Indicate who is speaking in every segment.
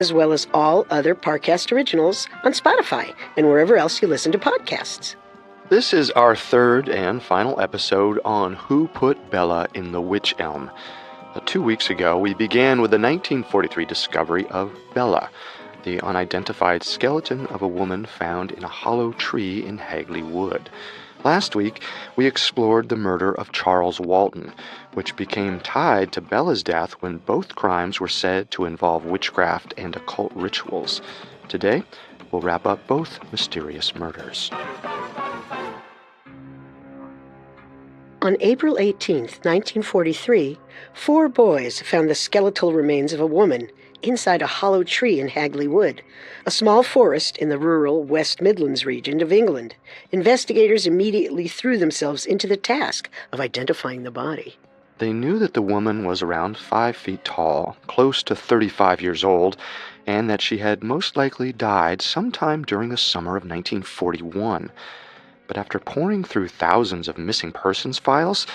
Speaker 1: as well as all other Parcast originals on Spotify and wherever else you listen to podcasts.
Speaker 2: This is our third and final episode on Who Put Bella in the Wych Elm. 2 weeks ago, we began with the 1943 discovery of Bella, the unidentified skeleton of a woman found in a hollow tree in Hagley Wood. Last week, we explored the murder of Charles Walton, which became tied to Bella's death when both crimes were said to involve witchcraft and occult rituals. Today, we'll wrap up both mysterious murders.
Speaker 1: On April 18, 1943, 4 boys found the skeletal remains of a woman inside a hollow tree in Hagley Wood, a small forest in the rural West Midlands region of England. Investigators immediately threw themselves into the task of identifying the body.
Speaker 2: They knew that the woman was around 5 feet tall, close to 35 years old, and that she had most likely died sometime during the summer of 1941. But after poring through thousands of missing persons files,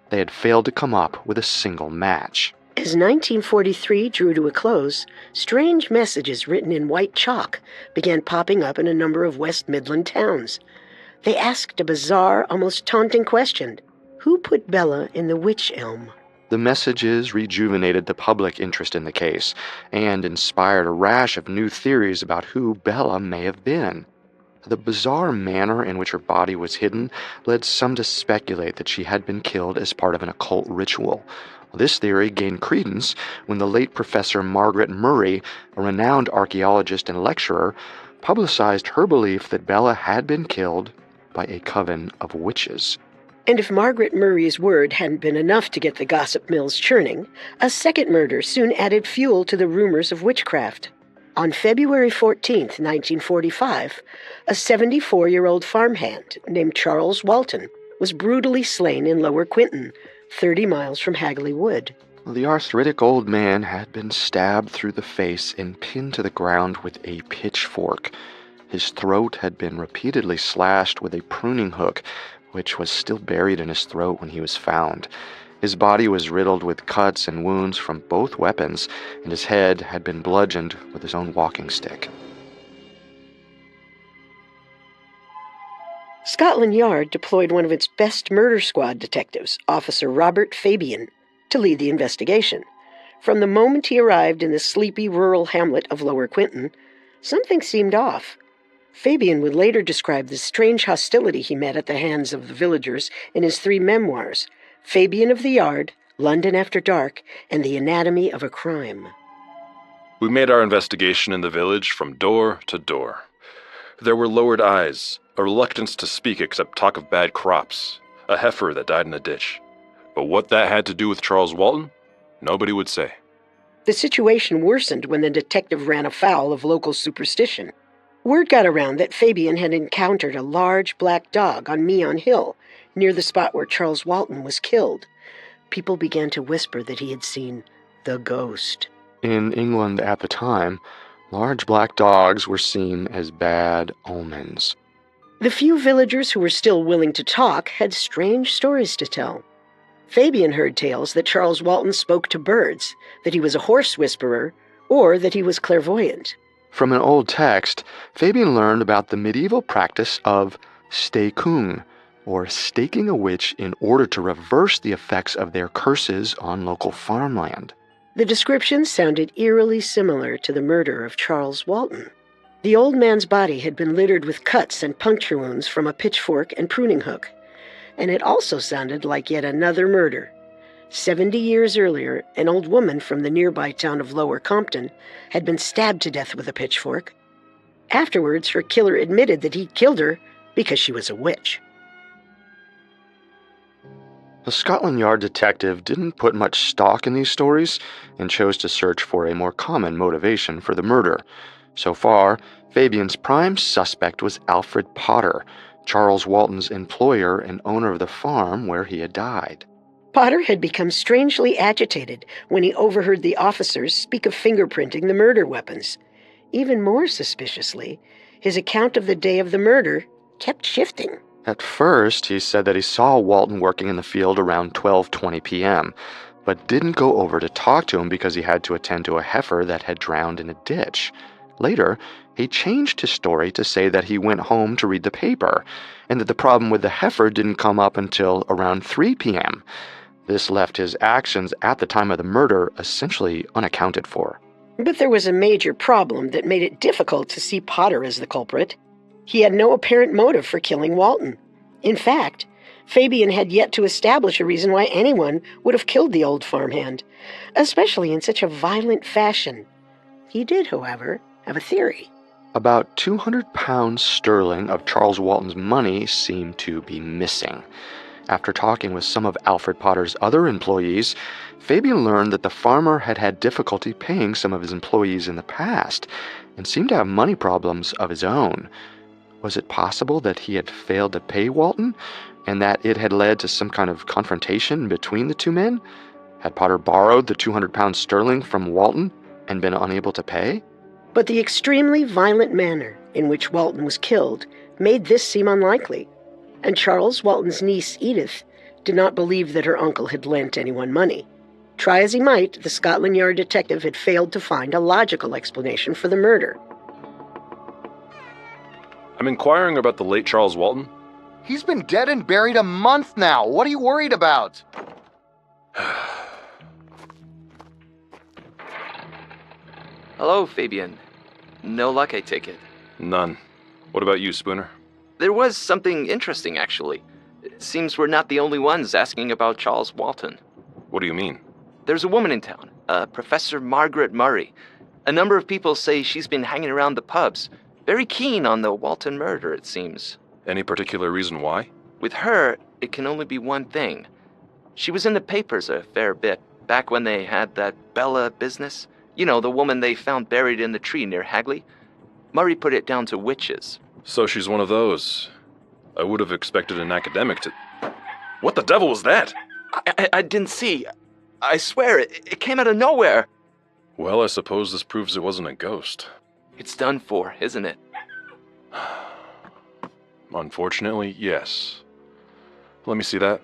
Speaker 2: they had failed to come up with a single match.
Speaker 1: As 1943 drew to a close, strange messages written in white chalk began popping up in a number of West Midland towns. They asked a bizarre, almost taunting question: who put Bella in the Wych Elm?
Speaker 2: The messages rejuvenated the public interest in the case and inspired a rash of new theories about who Bella may have been. The bizarre manner in which her body was hidden led some to speculate that she had been killed as part of an occult ritual. This theory gained credence when the late Professor Margaret Murray, a renowned archaeologist and lecturer, publicized her belief that Bella had been killed by a coven of witches.
Speaker 1: And if Margaret Murray's word hadn't been enough to get the gossip mills churning, a second murder soon added fuel to the rumors of witchcraft. On February 14, 1945, a 74-year-old farmhand named Charles Walton was brutally slain in Lower Quinton, 30 miles from Hagley Wood.
Speaker 2: The arthritic old man had been stabbed through the face and pinned to the ground with a pitchfork. His throat had been repeatedly slashed with a pruning hook, which was still buried in his throat when he was found. His body was riddled with cuts and wounds from both weapons, and his head had been bludgeoned with his own walking stick.
Speaker 1: Scotland Yard deployed one of its best murder squad detectives, Officer Robert Fabian, to lead the investigation. From the moment he arrived in the sleepy rural hamlet of Lower Quinton, something seemed off. Fabian would later describe the strange hostility he met at the hands of the villagers in his 3 memoirs, Fabian of the Yard, London After Dark, and The Anatomy of a Crime.
Speaker 3: We made our investigation in the village from door to door. There were lowered eyes, a reluctance to speak except talk of bad crops, a heifer that died in a ditch. But what that had to do with Charles Walton, nobody would say.
Speaker 1: The situation worsened when the detective ran afoul of local superstition. Word got around that Fabian had encountered a large black dog on Meon Hill, near the spot where Charles Walton was killed. People began to whisper that he had seen the ghost.
Speaker 2: In England at the time, large black dogs were seen as bad omens.
Speaker 1: The few villagers who were still willing to talk had strange stories to tell. Fabian heard tales that Charles Walton spoke to birds, that he was a horse whisperer, or that he was clairvoyant.
Speaker 2: From an old text, Fabian learned about the medieval practice of stakung, or staking a witch in order to reverse the effects of their curses on local farmland.
Speaker 1: The description sounded eerily similar to the murder of Charles Walton. The old man's body had been littered with cuts and puncture wounds from a pitchfork and pruning hook, and it also sounded like yet another murder. 70 years earlier, an old woman from the nearby town of Lower Compton had been stabbed to death with a pitchfork. Afterwards, her killer admitted that he'd killed her because she was a witch.
Speaker 2: The Scotland Yard detective didn't put much stock in these stories and chose to search for a more common motivation for the murder. So far, Fabian's prime suspect was Alfred Potter, Charles Walton's employer and owner of the farm where he had died.
Speaker 1: Potter had become strangely agitated when he overheard the officers speak of fingerprinting the murder weapons. Even more suspiciously, his account of the day of the murder kept shifting.
Speaker 2: At first, he said that he saw Walton working in the field around 12:20 p.m., but didn't go over to talk to him because he had to attend to a heifer that had drowned in a ditch. Later, he changed his story to say that he went home to read the paper, and that the problem with the heifer didn't come up until around 3 p.m. This left his actions at the time of the murder essentially unaccounted for.
Speaker 1: But there was a major problem that made it difficult to see Potter as the culprit. He had no apparent motive for killing Walton. In fact, Fabian had yet to establish a reason why anyone would have killed the old farmhand, especially in such a violent fashion. He did, however, have a theory.
Speaker 2: About 200 pounds sterling of Charles Walton's money seemed to be missing. After talking with some of Alfred Potter's other employees, Fabian learned that the farmer had had difficulty paying some of his employees in the past and seemed to have money problems of his own. Was it possible that he had failed to pay Walton and that it had led to some kind of confrontation between the two men? Had Potter borrowed the 200 pounds sterling from Walton and been unable to pay?
Speaker 1: But the extremely violent manner in which Walton was killed made this seem unlikely, and Charles Walton's niece, Edith, did not believe that her uncle had lent anyone money. Try as he might, the Scotland Yard detective had failed to find a logical explanation for the murder.
Speaker 3: I'm inquiring about the late Charles Walton.
Speaker 4: He's been dead and buried a month now. What are you worried about?
Speaker 5: Hello, Fabian. No luck, I take it.
Speaker 3: None. What about you, Spooner?
Speaker 5: There was something interesting, actually. It seems we're not the only ones asking about Charles Walton.
Speaker 3: What do you mean?
Speaker 5: There's a woman in town, Professor Margaret Murray. A number of people say she's been hanging around the pubs. Very keen on the Walton murder, it seems.
Speaker 3: Any particular reason why?
Speaker 5: With her, it can only be one thing. She was in the papers a fair bit, back when they had that Bella business. You know, the woman they found buried in the tree near Hagley. Murray put it down to witches.
Speaker 3: So she's one of those. I would have expected an academic to... What the devil was that?
Speaker 5: I didn't see. I swear, it came out of nowhere.
Speaker 3: Well, I suppose this proves it wasn't a ghost.
Speaker 5: It's done for, isn't it?
Speaker 3: Unfortunately, yes. Let me see that.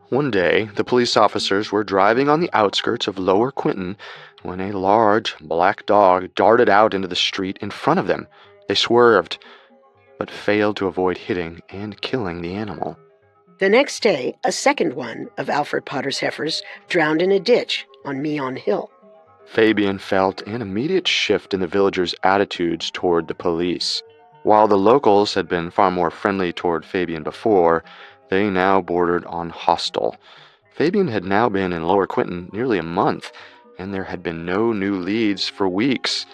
Speaker 2: One day, the police officers were driving on the outskirts of Lower Quinton when a large, black dog darted out into the street in front of them. They swerved, but failed to avoid hitting and killing the animal.
Speaker 1: The next day, a second one of Alfred Potter's heifers drowned in a ditch on Meon Hill.
Speaker 2: Fabian felt an immediate shift in the villagers' attitudes toward the police. While the locals had been far more friendly toward Fabian before, they now bordered on hostile. Fabian had now been in Lower Quinton nearly a month, and there had been no new leads for weeks.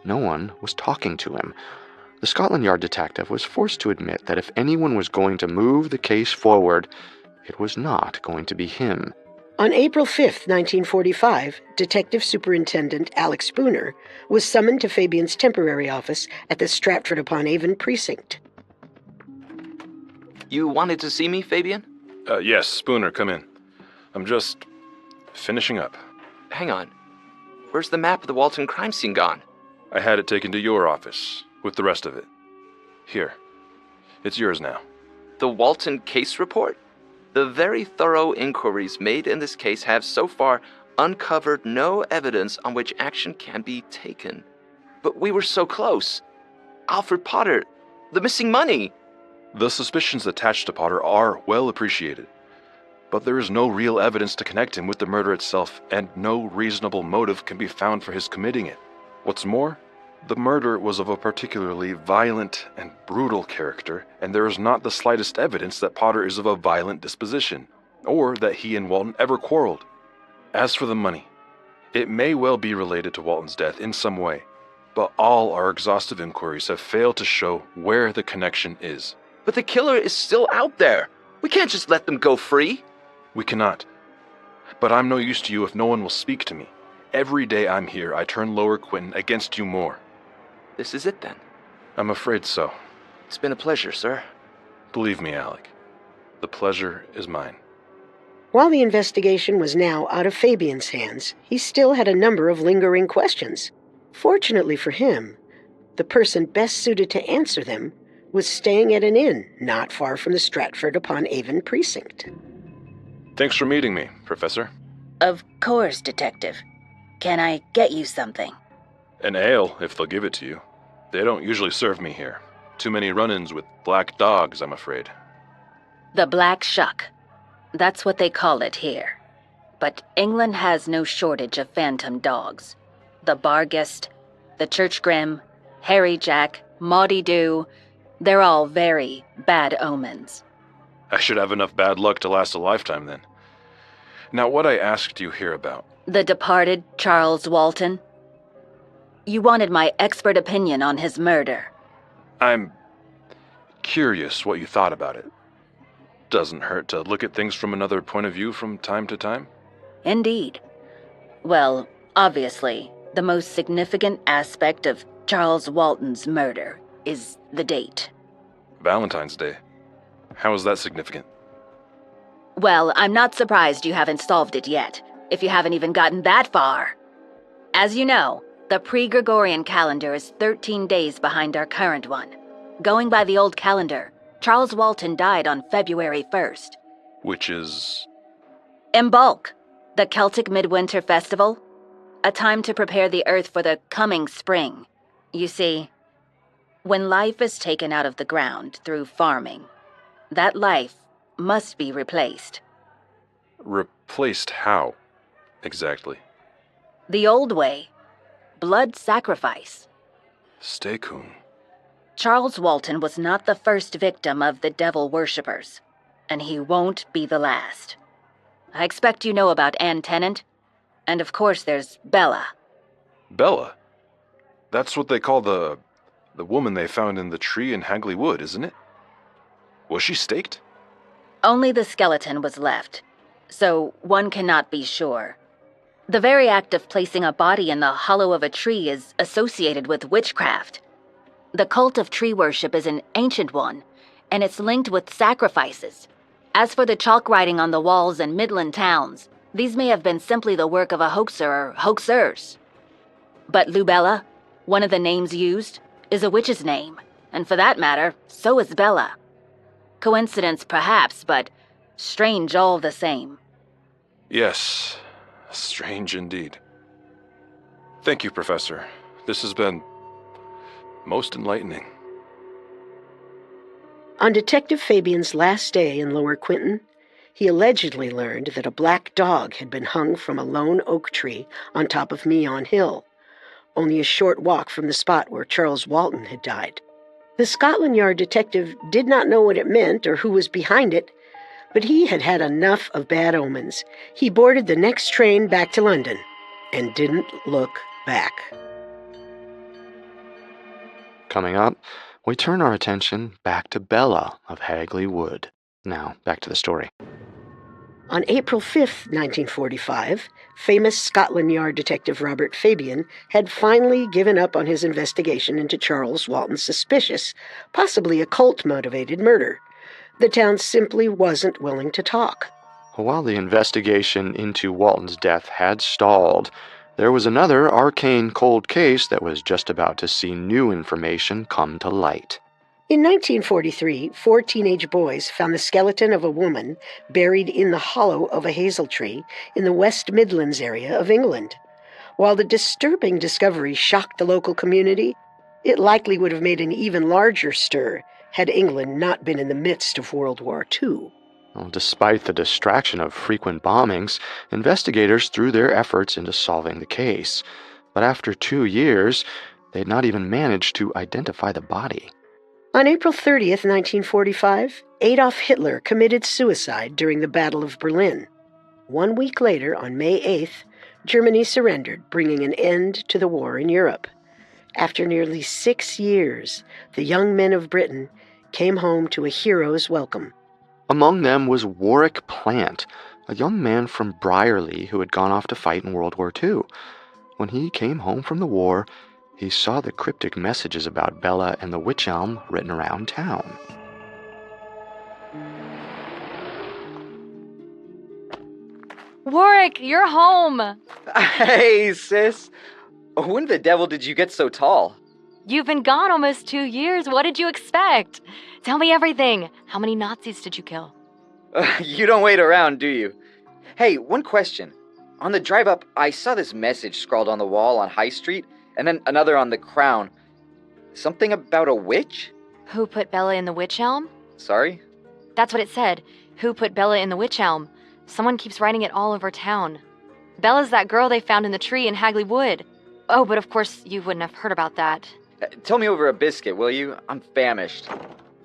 Speaker 2: No one was talking to him. The Scotland Yard detective was forced to admit that if anyone was going to move the case forward, it was not going to be him.
Speaker 1: On April 5, 1945, Detective Superintendent Alex Spooner was summoned to Fabian's temporary office at the Stratford-upon-Avon precinct.
Speaker 5: You wanted to see me, Fabian?
Speaker 3: Yes, Spooner, come in. I'm just finishing up.
Speaker 5: Hang on. Where's the map of the Walton crime scene gone?
Speaker 3: I had it taken to your office, with the rest of it. Here. It's yours now.
Speaker 5: The Walton case report? The very thorough inquiries made in this case have so far uncovered no evidence on which action can be taken. But we were so close. Alfred Potter, the missing money.
Speaker 3: The suspicions attached to Potter are well appreciated, but there is no real evidence to connect him with the murder itself, and no reasonable motive can be found for his committing it. What's more, the murder was of a particularly violent and brutal character, and there is not the slightest evidence that Potter is of a violent disposition, or that he and Walton ever quarreled. As for the money, it may well be related to Walton's death in some way, but all our exhaustive inquiries have failed to show where the connection is.
Speaker 5: But the killer is still out there. We can't just let them go free.
Speaker 3: We cannot. But I'm no use to you if no one will speak to me. Every day I'm here, I turn Lower Quinton against you more.
Speaker 5: This is it, then.
Speaker 3: I'm afraid so.
Speaker 5: It's been a pleasure, sir.
Speaker 3: Believe me, Alec. The pleasure is mine.
Speaker 1: While the investigation was now out of Fabian's hands, he still had a number of lingering questions. Fortunately for him, the person best suited to answer them was staying at an inn not far from the Stratford-upon-Avon precinct.
Speaker 3: Thanks for meeting me, Professor.
Speaker 6: Of course, Detective. Can I get you something?
Speaker 3: An ale, if they'll give it to you. They don't usually serve me here. Too many run-ins with black dogs, I'm afraid.
Speaker 6: The Black Shuck. That's what they call it here. But England has no shortage of phantom dogs. The Barghest, the Church Grim, Harry Jack, Maudie Dew, they're all very bad omens.
Speaker 3: I should have enough bad luck to last a lifetime, then. Now, what I asked you here about.
Speaker 6: The departed Charles Walton. You wanted my expert opinion on his murder.
Speaker 3: I'm curious what you thought about it. Doesn't hurt to look at things from another point of view from time to time.
Speaker 6: Indeed. Well, obviously, the most significant aspect of Charles Walton's murder is the date.
Speaker 3: Valentine's Day. How is that significant?
Speaker 6: Well, I'm not surprised you haven't solved it yet, if you haven't even gotten that far. As you know, the pre-Gregorian calendar is 13 days behind our current one. Going by the old calendar, Charles Walton died on February 1st.
Speaker 3: Which is...
Speaker 6: Imbolc, the Celtic Midwinter Festival. A time to prepare the earth for the coming spring. You see, when life is taken out of the ground through farming, that life must be replaced.
Speaker 3: Replaced how, exactly?
Speaker 6: The old way. Blood sacrifice.
Speaker 3: Stay-coon.
Speaker 6: Charles Walton was not the first victim of the devil worshippers, and he won't be the last. I expect you know about Anne Tennant, and of course there's Bella.
Speaker 3: Bella? That's what they call the woman they found in the tree in Hagley Wood, isn't it? Was she staked?
Speaker 6: Only the skeleton was left, so one cannot be sure. The very act of placing a body in the hollow of a tree is associated with witchcraft. The cult of tree worship is an ancient one, and it's linked with sacrifices. As for the chalk writing on the walls in Midland towns, these may have been simply the work of a hoaxer or hoaxers. But Lubella, one of the names used, is a witch's name, and for that matter, so is Bella. Coincidence perhaps, but strange all the same.
Speaker 3: Yes, strange indeed. Thank you, Professor. This has been most enlightening.
Speaker 1: On Detective Fabian's last day in Lower Quinton, he allegedly learned that a black dog had been hung from a lone oak tree on top of Meon Hill, only a short walk from the spot where Charles Walton had died. The Scotland Yard detective did not know what it meant or who was behind it, but he had had enough of bad omens. He boarded the next train back to London and didn't look back.
Speaker 2: Coming up, we turn our attention back to Bella of Hagley Wood. Now, back to the story.
Speaker 1: On April 5th, 1945, famous Scotland Yard detective Robert Fabian had finally given up on his investigation into Charles Walton's suspicious, possibly occult-motivated murder. The town simply wasn't willing to talk.
Speaker 2: While the investigation into Walton's death had stalled, there was another arcane cold case that was just about to see new information come to light.
Speaker 1: In 1943, 4 teenage boys found the skeleton of a woman buried in the hollow of a hazel tree in the West Midlands area of England. While the disturbing discovery shocked the local community, it likely would have made an even larger stir had England not been in the midst of World War II.
Speaker 2: Well, despite the distraction of frequent bombings, investigators threw their efforts into solving the case. But after 2 years, they'd not even managed to identify the body.
Speaker 1: On April 30th, 1945, Adolf Hitler committed suicide during the Battle of Berlin. 1 week later, on May 8th, Germany surrendered, bringing an end to the war in Europe. After nearly 6 years, the young men of Britain came home to a hero's welcome.
Speaker 2: Among them was Warwick Plant, a young man from Brierley who had gone off to fight in World War II. When he came home from the war, he saw the cryptic messages about Bella and the Wych Elm written around town.
Speaker 7: Warwick, you're home!
Speaker 8: Hey, sis. When the devil did you get so tall?
Speaker 7: You've been gone almost 2 years. What did you expect? Tell me everything. How many Nazis did you kill?
Speaker 8: You don't wait around, do you? Hey, one question. On the drive up, I saw this message scrawled on the wall on High Street, and then another on the Crown. Something about a witch?
Speaker 7: Who put Bella in the Wych Elm?
Speaker 8: Sorry?
Speaker 7: That's what it said. Who put Bella in the Wych Elm? Someone keeps writing it all over town. Bella's that girl they found in the tree in Hagley Wood. Oh, but of course you wouldn't have heard about that.
Speaker 8: Tell me over a biscuit, will you? I'm famished.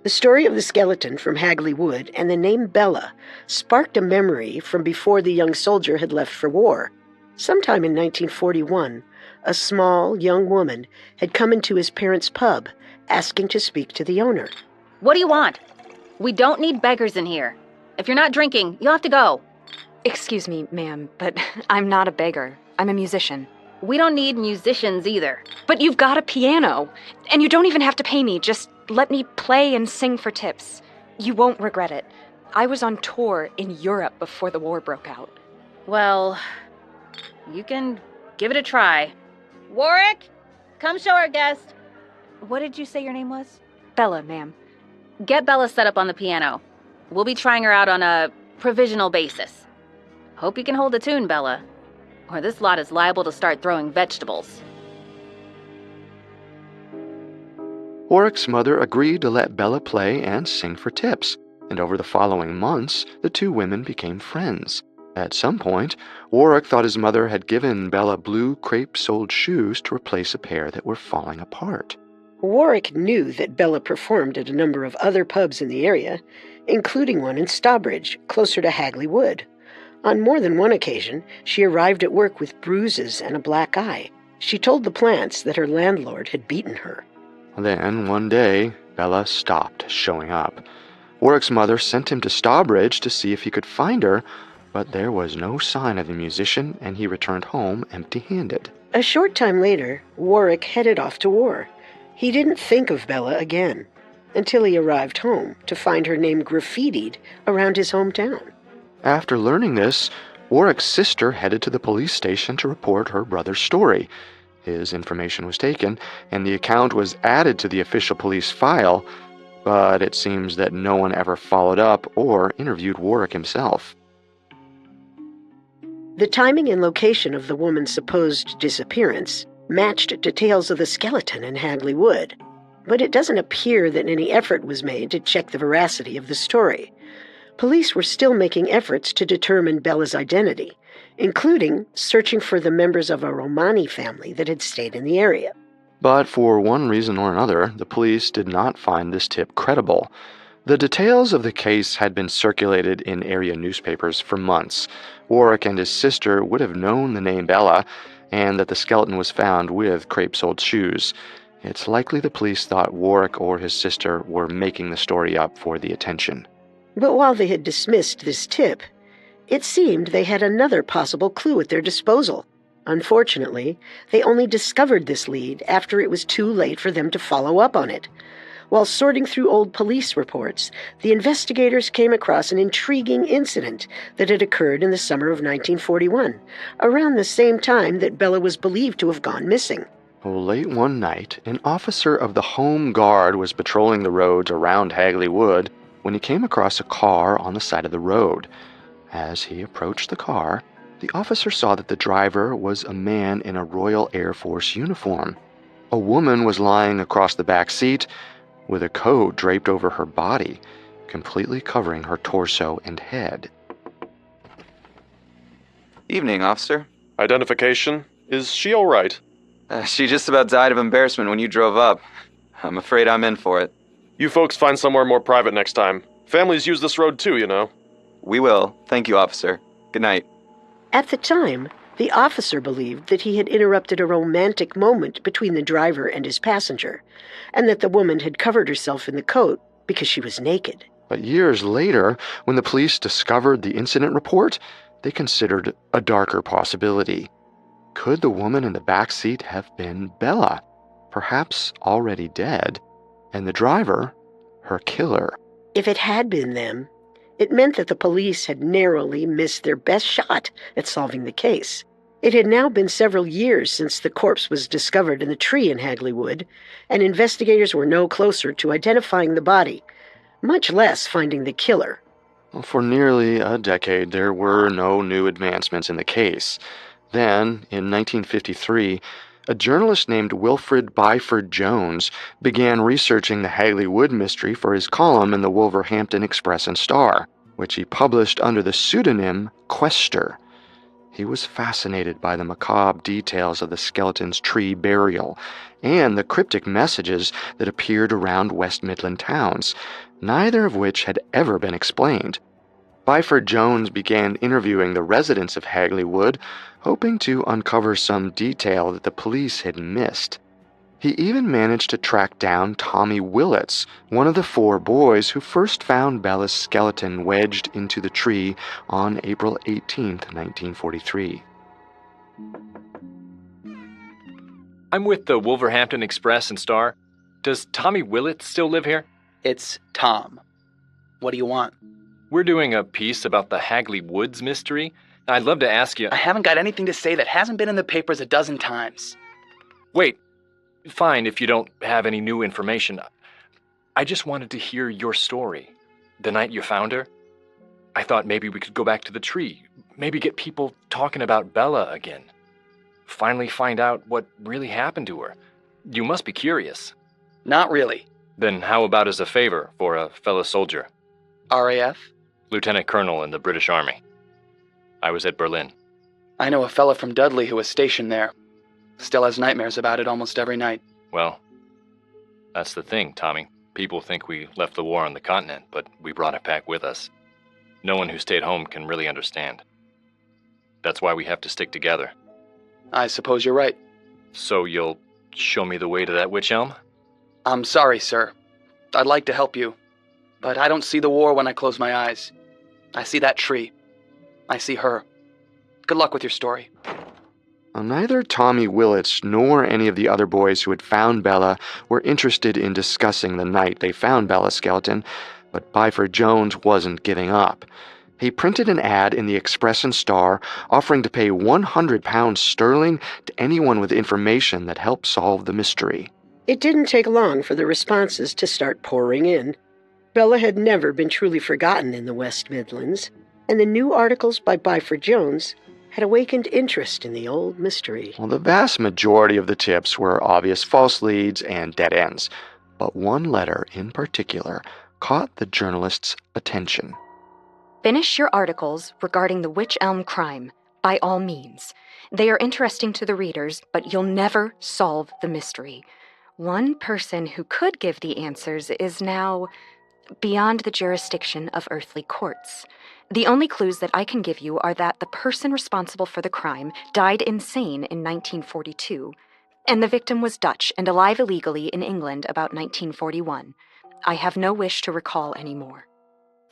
Speaker 1: The story of the skeleton from Hagley Wood and the name Bella sparked a memory from before the young soldier had left for war. Sometime in 1941, a small, young woman had come into his parents' pub, asking to speak to the owner.
Speaker 6: What do you want? We don't need beggars in here. If you're not drinking, you'll have to go.
Speaker 7: Excuse me, ma'am, but I'm not a beggar. I'm a musician.
Speaker 6: We don't need musicians either.
Speaker 7: But you've got a piano, and you don't even have to pay me. Just let me play and sing for tips. You won't regret it. I was on tour in Europe before the war broke out.
Speaker 6: Well, you can give it a try. Warwick, come show our guest. What did you say your name was?
Speaker 7: Bella, ma'am.
Speaker 6: Get Bella set up on the piano. We'll be trying her out on a provisional basis. Hope you can hold a tune, Bella, or this lot is liable to start throwing vegetables.
Speaker 2: Warwick's mother agreed to let Bella play and sing for tips, and over the following months, the two women became friends. At some point, Warwick thought his mother had given Bella blue crepe-soled shoes to replace a pair that were falling apart.
Speaker 1: Warwick knew that Bella performed at a number of other pubs in the area, including one in Stobridge, closer to Hagley Wood. On more than one occasion, she arrived at work with bruises and a black eye. She told the plants that her landlord had beaten her.
Speaker 2: Then, one day, Bella stopped showing up. Warwick's mother sent him to Stobridge to see if he could find her, but there was no sign of the musician, and he returned home empty-handed.
Speaker 1: A short time later, Warwick headed off to war. He didn't think of Bella again, until he arrived home to find her name graffitied around his hometown.
Speaker 2: After learning this, Warwick's sister headed to the police station to report her brother's story. His information was taken, and the account was added to the official police file, but it seems that no one ever followed up or interviewed Warwick himself.
Speaker 1: The timing and location of the woman's supposed disappearance matched details of the skeleton in Hagley Wood, but it doesn't appear that any effort was made to check the veracity of the story. Police were still making efforts to determine Bella's identity, including searching for the members of a Romani family that had stayed in the area.
Speaker 2: But for one reason or another, the police did not find this tip credible. The details of the case had been circulated in area newspapers for months. Warwick and his sister would have known the name Bella, and that the skeleton was found with crepe-soled shoes. It's likely the police thought Warwick or his sister were making the story up for the attention.
Speaker 1: But while they had dismissed this tip, it seemed they had another possible clue at their disposal. Unfortunately, they only discovered this lead after it was too late for them to follow up on it. While sorting through old police reports, the investigators came across an intriguing incident that had occurred in the summer of 1941, around the same time that Bella was believed to have gone missing.
Speaker 2: Late one night, an officer of the Home Guard was patrolling the roads around Hagley Wood when he came across a car on the side of the road. As he approached the car, the officer saw that the driver was a man in a Royal Air Force uniform. A woman was lying across the back seat with a coat draped over her body, completely covering her torso and head.
Speaker 8: Evening, officer.
Speaker 3: Identification? Is she all right?
Speaker 8: She just about died of embarrassment when you drove up. I'm afraid I'm in for it.
Speaker 3: You folks find somewhere more private next time. Families use this road too, you know.
Speaker 8: We will. Thank you, officer. Good night.
Speaker 1: At the time, the officer believed that he had interrupted a romantic moment between the driver and his passenger, and that the woman had covered herself in the coat because she was naked.
Speaker 2: But years later, when the police discovered the incident report, they considered a darker possibility. Could the woman in the back seat have been Bella, perhaps already dead, and the driver, her killer?
Speaker 1: If it had been them, it meant that the police had narrowly missed their best shot at solving the case. It had now been several years since the corpse was discovered in the tree in Hagley Wood, and investigators were no closer to identifying the body, much less finding the killer.
Speaker 2: For nearly a decade, there were no new advancements in the case. Then, in 1953, a journalist named Wilfred Byford Jones began researching the Hagley Wood mystery for his column in the Wolverhampton Express and Star, which he published under the pseudonym Quester. He was fascinated by the macabre details of the skeleton's tree burial and the cryptic messages that appeared around West Midland towns, neither of which had ever been explained. Byford Jones began interviewing the residents of Hagley Wood, hoping to uncover some detail that the police had missed. He even managed to track down Tommy Willits, one of the 4 boys who first found Bella's skeleton wedged into the tree on April 18, 1943.
Speaker 9: I'm with the Wolverhampton Express and Star. Does Tommy Willits still live here?
Speaker 10: It's Tom. What do you want?
Speaker 9: We're doing a piece about the Hagley Woods mystery. I'd love to ask you...
Speaker 10: I haven't got anything to say that hasn't been in the papers a dozen times.
Speaker 9: Wait. Fine if you don't have any new information. I just wanted to hear your story. The night you found her. I thought maybe we could go back to the tree. Maybe get people talking about Bella again. Finally find out what really happened to her. You must be curious.
Speaker 10: Not really.
Speaker 9: Then how about as a favor for a fellow soldier?
Speaker 10: RAF?
Speaker 9: Lieutenant Colonel in the British Army. I was at Berlin.
Speaker 10: I know a fella from Dudley who was stationed there. Still has nightmares about it almost every night.
Speaker 9: Well, that's the thing, Tommy. People think we left the war on the continent, but we brought it back with us. No one who stayed home can really understand. That's why we have to stick together.
Speaker 10: I suppose you're right.
Speaker 9: So you'll show me the way to that witch elm?
Speaker 10: I'm sorry, sir. I'd like to help you. But I don't see the war when I close my eyes. I see that tree. I see her. Good luck with your story.
Speaker 2: Neither Tommy Willits nor any of the other boys who had found Bella were interested in discussing the night they found Bella's skeleton, but Byford Jones wasn't giving up. He printed an ad in the Express and Star offering to pay £100 sterling to anyone with information that helped solve the mystery.
Speaker 1: It didn't take long for the responses to start pouring in. Bella had never been truly forgotten in the West Midlands, and the new articles by Byford Jones had awakened interest in the old mystery.
Speaker 2: Well, the vast majority of the tips were obvious false leads and dead ends, but one letter in particular caught the journalists' attention.
Speaker 11: Finish your articles regarding the Wych Elm crime, by all means. They are interesting to the readers, but you'll never solve the mystery. One person who could give the answers is now beyond the jurisdiction of earthly courts. The only clues that I can give you are that the person responsible for the crime died insane in 1942, and the victim was Dutch and alive illegally in England about 1941. I have no wish to recall any more.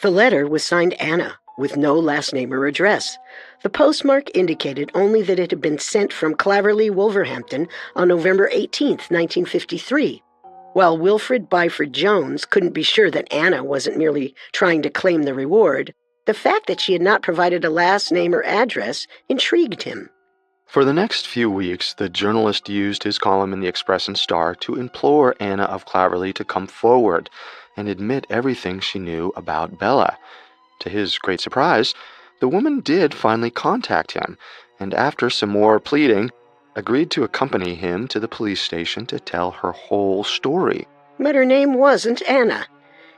Speaker 1: The letter was signed Anna, with no last name or address. The postmark indicated only that it had been sent from Claverley, Wolverhampton, on November 18th, 1953. While Wilfred Byford Jones couldn't be sure that Anna wasn't merely trying to claim the reward, the fact that she had not provided a last name or address intrigued him.
Speaker 2: For the next few weeks, the journalist used his column in the Express and Star to implore Anna of Claverley to come forward and admit everything she knew about Bella. To his great surprise, the woman did finally contact him, and after some more pleading, agreed to accompany him to the police station to tell her whole story.
Speaker 1: But her name wasn't Anna,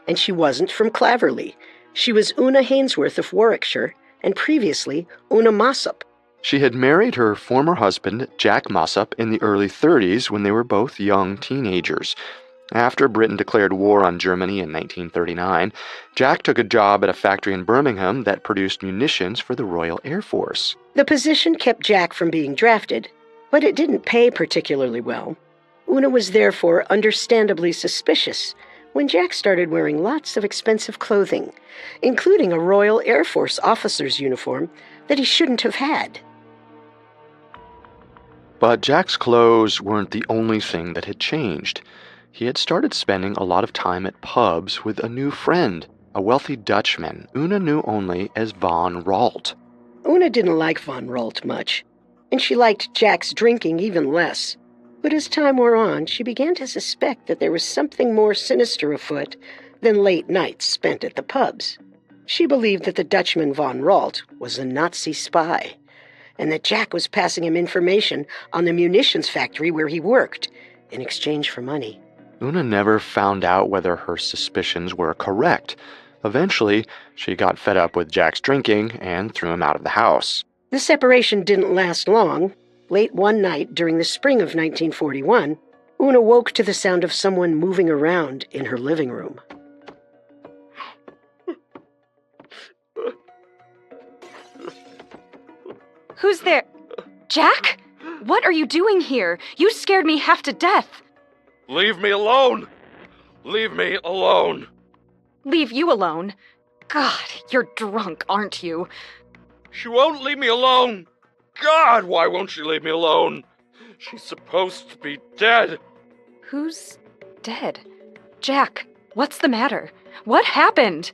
Speaker 1: and she wasn't from Claverley. She was Una Hainsworth of Warwickshire, and previously Una Mossop.
Speaker 2: She had married her former husband, Jack Mossop, in the early 30s when they were both young teenagers. After Britain declared war on Germany in 1939, Jack took a job at a factory in Birmingham that produced munitions for the Royal Air Force.
Speaker 1: The position kept Jack from being drafted, but it didn't pay particularly well. Una was therefore understandably suspicious when Jack started wearing lots of expensive clothing, including a Royal Air Force officer's uniform that he shouldn't have had.
Speaker 2: But Jack's clothes weren't the only thing that had changed. He had started spending a lot of time at pubs with a new friend, a wealthy Dutchman Una knew only as Von Ralt.
Speaker 1: Una didn't like Von Ralt much. and she liked Jack's drinking even less. But as time wore on, she began to suspect that there was something more sinister afoot than late nights spent at the pubs. She believed that the Dutchman von Ralt was a Nazi spy, and that Jack was passing him information on the munitions factory where he worked in exchange for money.
Speaker 2: Una never found out whether her suspicions were correct. Eventually, she got fed up with Jack's drinking and threw him out of the house.
Speaker 1: The separation didn't last long. Late one night during the spring of 1941, Una woke to the sound of someone moving around in her living room.
Speaker 11: Who's there? Jack? What are you doing here? You scared me half to death.
Speaker 3: Leave me alone! Leave me alone!
Speaker 11: Leave you alone? God, you're drunk, aren't you?
Speaker 3: She won't leave me alone! God, why won't she leave me alone? She's supposed to be dead.
Speaker 11: Who's dead? Jack, what's the matter? What happened?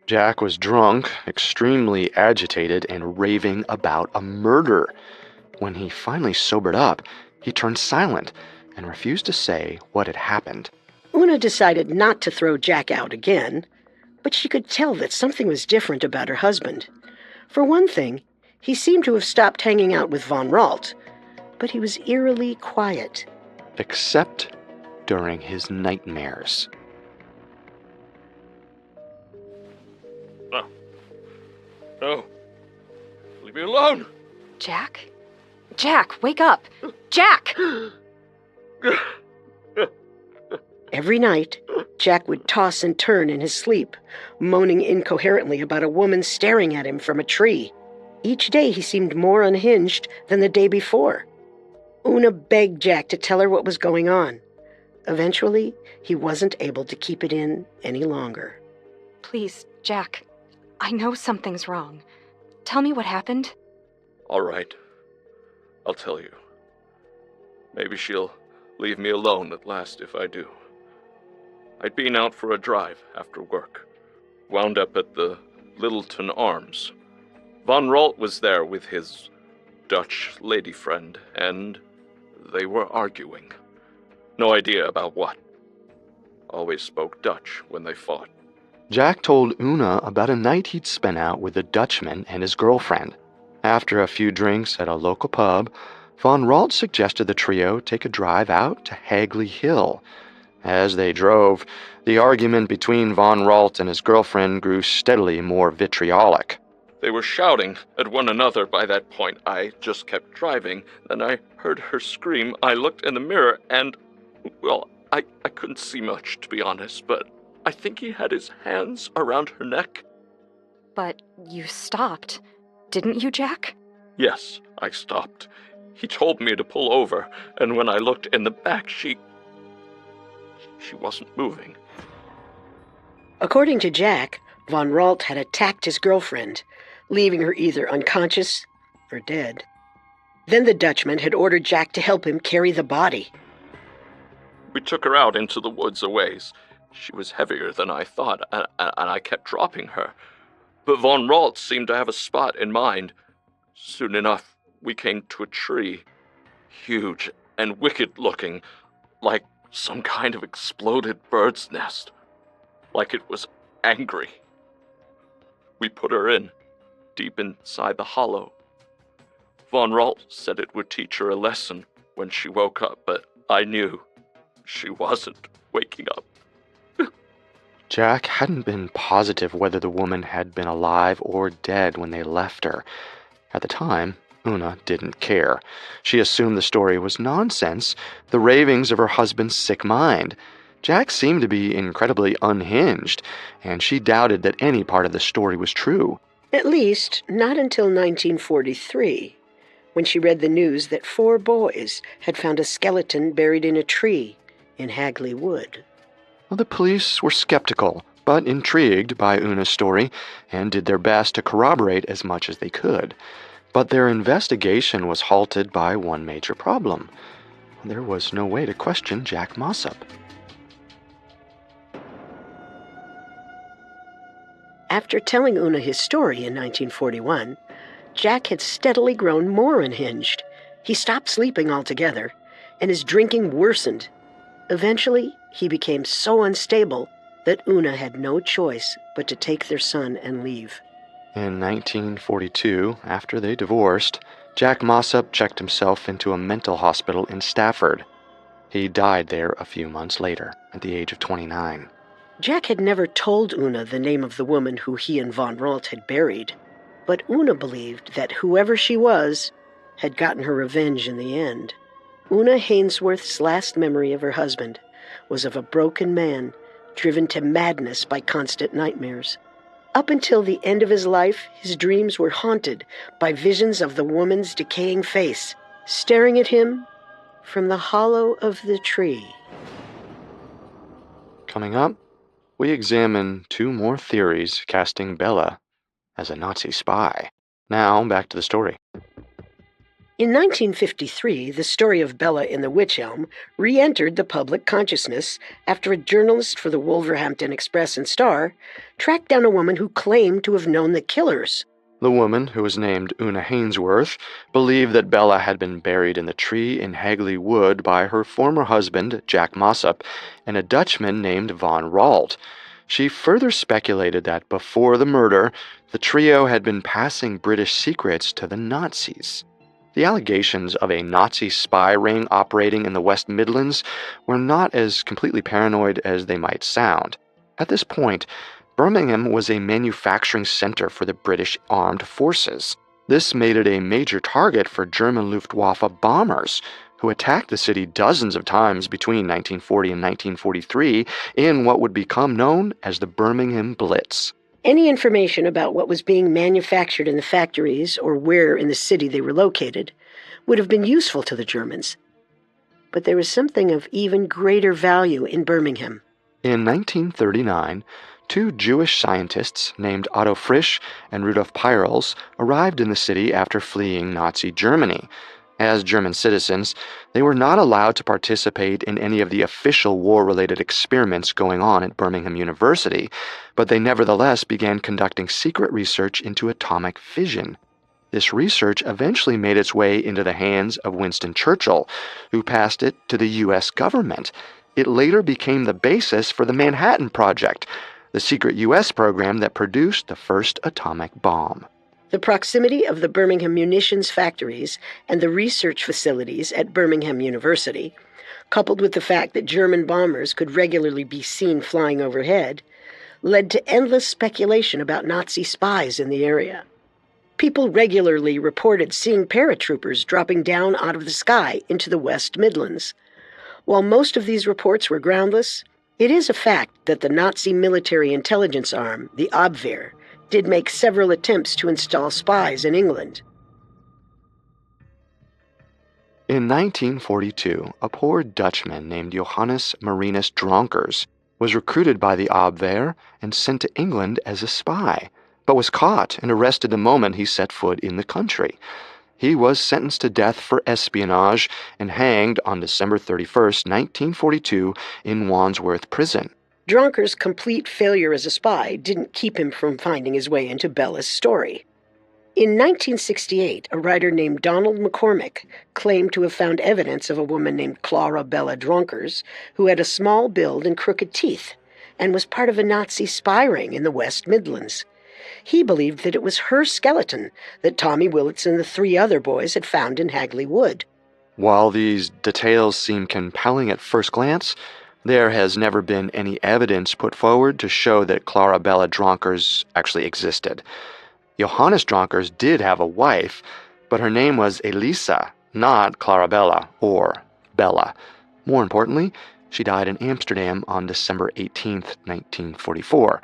Speaker 2: Jack was drunk, extremely agitated, and raving about a murder. When he finally sobered up, he turned silent and refused to say what had happened.
Speaker 1: Una decided not to throw Jack out again, but she could tell that something was different about her husband. For one thing, he seemed to have stopped hanging out with von Ralt, but he was eerily quiet.
Speaker 2: Except during his nightmares.
Speaker 3: No. Leave me alone!
Speaker 11: Jack? Jack, wake up! Jack!
Speaker 1: Every night, Jack would toss and turn in his sleep, moaning incoherently about a woman staring at him from a tree. Each day he seemed more unhinged than the day before. Una begged Jack to tell her what was going on. Eventually, he wasn't able to keep it in any longer.
Speaker 11: Please, Jack, I know something's wrong. Tell me what happened.
Speaker 3: All right. I'll tell you. Maybe she'll leave me alone at last if I do. I'd been out for a drive after work. Wound up at the Littleton Arms. Von Ralt was there with his Dutch lady friend, and they were arguing. No idea about what. Always spoke Dutch when they fought.
Speaker 2: Jack told Una about a night he'd spent out with a Dutchman and his girlfriend. After a few drinks at a local pub, von Ralt suggested the trio take a drive out to Hagley Hill. As they drove, the argument between von Ralt and his girlfriend grew steadily more vitriolic.
Speaker 3: They were shouting at one another by that point. I just kept driving. Then I heard her scream. I looked in the mirror and, well, I couldn't see much, to be honest, but I think he had his hands around her neck.
Speaker 11: But you stopped, didn't you, Jack?
Speaker 3: Yes, I stopped. He told me to pull over, and when I looked in the back, she wasn't moving.
Speaker 1: According to Jack, von Ralt had attacked his girlfriend, leaving her either unconscious or dead. Then the Dutchman had ordered Jack to help him carry the body.
Speaker 3: We took her out into the woods a ways. She was heavier than I thought, and I kept dropping her. But von Ralt seemed to have a spot in mind. Soon enough, we came to a tree. Huge and wicked-looking, like some kind of exploded bird's nest. Like it was angry. We put her in, deep inside the hollow. Von Ralt said it would teach her a lesson when she woke up, but I knew she wasn't waking up.
Speaker 2: Jack hadn't been positive whether the woman had been alive or dead when they left her. At the time, Una didn't care. She assumed the story was nonsense, the ravings of her husband's sick mind. Jack seemed to be incredibly unhinged, and she doubted that any part of the story was true.
Speaker 1: At least, not until 1943, when she read the news that 4 boys had found a skeleton buried in a tree in Hagley Wood.
Speaker 2: Well, the police were skeptical, but intrigued by Una's story, and did their best to corroborate as much as they could. But their investigation was halted by one major problem. There was no way to question Jack Mossop.
Speaker 1: After telling Una his story in 1941, Jack had steadily grown more unhinged. He stopped sleeping altogether, and his drinking worsened. Eventually, he became so unstable that Una had no choice but to take their son and leave.
Speaker 2: In 1942, after they divorced, Jack Mossop checked himself into a mental hospital in Stafford. He died there a few months later, at the age of 29.
Speaker 1: Jack had never told Una the name of the woman who he and Von Ralt had buried, but Una believed that whoever she was had gotten her revenge in the end. Una Hainsworth's last memory of her husband was of a broken man driven to madness by constant nightmares. Up until the end of his life, his dreams were haunted by visions of the woman's decaying face, staring at him from the hollow of the tree.
Speaker 2: Coming up, we examine 2 more theories casting Bella as a Nazi spy. Now, back to the story.
Speaker 1: In 1953, the story of Bella in the Wych Elm re-entered the public consciousness after a journalist for the Wolverhampton Express and Star tracked down a woman who claimed to have known the killers.
Speaker 2: The woman, who was named Una Hainsworth, believed that Bella had been buried in the tree in Hagley Wood by her former husband, Jack Mossop, and a Dutchman named Von Ralt. She further speculated that before the murder, the trio had been passing British secrets to the Nazis. The allegations of a Nazi spy ring operating in the West Midlands were not as completely paranoid as they might sound. At this point, Birmingham was a manufacturing center for the British armed forces. This made it a major target for German Luftwaffe bombers, who attacked the city dozens of times between 1940 and 1943 in what would become known as the Birmingham Blitz.
Speaker 1: Any information about what was being manufactured in the factories or where in the city they were located would have been useful to the Germans. But there was something of even greater value in Birmingham.
Speaker 2: In 1939, 2 Jewish scientists named Otto Frisch and Rudolf Peierls arrived in the city after fleeing Nazi Germany. As German citizens, they were not allowed to participate in any of the official war-related experiments going on at Birmingham University, but they nevertheless began conducting secret research into atomic fission. This research eventually made its way into the hands of Winston Churchill, who passed it to the U.S. government. It later became the basis for the Manhattan Project, the secret U.S. program that produced the first atomic bomb.
Speaker 1: The proximity of the Birmingham munitions factories and the research facilities at Birmingham University, coupled with the fact that German bombers could regularly be seen flying overhead, led to endless speculation about Nazi spies in the area. People regularly reported seeing paratroopers dropping down out of the sky into the West Midlands. While most of these reports were groundless, it is a fact that the Nazi military intelligence arm, the Abwehr, did make several attempts to install spies in England.
Speaker 2: In 1942, a poor Dutchman named Johannes Marinus Dronkers was recruited by the Abwehr and sent to England as a spy, but was caught and arrested the moment he set foot in the country. He was sentenced to death for espionage and hanged on December 31st, 1942, in Wandsworth Prison.
Speaker 1: Dronker's complete failure as a spy didn't keep him from finding his way into Bella's story. In 1968, a writer named Donald McCormick claimed to have found evidence of a woman named Clara Bella Dronkers, who had a small build and crooked teeth, and was part of a Nazi spy ring in the West Midlands. He believed that it was her skeleton that Tommy Willits and the 3 other boys had found in Hagley Wood.
Speaker 2: While these details seem compelling at first glance, there has never been any evidence put forward to show that Clara Bella Dronkers actually existed. Johannes Dronkers did have a wife, but her name was Elisa, not Clarabella or Bella. More importantly, she died in Amsterdam on December 18, 1944,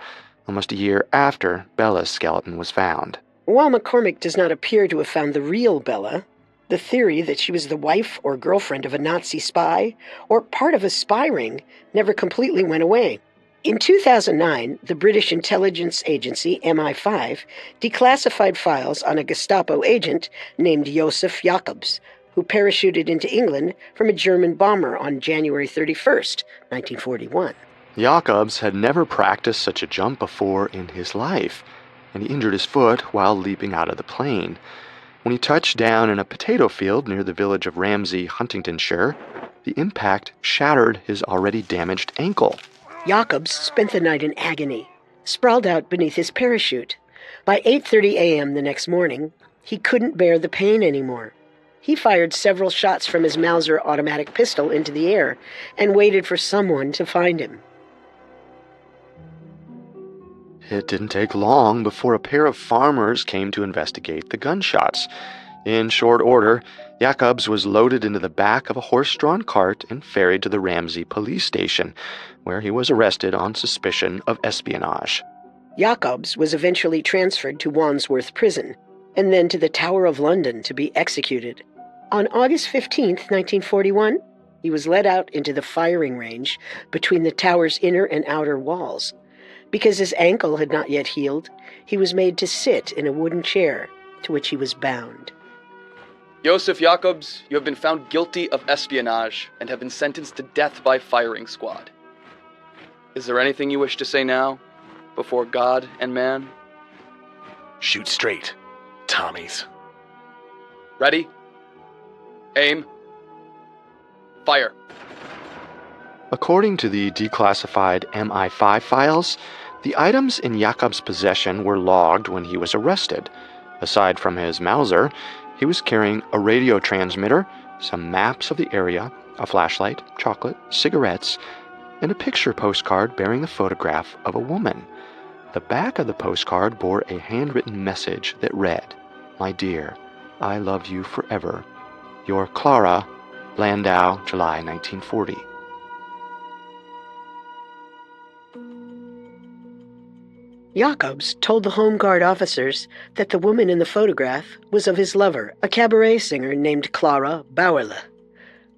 Speaker 2: almost a year after Bella's skeleton was found.
Speaker 1: While McCormick does not appear to have found the real Bella, the theory that she was the wife or girlfriend of a Nazi spy or part of a spy ring never completely went away. In 2009, the British intelligence agency MI5 declassified files on a Gestapo agent named Josef Jacobs, who parachuted into England from a German bomber on January 31st, 1941.
Speaker 2: Jacobs had never practiced such a jump before in his life. and he injured his foot while leaping out of the plane. When he touched down in a potato field near the village of Ramsey, Huntingdonshire, the impact shattered his already damaged ankle.
Speaker 1: Jacobs spent the night in agony, sprawled out beneath his parachute. By 8:30 a.m. the next morning, he couldn't bear the pain anymore. He fired several shots from his Mauser automatic pistol into the air and waited for someone to find him.
Speaker 2: It didn't take long before a pair of farmers came to investigate the gunshots. In short order, Jacobs was loaded into the back of a horse-drawn cart and ferried to the Ramsey police station, where he was arrested on suspicion of espionage.
Speaker 1: Jacobs was eventually transferred to Wandsworth Prison, and then to the Tower of London to be executed. On August 15, 1941, he was led out into the firing range between the tower's inner and outer walls. Because his ankle had not yet healed, he was made to sit in a wooden chair to which he was bound.
Speaker 10: Josef Jacobs, you have been found guilty of espionage and have been sentenced to death by firing squad. Is there anything you wish to say now, before God and man?
Speaker 9: Shoot straight, Tommies.
Speaker 10: Ready? Aim. Fire.
Speaker 2: According to the declassified MI5 files, the items in Jacobs' possession were logged when he was arrested. Aside from his Mauser, he was carrying a radio transmitter, some maps of the area, a flashlight, chocolate, cigarettes, and a picture postcard bearing a photograph of a woman. The back of the postcard bore a handwritten message that read, "My dear, I love you forever. Your Clara, Landau, July 1940.
Speaker 1: Jacobs told the Home Guard officers that the woman in the photograph was of his lover, a cabaret singer named Clara Bauerle.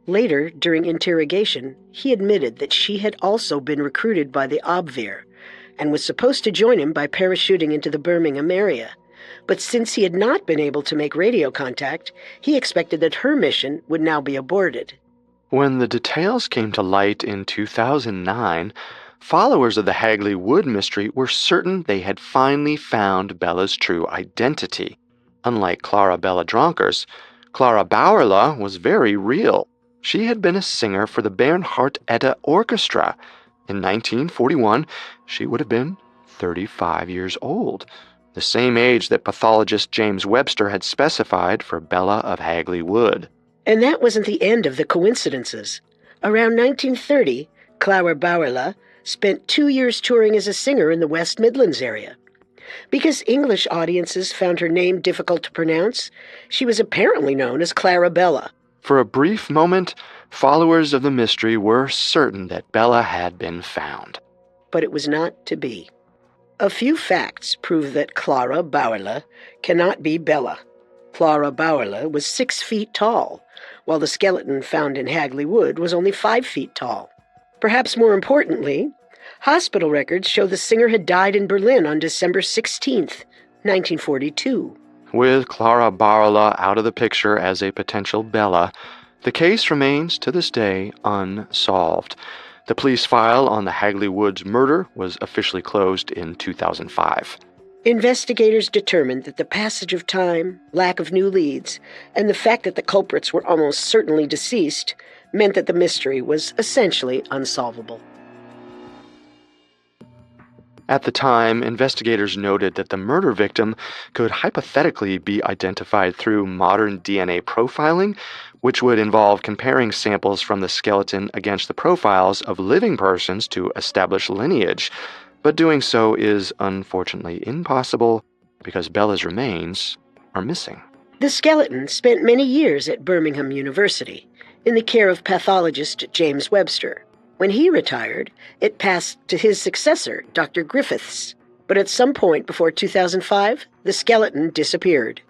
Speaker 1: Later, during interrogation, he admitted that she had also been recruited by the Abwehr and was supposed to join him by parachuting into the Birmingham area. But since he had not been able to make radio contact, he expected that her mission would now be aborted.
Speaker 2: When the details came to light in 2009, followers of the Hagley Wood mystery were certain they had finally found Bella's true identity. Unlike Clara Bella Dronkers, Clara Bauerle was very real. She had been a singer for the Bernhardt Edda Orchestra. In 1941, she would have been 35 years old, the same age that pathologist James Webster had specified for Bella of Hagley Wood.
Speaker 1: And that wasn't the end of the coincidences. Around 1930, Clara Bauerle spent 2 years touring as a singer in the West Midlands area. Because English audiences found her name difficult to pronounce, she was apparently known as Clara Bella.
Speaker 2: For a brief moment, followers of the mystery were certain that Bella had been found.
Speaker 1: But it was not to be. A few facts prove that Clara Bauerle cannot be Bella. Clara Bauerle was 6 feet tall, while the skeleton found in Hagley Wood was only 5 feet tall. Perhaps more importantly, hospital records show the singer had died in Berlin on December 16th, 1942.
Speaker 2: With Clara Bauerle out of the picture as a potential Bella, the case remains to this day unsolved. The police file on the Hagley Woods murder was officially closed in 2005.
Speaker 1: Investigators determined that the passage of time, lack of new leads, and the fact that the culprits were almost certainly deceased meant that the mystery was essentially unsolvable.
Speaker 2: At the time, investigators noted that the murder victim could hypothetically be identified through modern DNA profiling, which would involve comparing samples from the skeleton against the profiles of living persons to establish lineage. But doing so is unfortunately impossible because Bella's remains are missing.
Speaker 1: The skeleton spent many years at Birmingham University in the care of pathologist James Webster. When he retired, it passed to his successor, Dr. Griffiths. But at some point before 2005, the skeleton disappeared.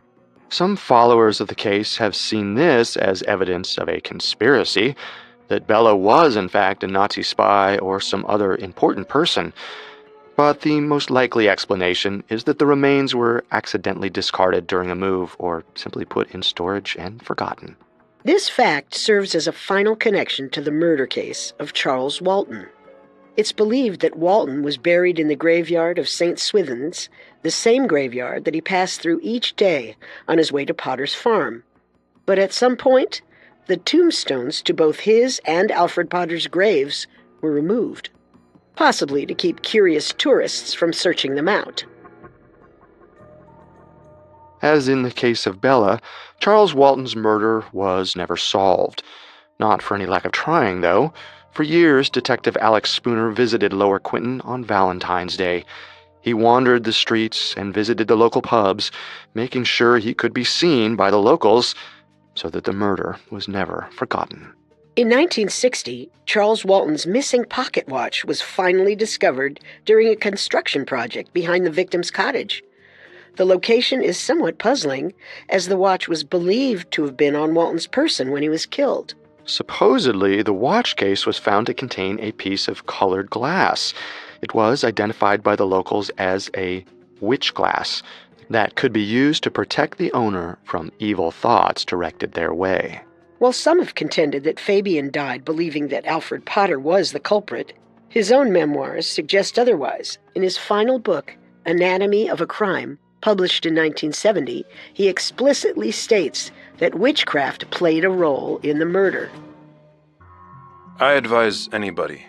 Speaker 2: Some followers of the case have seen this as evidence of a conspiracy, that Bella was in fact a Nazi spy or some other important person. But the most likely explanation is that the remains were accidentally discarded during a move or simply put in storage and forgotten.
Speaker 1: This fact serves as a final connection to the murder case of Charles Walton. It's believed that Walton was buried in the graveyard of St. Swithin's the same graveyard that he passed through each day on his way to Potter's farm. But at some point, the tombstones to both his and Alfred Potter's graves were removed, possibly to keep curious tourists from searching them out.
Speaker 2: As in the case of Bella, Charles Walton's murder was never solved. Not for any lack of trying, though. For years, Detective Alex Spooner visited Lower Quinton on Valentine's Day. He wandered the streets and visited the local pubs, making sure he could be seen by the locals so that the murder was never forgotten.
Speaker 1: In 1960, Charles Walton's missing pocket watch was finally discovered during a construction project behind the victim's cottage. The location is somewhat puzzling, as the watch was believed to have been on Walton's person when he was killed.
Speaker 2: Supposedly, the watch case was found to contain a piece of colored glass. It was identified by the locals as a witch glass that could be used to protect the owner from evil thoughts directed their way.
Speaker 1: While some have contended that Fabian died believing that Alfred Potter was the culprit, his own memoirs suggest otherwise. In his final book, Anatomy of a Crime, published in 1970, he explicitly states that witchcraft played a role in the murder.
Speaker 3: I advise anybody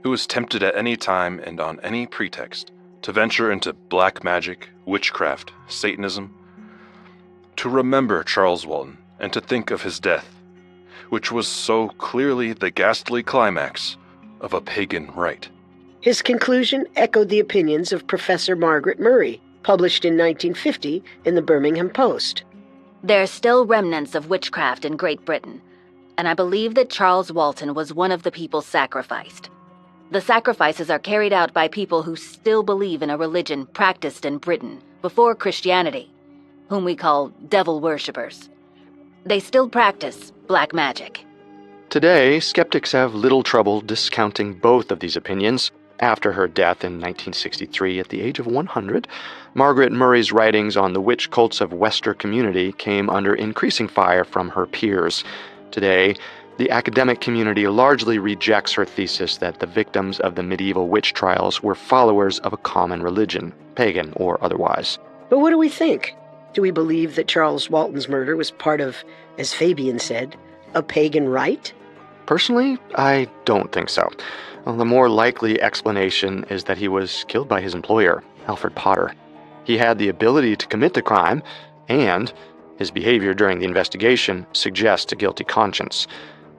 Speaker 3: who is tempted at any time and on any pretext to venture into black magic, witchcraft, Satanism, to remember Charles Walton and to think of his death, which was so clearly the ghastly climax of a pagan rite.
Speaker 1: His conclusion echoed the opinions of Professor Margaret Murray, published in 1950 in the Birmingham Post.
Speaker 6: There are still remnants of witchcraft in Great Britain, and I believe that Charles Walton was one of the people sacrificed. The sacrifices are carried out by people who still believe in a religion practiced in Britain before Christianity, whom we call devil worshippers. They still practice black magic.
Speaker 2: Today, skeptics have little trouble discounting both of these opinions. After her death in 1963 at the age of 100, Margaret Murray's writings on the witch cults of Wester community came under increasing fire from her peers. Today, the academic community largely rejects her thesis that the victims of the medieval witch trials were followers of a common religion, pagan or otherwise.
Speaker 1: But what do we think? Do we believe that Charles Walton's murder was part of, as Fabian said, a pagan rite?
Speaker 2: Personally, I don't think so. Well, the more likely explanation is that he was killed by his employer, Alfred Potter. He had the ability to commit the crime, and his behavior during the investigation suggests a guilty conscience.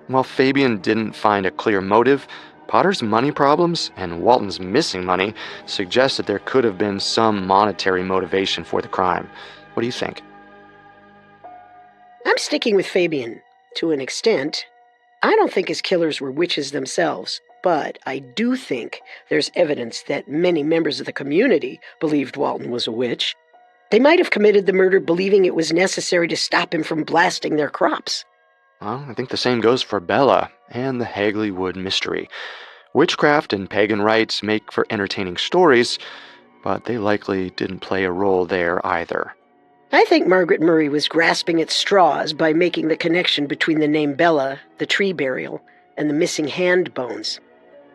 Speaker 2: While Fabian didn't find a clear motive, Potter's money problems and Walton's missing money suggest that there could have been some monetary motivation for the crime. What do you think?
Speaker 1: I'm sticking with Fabian, to an extent. I don't think his killers were witches themselves, but I do think there's evidence that many members of the community believed Walton was a witch. They might have committed the murder believing it was necessary to stop him from blasting their crops.
Speaker 2: Well, I think the same goes for Bella and the Hagley Wood mystery. Witchcraft and pagan rites make for entertaining stories, but they likely didn't play a role there either.
Speaker 1: I think Margaret Murray was grasping at straws by making the connection between the name Bella, the tree burial, and the missing hand bones.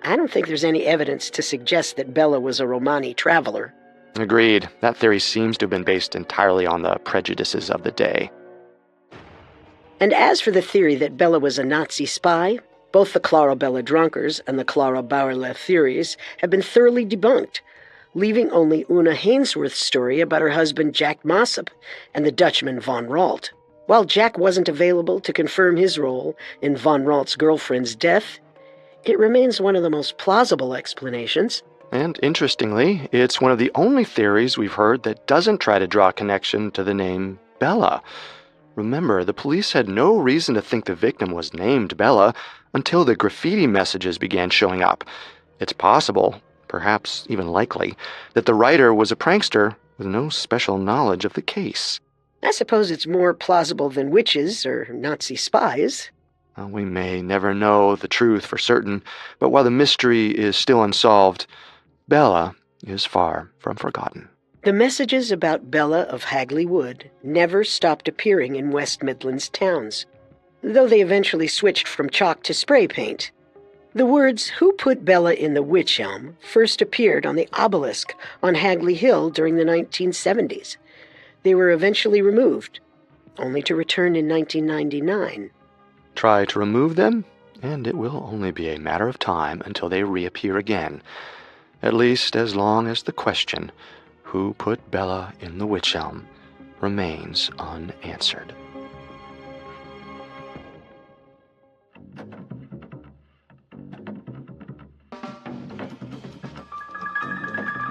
Speaker 1: I don't think there's any evidence to suggest that Bella was a Romani traveler.
Speaker 2: Agreed. That theory seems to have been based entirely on the prejudices of the day.
Speaker 1: And as for the theory that Bella was a Nazi spy, both the Clara Bella Drunkers and the Clara Bauerle theories have been thoroughly debunked, leaving only Una Hainsworth's story about her husband Jack Mossop and the Dutchman Von Ralt. While Jack wasn't available to confirm his role in Von Ralt's girlfriend's death, it remains one of the most plausible explanations.
Speaker 2: And interestingly, it's one of the only theories we've heard that doesn't try to draw a connection to the name Bella. Remember, the police had no reason to think the victim was named Bella until the graffiti messages began showing up. It's possible, perhaps even likely, that the writer was a prankster with no special knowledge of the case.
Speaker 1: I suppose it's more plausible than witches or Nazi spies.
Speaker 2: Well, we may never know the truth for certain, but while the mystery is still unsolved, Bella is far from forgotten.
Speaker 1: The messages about Bella of Hagley Wood never stopped appearing in West Midlands towns, though they eventually switched from chalk to spray paint. The words, "Who put Bella in the Wych Elm?" first appeared on the obelisk on Hagley Hill during the 1970s. They were eventually removed, only to return in 1999.
Speaker 2: Try to remove them, and it will only be a matter of time until they reappear again. At least as long as the question, "Who put Bella in the Wych Elm?" remains unanswered.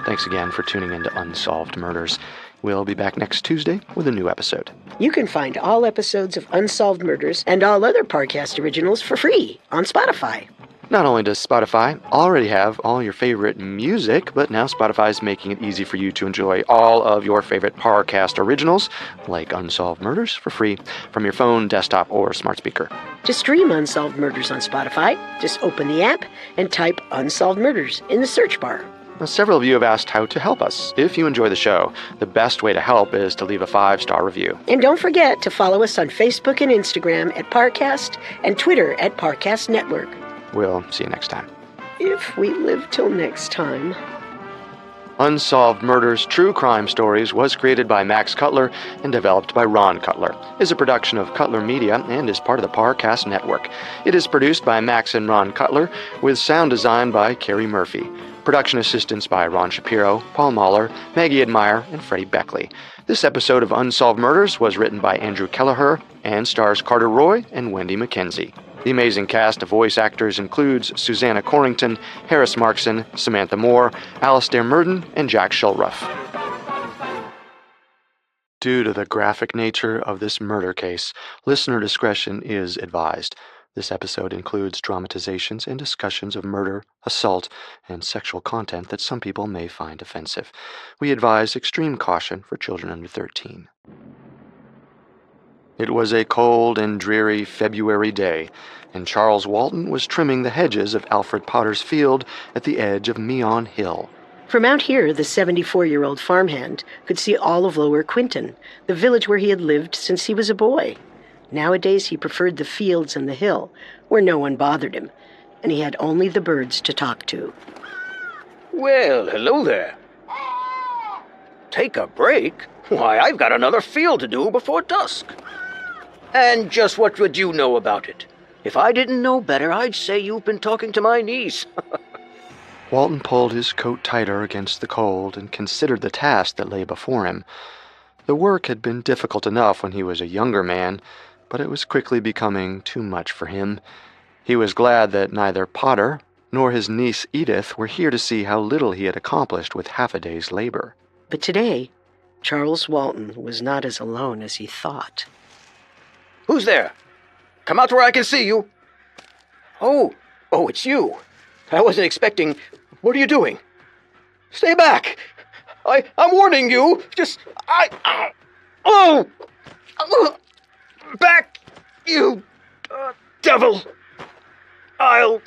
Speaker 2: Thanks again for tuning in to Unsolved Murders. We'll be back next Tuesday with a new episode.
Speaker 1: You can find all episodes of Unsolved Murders and all other Parcast originals for free on Spotify.
Speaker 2: Not only does Spotify already have all your favorite music, but now Spotify is making it easy for you to enjoy all of your favorite Parcast originals, like Unsolved Murders, for free from your phone, desktop, or smart speaker.
Speaker 1: To stream Unsolved Murders on Spotify, just open the app and type Unsolved Murders in the search bar.
Speaker 2: Now, several of you have asked how to help us. If you enjoy the show, the best way to help is to leave a 5-star review.
Speaker 1: And don't forget to follow us on Facebook and Instagram at Parcast and Twitter at Parcast Network.
Speaker 2: We'll see you next time.
Speaker 1: If we live till next time.
Speaker 2: Unsolved Murders True Crime Stories was created by Max Cutler and developed by Ron Cutler, is a production of Cutler Media and is part of the Parcast Network. It is produced by Max and Ron Cutler with sound design by Carrie Murphy. Production assistance by Ron Shapiro, Paul Mahler, Maggie Admire, and Freddie Beckley. This episode of Unsolved Murders was written by Andrew Kelleher and stars Carter Roy and Wendy McKenzie. The amazing cast of voice actors includes Susanna Corrington, Harris Markson, Samantha Moore, Alastair Murden, and Jack Shulruff. Due to the graphic nature of this murder case, listener discretion is advised. This episode includes dramatizations and discussions of murder, assault, and sexual content that some people may find offensive. We advise extreme caution for children under 13. It was a cold and dreary February day, and Charles Walton was trimming the hedges of Alfred Potter's field at the edge of Meon Hill.
Speaker 1: From out here, the 74-year-old farmhand could see all of Lower Quinton, the village where he had lived since he was a boy. Nowadays, he preferred the fields and the hill, where no one bothered him, and he had only the birds to talk to.
Speaker 12: Well, hello there. Take a break? Why, I've got another field to do before dusk. And just what would you know about it? If I didn't know better, I'd say you've been talking to my niece.
Speaker 2: Walton pulled his coat tighter against the cold and considered the task that lay before him. The work had been difficult enough when he was a younger man, but it was quickly becoming too much for him. He was glad that neither Potter nor his niece Edith were here to see how little he had accomplished with half a day's labor.
Speaker 1: But today, Charles Walton was not as alone as he thought.
Speaker 12: Who's there? Come out where I can see you. Oh, it's you. I wasn't expecting... What are you doing? Stay back. I'm warning you. Back, you devil. I'll...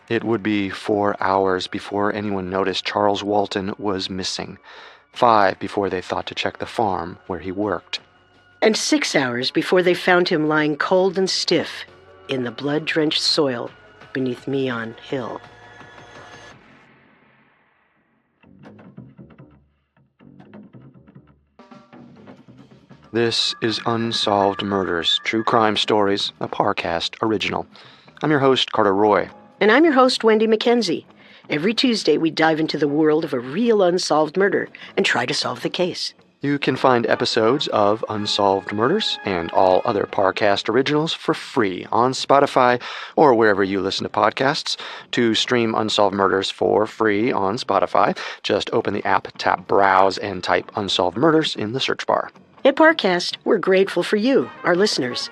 Speaker 2: It would be 4 hours before anyone noticed Charles Walton was missing. 5 before they thought to check the farm where he worked.
Speaker 1: And 6 hours before they found him lying cold and stiff in the blood-drenched soil beneath Meon Hill.
Speaker 2: This is Unsolved Murders, True Crime Stories, a Parcast original. I'm your host, Carter Roy.
Speaker 1: And I'm your host, Wendy McKenzie. Every Tuesday, we dive into the world of a real unsolved murder and try to solve the case.
Speaker 2: You can find episodes of Unsolved Murders and all other Parcast originals for free on Spotify or wherever you listen to podcasts. To stream Unsolved Murders for free on Spotify, just open the app, tap Browse, and type Unsolved Murders in the search bar.
Speaker 1: At Parcast, we're grateful for you, our listeners.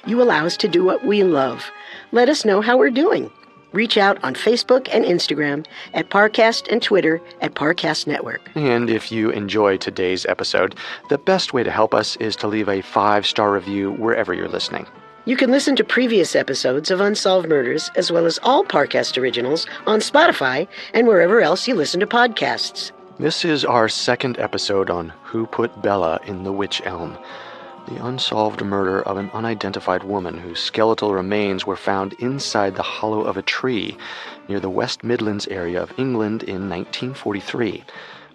Speaker 1: You allow us to do what we love. Let us know how we're doing. Reach out on Facebook and Instagram at Parcast and Twitter at Parcast Network.
Speaker 2: And if you enjoyed today's episode, the best way to help us is to leave a 5-star review wherever you're listening.
Speaker 1: You can listen to previous episodes of Unsolved Murders, as well as all Parcast originals, on Spotify and wherever else you listen to podcasts.
Speaker 2: This is our second episode on Who Put Bella in the Wych Elm. the unsolved murder of an unidentified woman whose skeletal remains were found inside the hollow of a tree near the West Midlands area of England in 1943.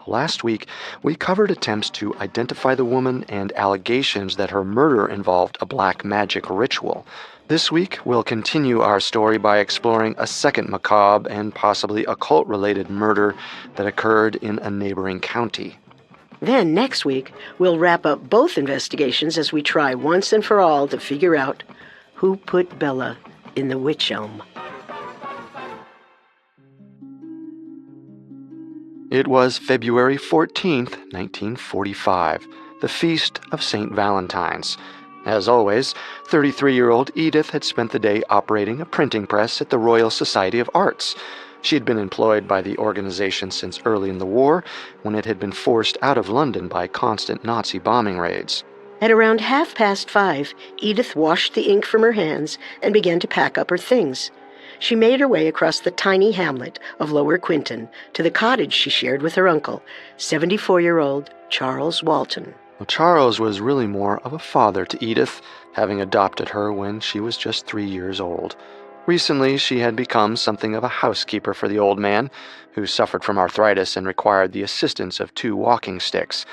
Speaker 2: Last week, we covered attempts to identify the woman and allegations that her murder involved a black magic ritual. This week, we'll continue our story by exploring a second macabre and possibly occult-related murder that occurred in a neighboring county.
Speaker 1: Then, next week, we'll wrap up both investigations as we try once and for all to figure out who put Bella in the Wych Elm.
Speaker 2: It was February 14th, 1945, the feast of St. Valentine's. As always, 33-year-old Edith had spent the day operating a printing press at the Royal Society of Arts. She had been employed by the organization since early in the war, when it had been forced out of London by constant Nazi bombing raids.
Speaker 1: At around 5:30, Edith washed the ink from her hands and began to pack up her things. She made her way across the tiny hamlet of Lower Quinton to the cottage she shared with her uncle, 74-year-old Charles Walton.
Speaker 2: Well, Charles was really more of a father to Edith, having adopted her when she was just 3 years old. Recently, she had become something of a housekeeper for the old man, who suffered from arthritis and required the assistance of 2 walking sticks.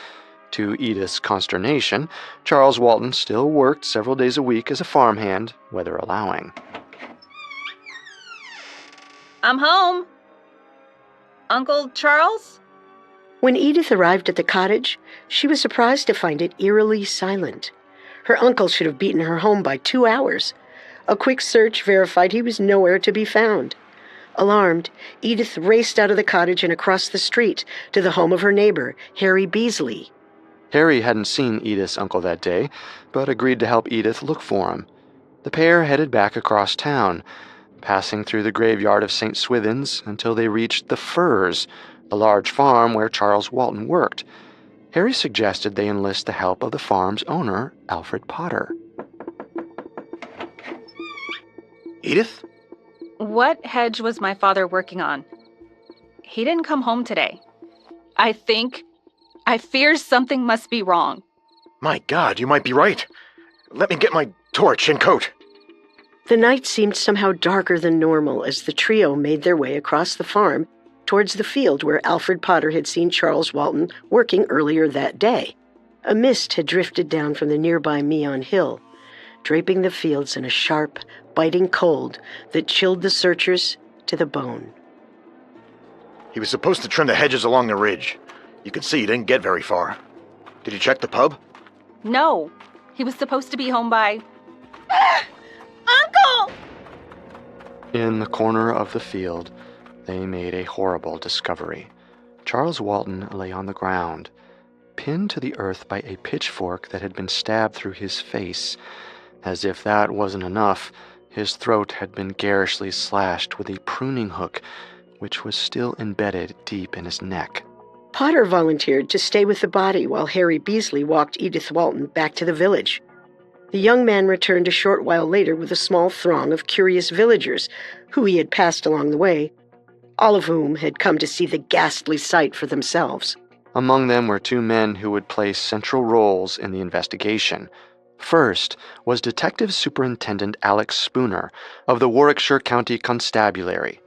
Speaker 2: To Edith's consternation, Charles Walton still worked several days a week as a farmhand, weather allowing.
Speaker 6: I'm home. Uncle Charles?
Speaker 1: When Edith arrived at the cottage, she was surprised to find it eerily silent. Her uncle should have beaten her home by 2 hours. A quick search verified he was nowhere to be found. Alarmed, Edith raced out of the cottage and across the street to the home of her neighbor, Harry Beasley.
Speaker 2: Harry hadn't seen Edith's uncle that day, but agreed to help Edith look for him. The pair headed back across town, passing through the graveyard of St. Swithin's until they reached the Firs, the large farm where Charles Walton worked. Harry suggested they enlist the help of the farm's owner, Alfred Potter.
Speaker 13: Edith?
Speaker 6: What hedge was my father working on? He didn't come home today. I fear something must be wrong.
Speaker 13: My God, you might be right. Let me get my torch and coat.
Speaker 1: The night seemed somehow darker than normal as the trio made their way across the farm towards the field where Alfred Potter had seen Charles Walton working earlier that day. A mist had drifted down from the nearby Meon Hill, draping the fields in a sharp, biting cold that chilled the searchers to the bone.
Speaker 13: He was supposed to trim the hedges along the ridge. You could see he didn't get very far. Did you check the pub?
Speaker 6: No, he was supposed to be home by... Uncle!
Speaker 2: In the corner of the field, they made a horrible discovery. Charles Walton lay on the ground, pinned to the earth by a pitchfork that had been stabbed through his face. As if that wasn't enough, his throat had been garishly slashed with a pruning hook, which was still embedded deep in his neck.
Speaker 1: Potter volunteered to stay with the body while Harry Beasley walked Edith Walton back to the village. The young man returned a short while later with a small throng of curious villagers who he had passed along the way, all of whom had come to see the ghastly sight for themselves.
Speaker 2: Among them were 2 men who would play central roles in the investigation. First was Detective Superintendent Alex Spooner of the Warwickshire County Constabulary.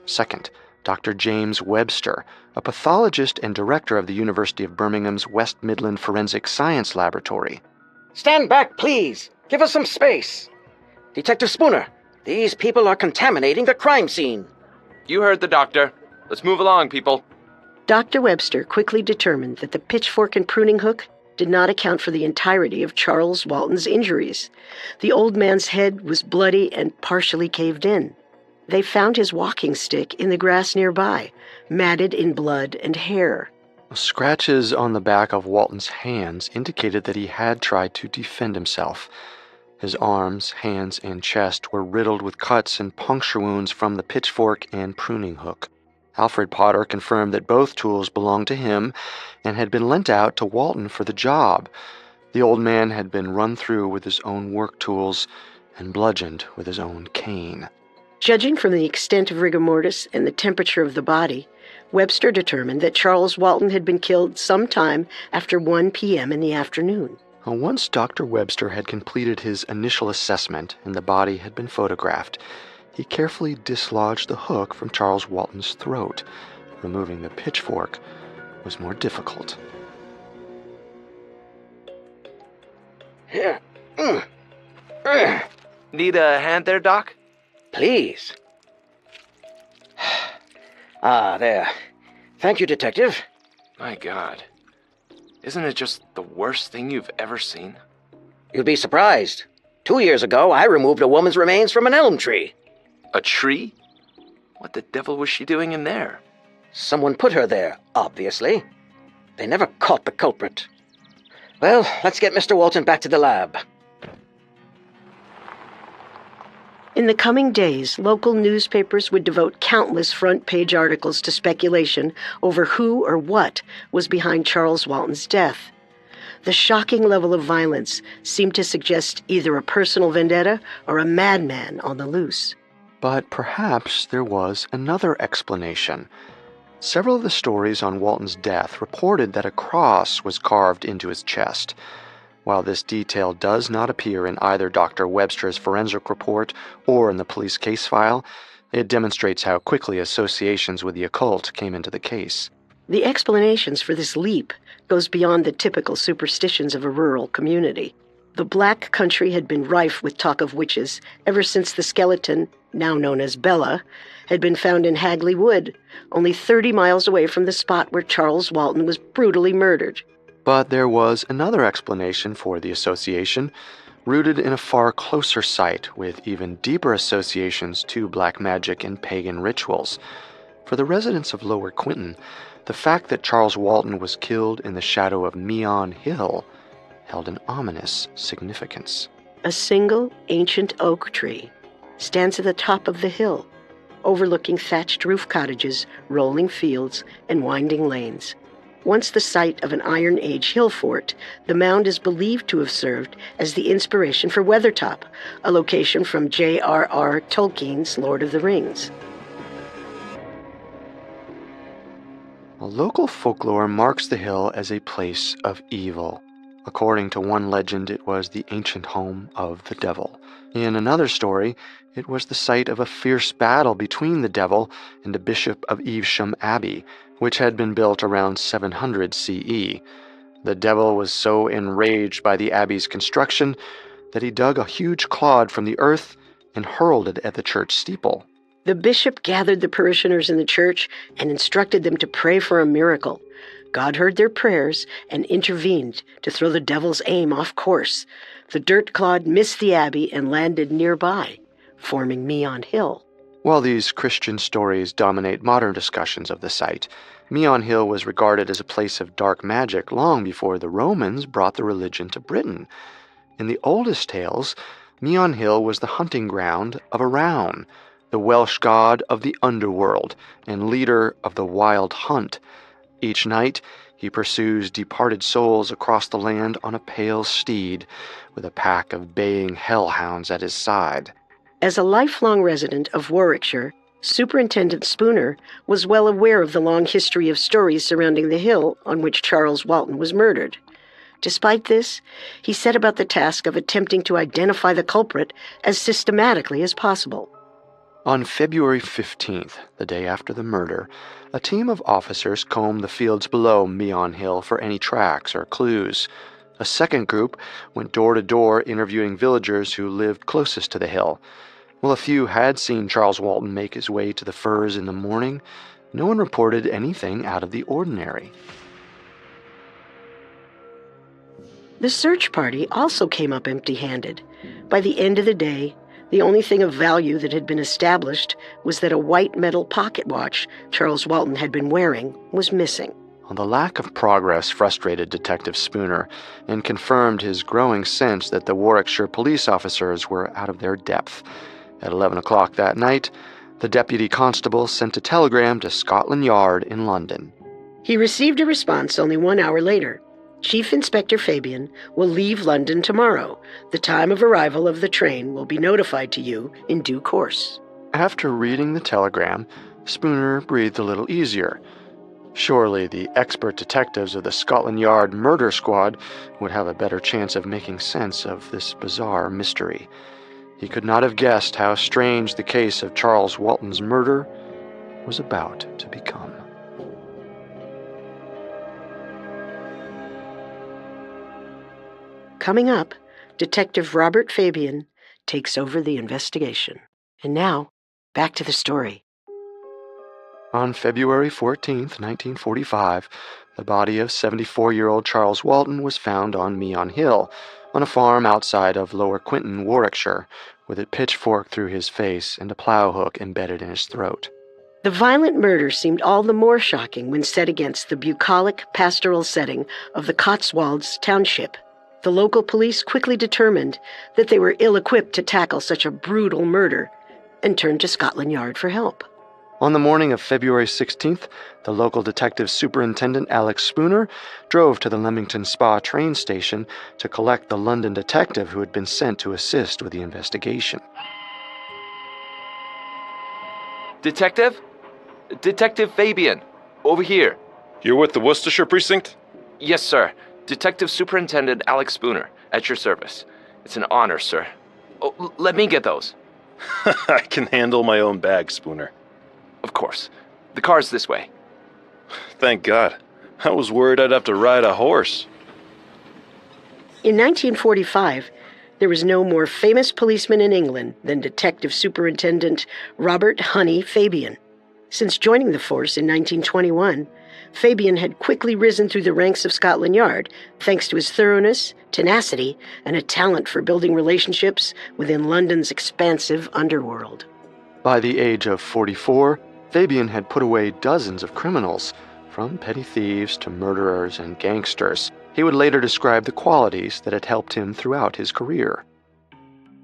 Speaker 2: Second, Dr. James Webster, a pathologist and director of the University of Birmingham's West Midland Forensic Science Laboratory.
Speaker 12: Stand back, please. Give us some space. Detective Spooner, these people are contaminating the crime scene.
Speaker 5: You heard the doctor. Let's move along, people.
Speaker 1: Dr. Webster quickly determined that the pitchfork and pruning hook did not account for the entirety of Charles Walton's injuries. The old man's head was bloody and partially caved in. They found his walking stick in the grass nearby, matted in blood and hair.
Speaker 2: Scratches on the back of Walton's hands indicated that he had tried to defend himself. His arms, hands, and chest were riddled with cuts and puncture wounds from the pitchfork and pruning hook. Alfred Potter confirmed that both tools belonged to him and had been lent out to Walton for the job. The old man had been run through with his own work tools and bludgeoned with his own cane.
Speaker 1: Judging from the extent of rigor mortis and the temperature of the body, Webster determined that Charles Walton had been killed sometime after 1 p.m. in the afternoon.
Speaker 2: Once Dr. Webster had completed his initial assessment and the body had been photographed, he carefully dislodged the hook from Charles Walton's throat. Removing the pitchfork was more difficult.
Speaker 5: Need a hand there, Doc?
Speaker 12: Please. There. Thank you, Detective.
Speaker 5: My God. Isn't it just the worst thing you've ever seen?
Speaker 12: You'd be surprised. 2 years ago, I removed a woman's remains from an elm tree.
Speaker 5: A tree? What the devil was she doing in there?
Speaker 12: Someone put her there, obviously. They never caught the culprit. Well, let's get Mr. Walton back to the lab.
Speaker 1: In the coming days, local newspapers would devote countless front-page articles to speculation over who or what was behind Charles Walton's death. The shocking level of violence seemed to suggest either a personal vendetta or a madman on the loose.
Speaker 2: But perhaps there was another explanation. Several of the stories on Walton's death reported that a cross was carved into his chest. While this detail does not appear in either Dr. Webster's forensic report or in the police case file, it demonstrates how quickly associations with the occult came into the case.
Speaker 1: The explanations for this leap goes beyond the typical superstitions of a rural community. The Black Country had been rife with talk of witches ever since the skeleton, now known as Bella, had been found in Hagley Wood, only 30 miles away from the spot where Charles Walton was brutally murdered.
Speaker 2: But there was another explanation for the association, rooted in a far closer site with even deeper associations to black magic and pagan rituals. For the residents of Lower Quinton, the fact that Charles Walton was killed in the shadow of Meon Hill held an ominous significance.
Speaker 1: A single ancient oak tree stands at the top of the hill, overlooking thatched roof cottages, rolling fields, and winding lanes. Once the site of an Iron Age hill fort, the mound is believed to have served as the inspiration for Weathertop, a location from J.R.R. Tolkien's Lord of the Rings.
Speaker 2: Local folklore marks the hill as a place of evil. According to one legend, it was the ancient home of the devil. In another story, it was the site of a fierce battle between the devil and the bishop of Evesham Abbey, which had been built around 700 CE. The devil was so enraged by the abbey's construction that he dug a huge clod from the earth and hurled it at the church steeple.
Speaker 1: The bishop gathered the parishioners in the church and instructed them to pray for a miracle. God heard their prayers and intervened to throw the devil's aim off course. The dirt clod missed the abbey and landed nearby, forming Meon Hill.
Speaker 2: While these Christian stories dominate modern discussions of the site, Meon Hill was regarded as a place of dark magic long before the Romans brought the religion to Britain. In the oldest tales, Meon Hill was the hunting ground of Araun, the Welsh god of the underworld and leader of the wild hunt. Each night, he pursues departed souls across the land on a pale steed, with a pack of baying hellhounds at his side.
Speaker 1: As a lifelong resident of Warwickshire, Superintendent Spooner was well aware of the long history of stories surrounding the hill on which Charles Walton was murdered. Despite this, he set about the task of attempting to identify the culprit as systematically as possible.
Speaker 2: On February 15th, the day after the murder, a team of officers combed the fields below Meon Hill for any tracks or clues. A second group went door to door interviewing villagers who lived closest to the hill. While a few had seen Charles Walton make his way to the firs in the morning, no one reported anything out of the ordinary.
Speaker 1: The search party also came up empty-handed. By the end of the day, the only thing of value that had been established was that a white metal pocket watch Charles Walton had been wearing was missing.
Speaker 2: The lack of progress frustrated Detective Spooner and confirmed his growing sense that the Warwickshire police officers were out of their depth. At 11 o'clock that night, the deputy constable sent a telegram to Scotland Yard in London.
Speaker 1: He received a response only 1 hour later. Chief Inspector Fabian will leave London tomorrow. The time of arrival of the train will be notified to you in due course.
Speaker 2: After reading the telegram, Spooner breathed a little easier. Surely the expert detectives of the Scotland Yard Murder Squad would have a better chance of making sense of this bizarre mystery. He could not have guessed how strange the case of Charles Walton's murder was about to become.
Speaker 1: Coming up, Detective Robert Fabian takes over the investigation. And now, back to the story.
Speaker 2: On February 14th, 1945, the body of 74-year-old Charles Walton was found on Meon Hill, on a farm outside of Lower Quinton, Warwickshire, with a pitchfork through his face and a plow hook embedded in his throat.
Speaker 1: The violent murder seemed all the more shocking when set against the bucolic pastoral setting of the Cotswolds township. The local police quickly determined that they were ill-equipped to tackle such a brutal murder and turned to Scotland Yard for help.
Speaker 2: On the morning of February 16th, the local detective superintendent Alex Spooner drove to the Leamington Spa train station to collect the London detective who had been sent to assist with the investigation.
Speaker 5: Detective? Detective Fabian, over here.
Speaker 3: You're with the Worcestershire precinct?
Speaker 5: Yes, sir. Detective Superintendent Alex Spooner, at your service. It's an honor, sir. Oh, let me get those.
Speaker 3: I can handle my own bag, Spooner.
Speaker 5: Of course. The car's this way.
Speaker 3: Thank God. I was worried I'd have to ride a horse.
Speaker 1: In 1945, there was no more famous policeman in England than Detective Superintendent Robert "Honey" Fabian. Since joining the force in 1921, Fabian had quickly risen through the ranks of Scotland Yard thanks to his thoroughness, tenacity, and a talent for building relationships within London's expansive underworld.
Speaker 2: By the age of 44, Fabian had put away dozens of criminals, from petty thieves to murderers and gangsters. He would later describe the qualities that had helped him throughout his career.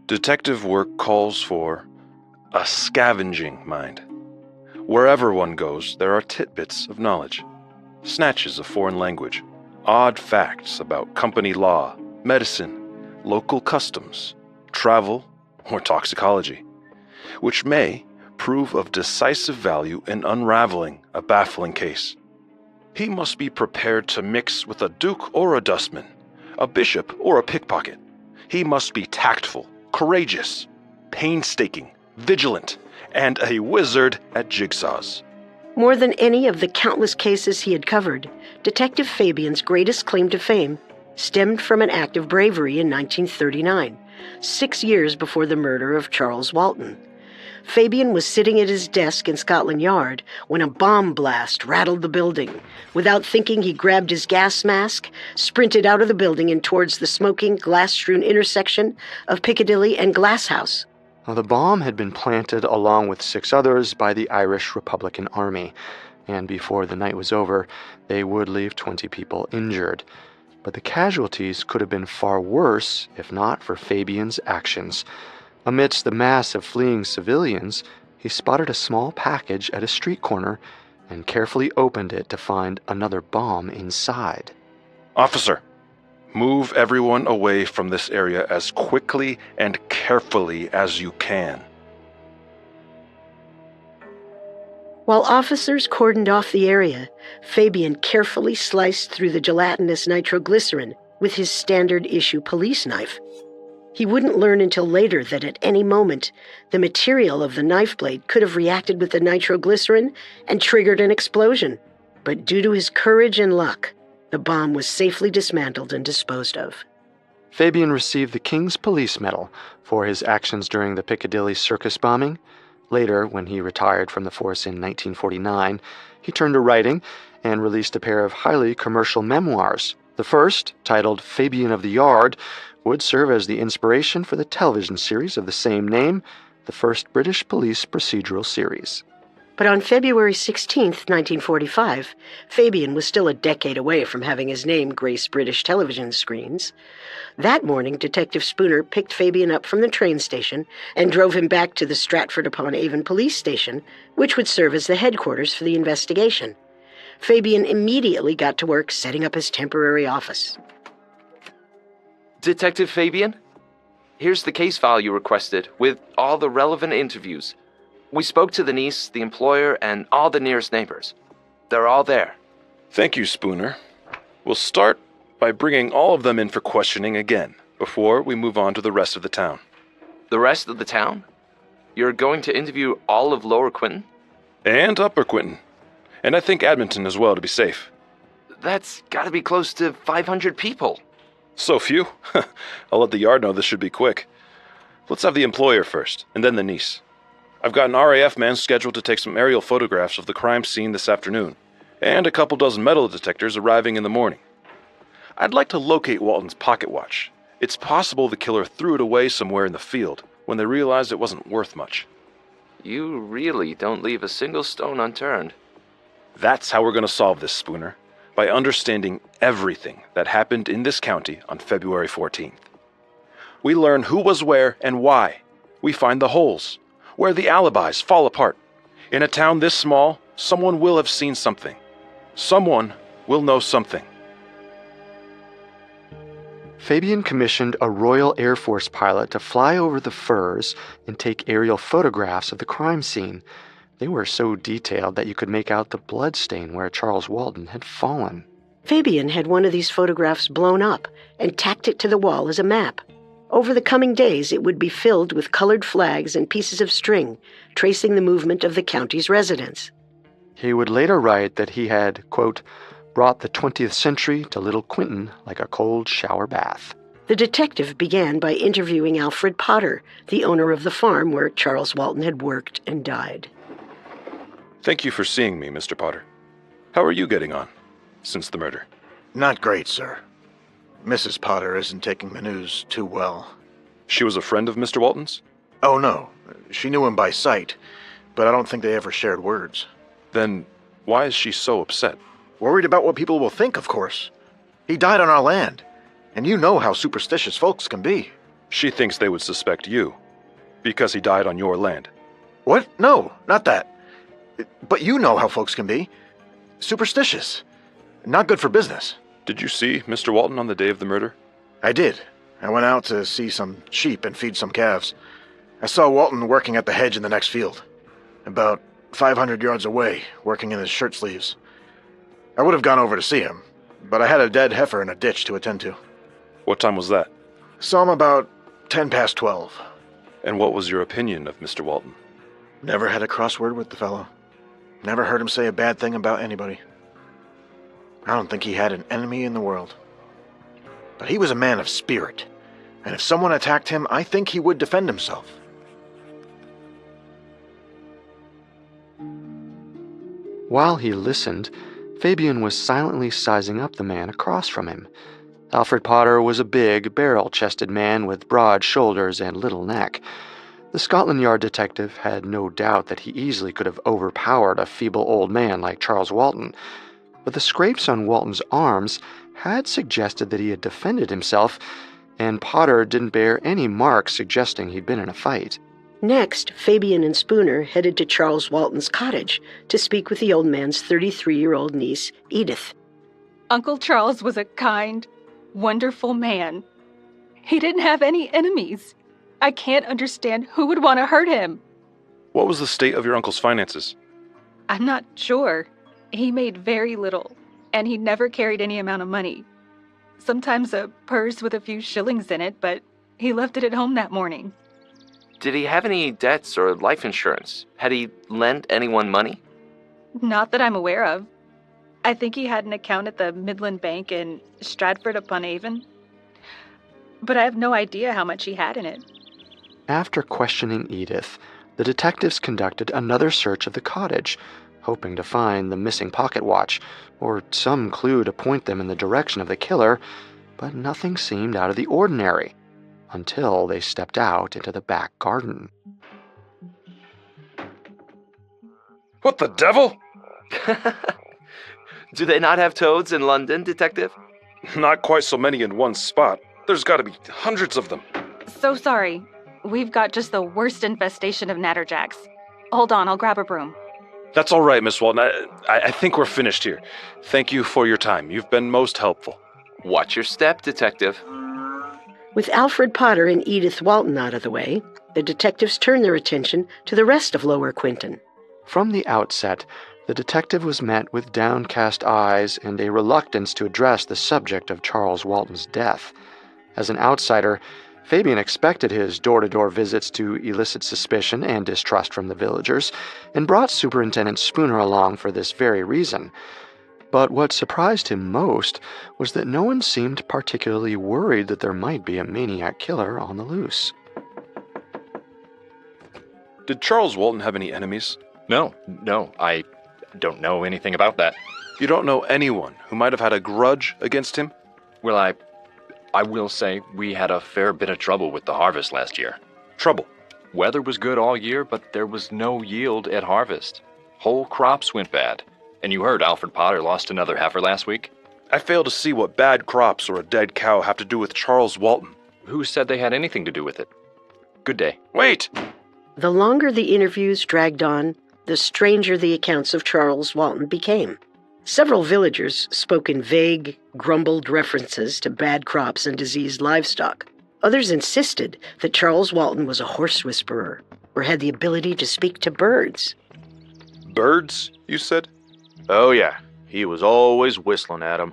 Speaker 3: Detective work calls for a scavenging mind. Wherever one goes, there are tidbits of knowledge, snatches of foreign language, odd facts about company law, medicine, local customs, travel, or toxicology, which may prove of decisive value in unraveling a baffling case. He must be prepared to mix with a duke or a dustman, a bishop or a pickpocket. He must be tactful, courageous, painstaking, vigilant, and a wizard at jigsaws.
Speaker 1: More than any of the countless cases he had covered, Detective Fabian's greatest claim to fame stemmed from an act of bravery in 1939, 6 years before the murder of Charles Walton. Fabian was sitting at his desk in Scotland Yard when a bomb blast rattled the building. Without thinking, he grabbed his gas mask, sprinted out of the building and towards the smoking, glass-strewn intersection of Piccadilly and Glasshouse.
Speaker 2: The bomb had been planted along with 6 others by the Irish Republican Army, and before the night was over, they would leave 20 people injured. But the casualties could have been far worse if not for Fabian's actions. Amidst the mass of fleeing civilians, he spotted a small package at a street corner and carefully opened it to find another bomb inside.
Speaker 3: Officer, move everyone away from this area as quickly and carefully as you can.
Speaker 1: While officers cordoned off the area, Fabian carefully sliced through the gelatinous nitroglycerin with his standard-issue police knife. He wouldn't learn until later that at any moment, the material of the knife blade could have reacted with the nitroglycerin and triggered an explosion. But due to his courage and luck, the bomb was safely dismantled and disposed of.
Speaker 2: Fabian received the King's Police Medal for his actions during the Piccadilly Circus bombing. Later, when he retired from the force in 1949, he turned to writing and released a pair of highly commercial memoirs. The first, titled Fabian of the Yard, would serve as the inspiration for the television series of the same name, the first British police procedural series.
Speaker 1: But on February 16, 1945, Fabian was still a decade away from having his name grace British television screens. That morning, Detective Spooner picked Fabian up from the train station and drove him back to the Stratford-upon-Avon police station, which would serve as the headquarters for the investigation. Fabian immediately got to work setting up his temporary office.
Speaker 5: Detective Fabian, here's the case file you requested with all the relevant interviews. We spoke to the niece, the employer, and all the nearest neighbors. They're all there.
Speaker 3: Thank you, Spooner. We'll start by bringing all of them in for questioning again, before we move on to the rest of the town.
Speaker 5: The rest of the town? You're going to interview all of Lower Quinton?
Speaker 3: And Upper Quinton. And I think Edmonton as well, to be safe.
Speaker 5: That's gotta be close to 500 people.
Speaker 3: So few? I'll let the yard know this should be quick. Let's have the employer first, and then the niece. I've got an RAF man scheduled to take some aerial photographs of the crime scene this afternoon, and a couple dozen metal detectors arriving in the morning. I'd like to locate Walton's pocket watch. It's possible the killer threw it away somewhere in the field when they realized it wasn't worth much.
Speaker 5: You really don't leave a single stone unturned.
Speaker 3: That's how we're going to solve this, Spooner, by understanding everything that happened in this county on February 14th. We learn who was where and why. We find the holes, where the alibis fall apart. In a town this small, someone will have seen something. Someone will know something.
Speaker 2: Fabian commissioned a Royal Air Force pilot to fly over the firs and take aerial photographs of the crime scene. They were so detailed that you could make out the blood stain where Charles Walton had fallen.
Speaker 1: Fabian had one of these photographs blown up and tacked it to the wall as a map. Over the coming days, it would be filled with colored flags and pieces of string, tracing the movement of the county's residents.
Speaker 2: He would later write that he had, quote, brought the 20th century to Little Quinton like a cold shower bath.
Speaker 1: The detective began by interviewing Alfred Potter, the owner of the farm where Charles Walton had worked and died.
Speaker 3: Thank you for seeing me, Mr. Potter. How are you getting on since the murder?
Speaker 13: Not great, sir. Mrs. Potter isn't taking the news too well.
Speaker 3: She was a friend of Mr. Walton's?
Speaker 13: Oh, no. She knew him by sight, but I don't think they ever shared words.
Speaker 3: Then why is she so upset?
Speaker 13: Worried about what people will think, of course. He died on our land, and you know how superstitious folks can be.
Speaker 3: She thinks they would suspect you, because he died on your land.
Speaker 13: What? No, not that. But you know how folks can be. Superstitious. Not good for business.
Speaker 3: Did you see Mr. Walton on the day of the murder?
Speaker 13: I did. I went out to see some sheep and feed some calves. I saw Walton working at the hedge in the next field, about 500 yards away, working in his shirt sleeves. I would have gone over to see him, but I had a dead heifer in a ditch to attend to.
Speaker 3: What time was that?
Speaker 13: Saw him about 10 past 12.
Speaker 3: And what was your opinion of Mr. Walton?
Speaker 13: Never had a crossword with the fellow. Never heard him say a bad thing about anybody. I don't think he had an enemy in the world. But he was a man of spirit, and if someone attacked him, I think he would defend himself.
Speaker 2: While he listened, Fabian was silently sizing up the man across from him. Alfred Potter was a big, barrel-chested man with broad shoulders and little neck. The Scotland Yard detective had no doubt that he easily could have overpowered a feeble old man like Charles Walton, but the scrapes on Walton's arms had suggested that he had defended himself, and Potter didn't bear any marks suggesting he'd been in a fight.
Speaker 1: Next, Fabian and Spooner headed to Charles Walton's cottage to speak with the old man's 33-year-old niece, Edith.
Speaker 14: Uncle Charles was a kind, wonderful man. He didn't have any enemies. I can't understand who would want to hurt him.
Speaker 3: What was the state of your uncle's finances?
Speaker 14: I'm not sure. He made very little, and he never carried any amount of money. Sometimes a purse with a few shillings in it, but he left it at home that morning.
Speaker 5: Did he have any debts or life insurance? Had he lent anyone money?
Speaker 14: Not that I'm aware of. I think he had an account at the Midland Bank in Stratford-upon-Avon, but I have no idea how much he had in it.
Speaker 2: After questioning Edith, the detectives conducted another search of the cottage, hoping to find the missing pocket watch or some clue to point them in the direction of the killer, but nothing seemed out of the ordinary until they stepped out into the back garden.
Speaker 3: What the devil?
Speaker 5: Do they not have toads in London, Detective?
Speaker 3: Not quite so many in one spot. There's got to be hundreds of them.
Speaker 14: So sorry. We've got just the worst infestation of natterjacks. Hold on, I'll grab a broom.
Speaker 3: That's all right, Miss Walton. I think we're finished here. Thank you for your time. You've been most helpful.
Speaker 5: Watch your step, Detective.
Speaker 1: With Alfred Potter and Edith Walton out of the way, the detectives turned their attention to the rest of Lower Quinton.
Speaker 2: From the outset, The detective was met with downcast eyes and a reluctance to address the subject of Charles Walton's death. As an outsider, Fabian expected his door-to-door visits to elicit suspicion and distrust from the villagers, and brought Superintendent Spooner along for this very reason. But what surprised him most was that no one seemed particularly worried that there might be a maniac killer on the loose.
Speaker 3: Did Charles Walton have any enemies?
Speaker 9: No, I don't know anything about that.
Speaker 3: You don't know anyone who might have had a grudge against him?
Speaker 9: Well, I will say we had a fair bit of trouble with the harvest last year.
Speaker 3: Trouble?
Speaker 9: Weather was good all year, but there was no yield at harvest. Whole crops went bad. And you heard Alfred Potter lost another heifer last week?
Speaker 3: I fail to see what bad crops or a dead cow have to do with Charles Walton.
Speaker 9: Who said they had anything to do with it? Good day.
Speaker 3: Wait!
Speaker 1: The longer the interviews dragged on, the stranger the accounts of Charles Walton became. Several villagers spoke in vague, grumbled references to bad crops and diseased livestock. Others insisted that Charles Walton was a horse whisperer, or had the ability to speak to birds.
Speaker 3: Birds, you said?
Speaker 15: Oh yeah, he was always whistling at 'em.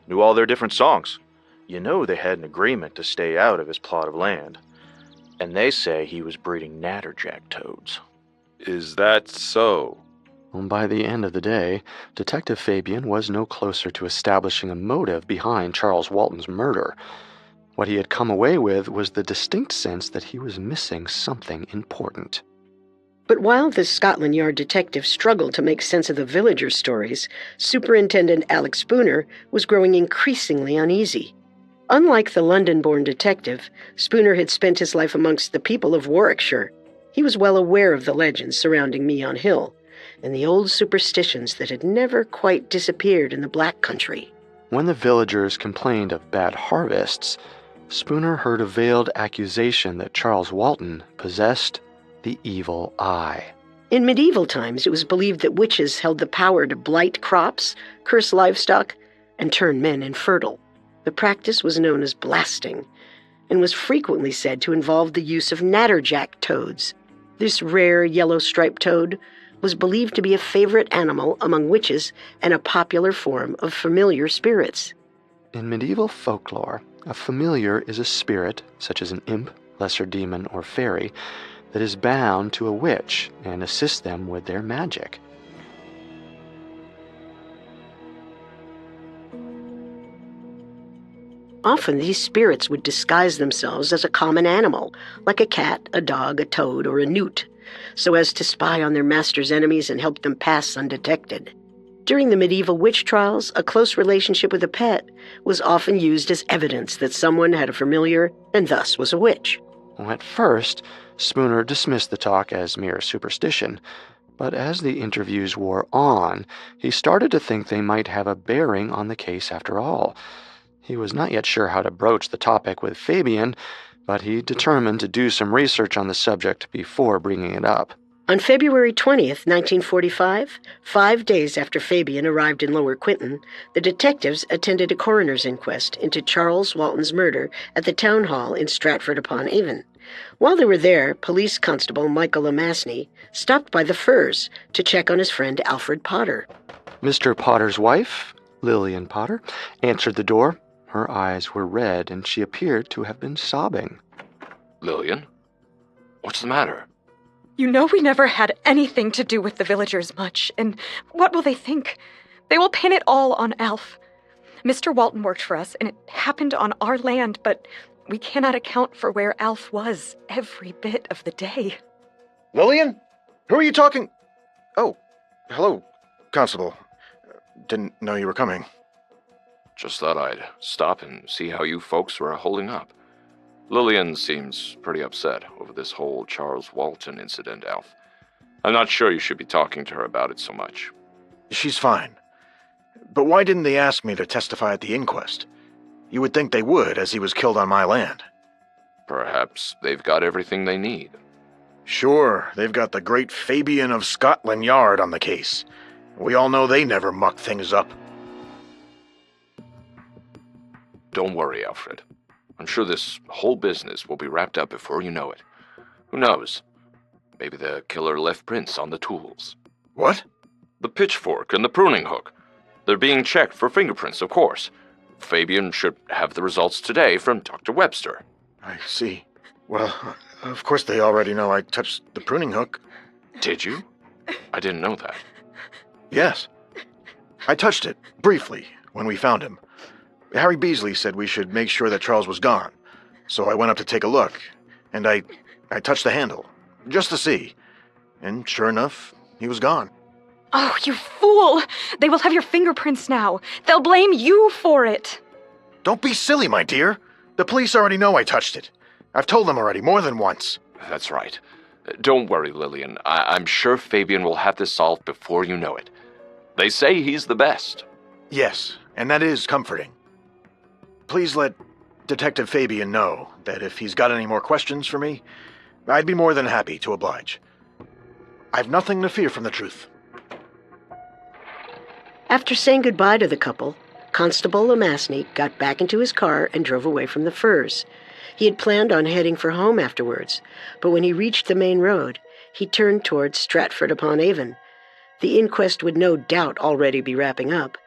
Speaker 15: Knew all their different songs. You know they had an agreement to stay out of his plot of land. And they say he was breeding natterjack toads.
Speaker 3: Is that so?
Speaker 2: By the end of the day, Detective Fabian was no closer to establishing a motive behind Charles Walton's murder. What he had come away with was the distinct sense that he was missing something important.
Speaker 1: But while the Scotland Yard detective struggled to make sense of the villagers' stories, Superintendent Alex Spooner was growing increasingly uneasy. Unlike the London-born detective, Spooner had spent his life amongst the people of Warwickshire. He was well aware of the legends surrounding Meon Hill, and the old superstitions that had never quite disappeared in the Black Country.
Speaker 2: When the villagers complained of bad harvests, Spooner heard a veiled accusation that Charles Walton possessed the evil eye.
Speaker 1: In medieval times, it was believed that witches held the power to blight crops, curse livestock, and turn men infertile. The practice was known as blasting, and was frequently said to involve the use of natterjack toads. This rare yellow-striped toad was believed to be a favorite animal among witches and a popular form of familiar spirits.
Speaker 2: In medieval folklore, a familiar is a spirit, such as an imp, lesser demon, or fairy, that is bound to a witch and assists them with their magic.
Speaker 1: Often these spirits would disguise themselves as a common animal, like a cat, a dog, a toad, or a newt, so as to spy on their master's enemies and help them pass undetected. During the medieval witch trials, a close relationship with a pet was often used as evidence that someone had a familiar and thus was a witch.
Speaker 2: At first, Spooner dismissed the talk as mere superstition, but as the interviews wore on, he started to think they might have a bearing on the case after all. He was not yet sure how to broach the topic with Fabian, but he determined to do some research on the subject before bringing it up.
Speaker 1: On February 20th, 1945, 5 days after Fabian arrived in Lower Quinton, the detectives attended a coroner's inquest into Charles Walton's murder at the town hall in Stratford-upon-Avon. While they were there, police constable Michael O'Masney stopped by the Firs to check on his friend Alfred Potter.
Speaker 2: Mr. Potter's wife, Lillian Potter, answered the door. Her eyes were red, and she appeared to have been sobbing.
Speaker 9: Lillian? What's the matter?
Speaker 11: You know we never had anything to do with the villagers much, and what will they think? They will pin it all on Alf. Mr. Walton worked for us, and it happened on our land, but we cannot account for where Alf was every bit of the day.
Speaker 13: Lillian? Who are you talking? Oh, hello, Constable. Didn't know you were coming.
Speaker 16: Just thought I'd stop and see how you folks were holding up. Lillian seems pretty upset over this whole Charles Walton incident, Alf. I'm not sure you should be talking to her about it so much.
Speaker 13: She's fine. But why didn't they ask me to testify at the inquest? You would think they would, as he was killed on my land.
Speaker 16: Perhaps they've got everything they need.
Speaker 13: Sure, they've got the great Fabian of Scotland Yard on the case. We all know they never muck things up.
Speaker 16: Don't worry, Alfred. I'm sure this whole business will be wrapped up before you know it. Who knows? Maybe the killer left prints on the tools.
Speaker 13: What?
Speaker 16: The pitchfork and the pruning hook. They're being checked for fingerprints, of course. Fabian should have the results today from Dr. Webster.
Speaker 13: I see. Well, of course they already know I touched the pruning hook.
Speaker 16: Did you? I didn't know that.
Speaker 13: Yes. I touched it, briefly, when we found him. Harry Beasley said we should make sure that Charles was gone. So I went up to take a look, and I touched the handle, just to see. And sure enough, he was gone.
Speaker 11: Oh, you fool! They will have your fingerprints now. They'll blame you for it.
Speaker 13: Don't be silly, my dear. The police already know I touched it. I've told them already, more than once.
Speaker 16: That's right. Don't worry, Lillian. I'm sure Fabian will have this solved before you know it. They say he's the best.
Speaker 13: Yes, and that is comforting. Please let Detective Fabian know that if he's got any more questions for me, I'd be more than happy to oblige. I've nothing to fear from the truth.
Speaker 1: After saying goodbye to the couple, Constable Lamasny got back into his car and drove away from the Firs. He had planned on heading for home afterwards, but when he reached the main road, he turned towards Stratford-upon-Avon. The inquest would no doubt already be wrapping up,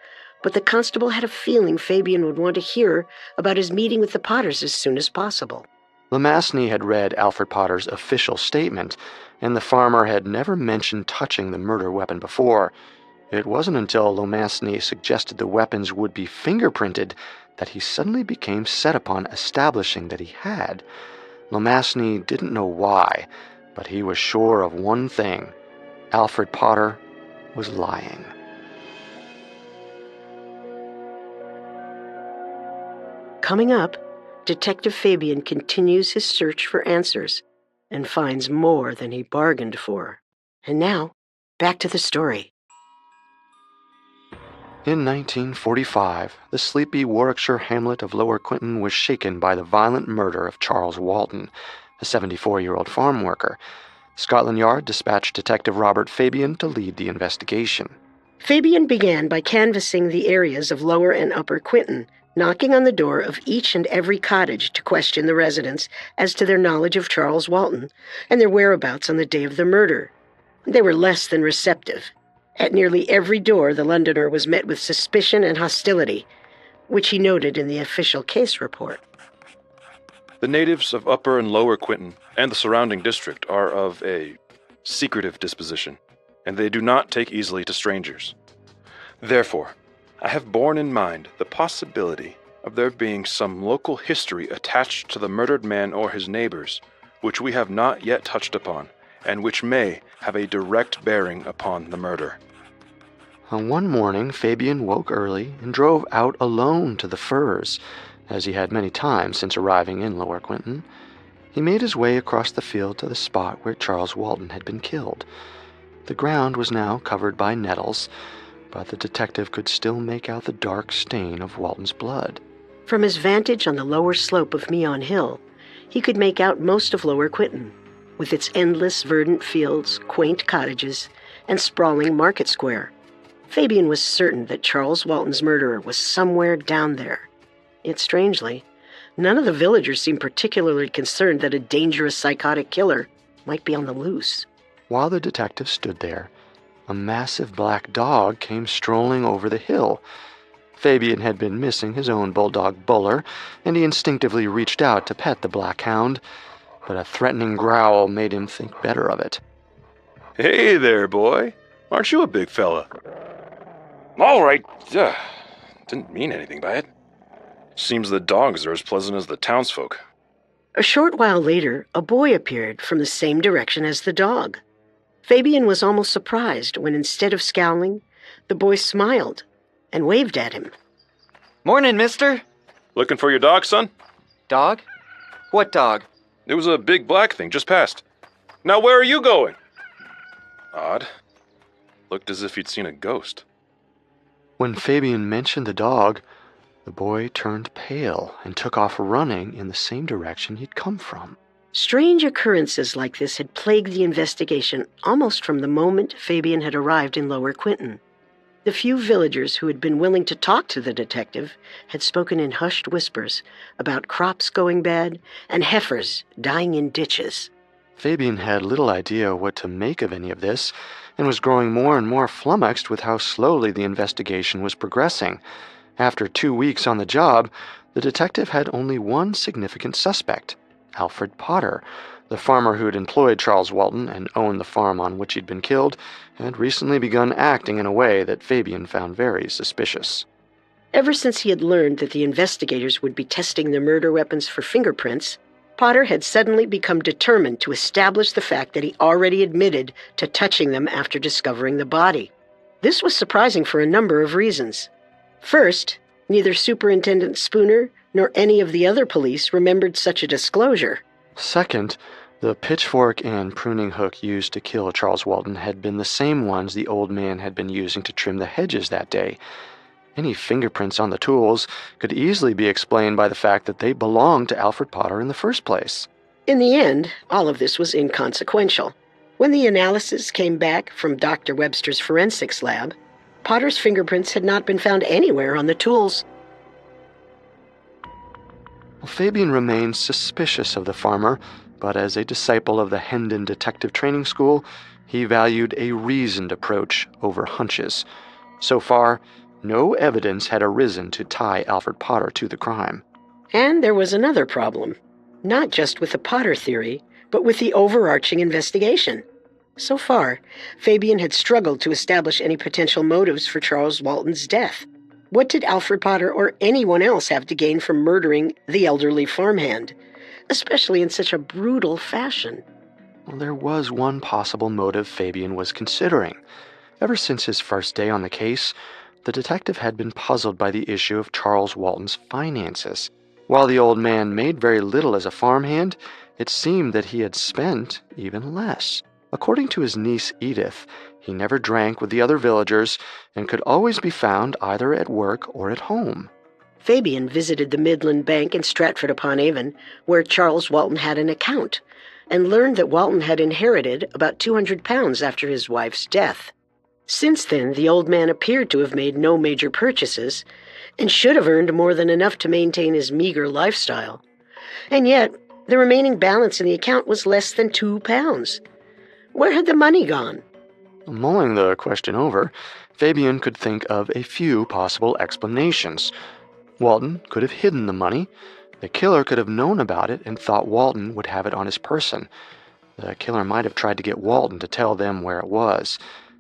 Speaker 1: but the constable had a feeling Fabian would want to hear about his meeting with the Potters as soon as possible.
Speaker 2: Lamasny had read Alfred Potter's official statement, and the farmer had never mentioned touching the murder weapon before. It wasn't until Lamasny suggested the weapons would be fingerprinted that he suddenly became set upon establishing that he had. Lamasny didn't know why, but he was sure of one thing. Alfred Potter was lying.
Speaker 1: Coming up, Detective Fabian continues his search for answers and finds more than he bargained for. And now, back to the story.
Speaker 2: In 1945, the sleepy Warwickshire hamlet of Lower Quinton was shaken by the violent murder of Charles Walton, a 74-year-old farm worker. Scotland Yard dispatched Detective Robert Fabian to lead the investigation.
Speaker 1: Fabian began by canvassing the areas of Lower and Upper Quinton, knocking on the door of each and every cottage to question the residents as to their knowledge of Charles Walton and their whereabouts on the day of the murder. They were less than receptive. At nearly every door, the Londoner was met with suspicion and hostility, which he noted in the official case report.
Speaker 3: The natives of Upper and Lower Quinton and the surrounding district are of a secretive disposition, and they do not take easily to strangers. Therefore, I have borne in mind the possibility of there being some local history attached to the murdered man or his neighbors, which we have not yet touched upon, and which may have a direct bearing upon the murder.
Speaker 2: One morning, Fabian woke early and drove out alone to the Firs, as he had many times since arriving in Lower Quinton. He made his way across the field to the spot where Charles Walton had been killed. The ground was now covered by nettles, but the detective could still make out the dark stain of Walton's blood.
Speaker 1: From his vantage on the lower slope of Meon Hill, he could make out most of Lower Quinton, with its endless verdant fields, quaint cottages, and sprawling market square. Fabian was certain that Charles Walton's murderer was somewhere down there. Yet strangely, none of the villagers seemed particularly concerned that a dangerous psychotic killer might be on the loose.
Speaker 2: While the detective stood there, a massive black dog came strolling over the hill. Fabian had been missing his own bulldog Buller, and he instinctively reached out to pet the black hound, but a threatening growl made him think better of it.
Speaker 3: Hey there, boy. Aren't you a big fella?
Speaker 16: All right.
Speaker 3: Didn't mean anything by it. Seems the dogs are as pleasant as the townsfolk.
Speaker 1: A short while later, a boy appeared from the same direction as the dog. Fabian was almost surprised when, instead of scowling, the boy smiled and waved at him.
Speaker 8: Morning, mister.
Speaker 3: Looking for your dog, son?
Speaker 8: Dog? What dog?
Speaker 3: It was a big black thing just past. Now where are you going? Odd. Looked as if he'd seen a ghost.
Speaker 2: When Fabian mentioned the dog, the boy turned pale and took off running in the same direction he'd come from.
Speaker 1: Strange occurrences like this had plagued the investigation almost from the moment Fabian had arrived in Lower Quinton. The few villagers who had been willing to talk to the detective had spoken in hushed whispers about crops going bad and heifers dying in ditches.
Speaker 2: Fabian had little idea what to make of any of this, and was growing more and more flummoxed with how slowly the investigation was progressing. After 2 weeks on the job, the detective had only one significant suspect, Alfred Potter. The farmer who'd employed Charles Walton and owned the farm on which he'd been killed had recently begun acting in a way that Fabian found very suspicious.
Speaker 1: Ever since he had learned that the investigators would be testing the murder weapons for fingerprints, Potter had suddenly become determined to establish the fact that he already admitted to touching them after discovering the body. This was surprising for a number of reasons. First, neither Superintendent Spooner nor any of the other police remembered such a disclosure.
Speaker 2: Second, the pitchfork and pruning hook used to kill Charles Walton had been the same ones the old man had been using to trim the hedges that day. Any fingerprints on the tools could easily be explained by the fact that they belonged to Alfred Potter in the first place.
Speaker 1: In the end, all of this was inconsequential. When the analysis came back from Dr. Webster's forensics lab, Potter's fingerprints had not been found anywhere on the tools.
Speaker 2: Fabian remained suspicious of the farmer, but as a disciple of the Hendon Detective Training School, he valued a reasoned approach over hunches. So far, no evidence had arisen to tie Alfred Potter to the crime.
Speaker 1: And there was another problem, not just with the Potter theory, but with the overarching investigation. So far, Fabian had struggled to establish any potential motives for Charles Walton's death. What did Alfred Potter or anyone else have to gain from murdering the elderly farmhand, especially in such a brutal fashion?
Speaker 2: Well, there was one possible motive Fabian was considering. Ever since his first day on the case, the detective had been puzzled by the issue of Charles Walton's finances. While the old man made very little as a farmhand, it seemed that he had spent even less. According to his niece Edith, he never drank with the other villagers and could always be found either at work or at home.
Speaker 1: Fabian visited the Midland Bank in Stratford-upon-Avon, where Charles Walton had an account, and learned that Walton had inherited about £200 after his wife's death. Since then, the old man appeared to have made no major purchases and should have earned more than enough to maintain his meager lifestyle. And yet, the remaining balance in the account was less than £2. Where had the money gone?
Speaker 2: Mulling the question over, Fabian could think of a few possible explanations. Walton could have hidden the money. The killer could have known about it and thought Walton would have it on his person. The killer might have tried to get Walton to tell them where it was.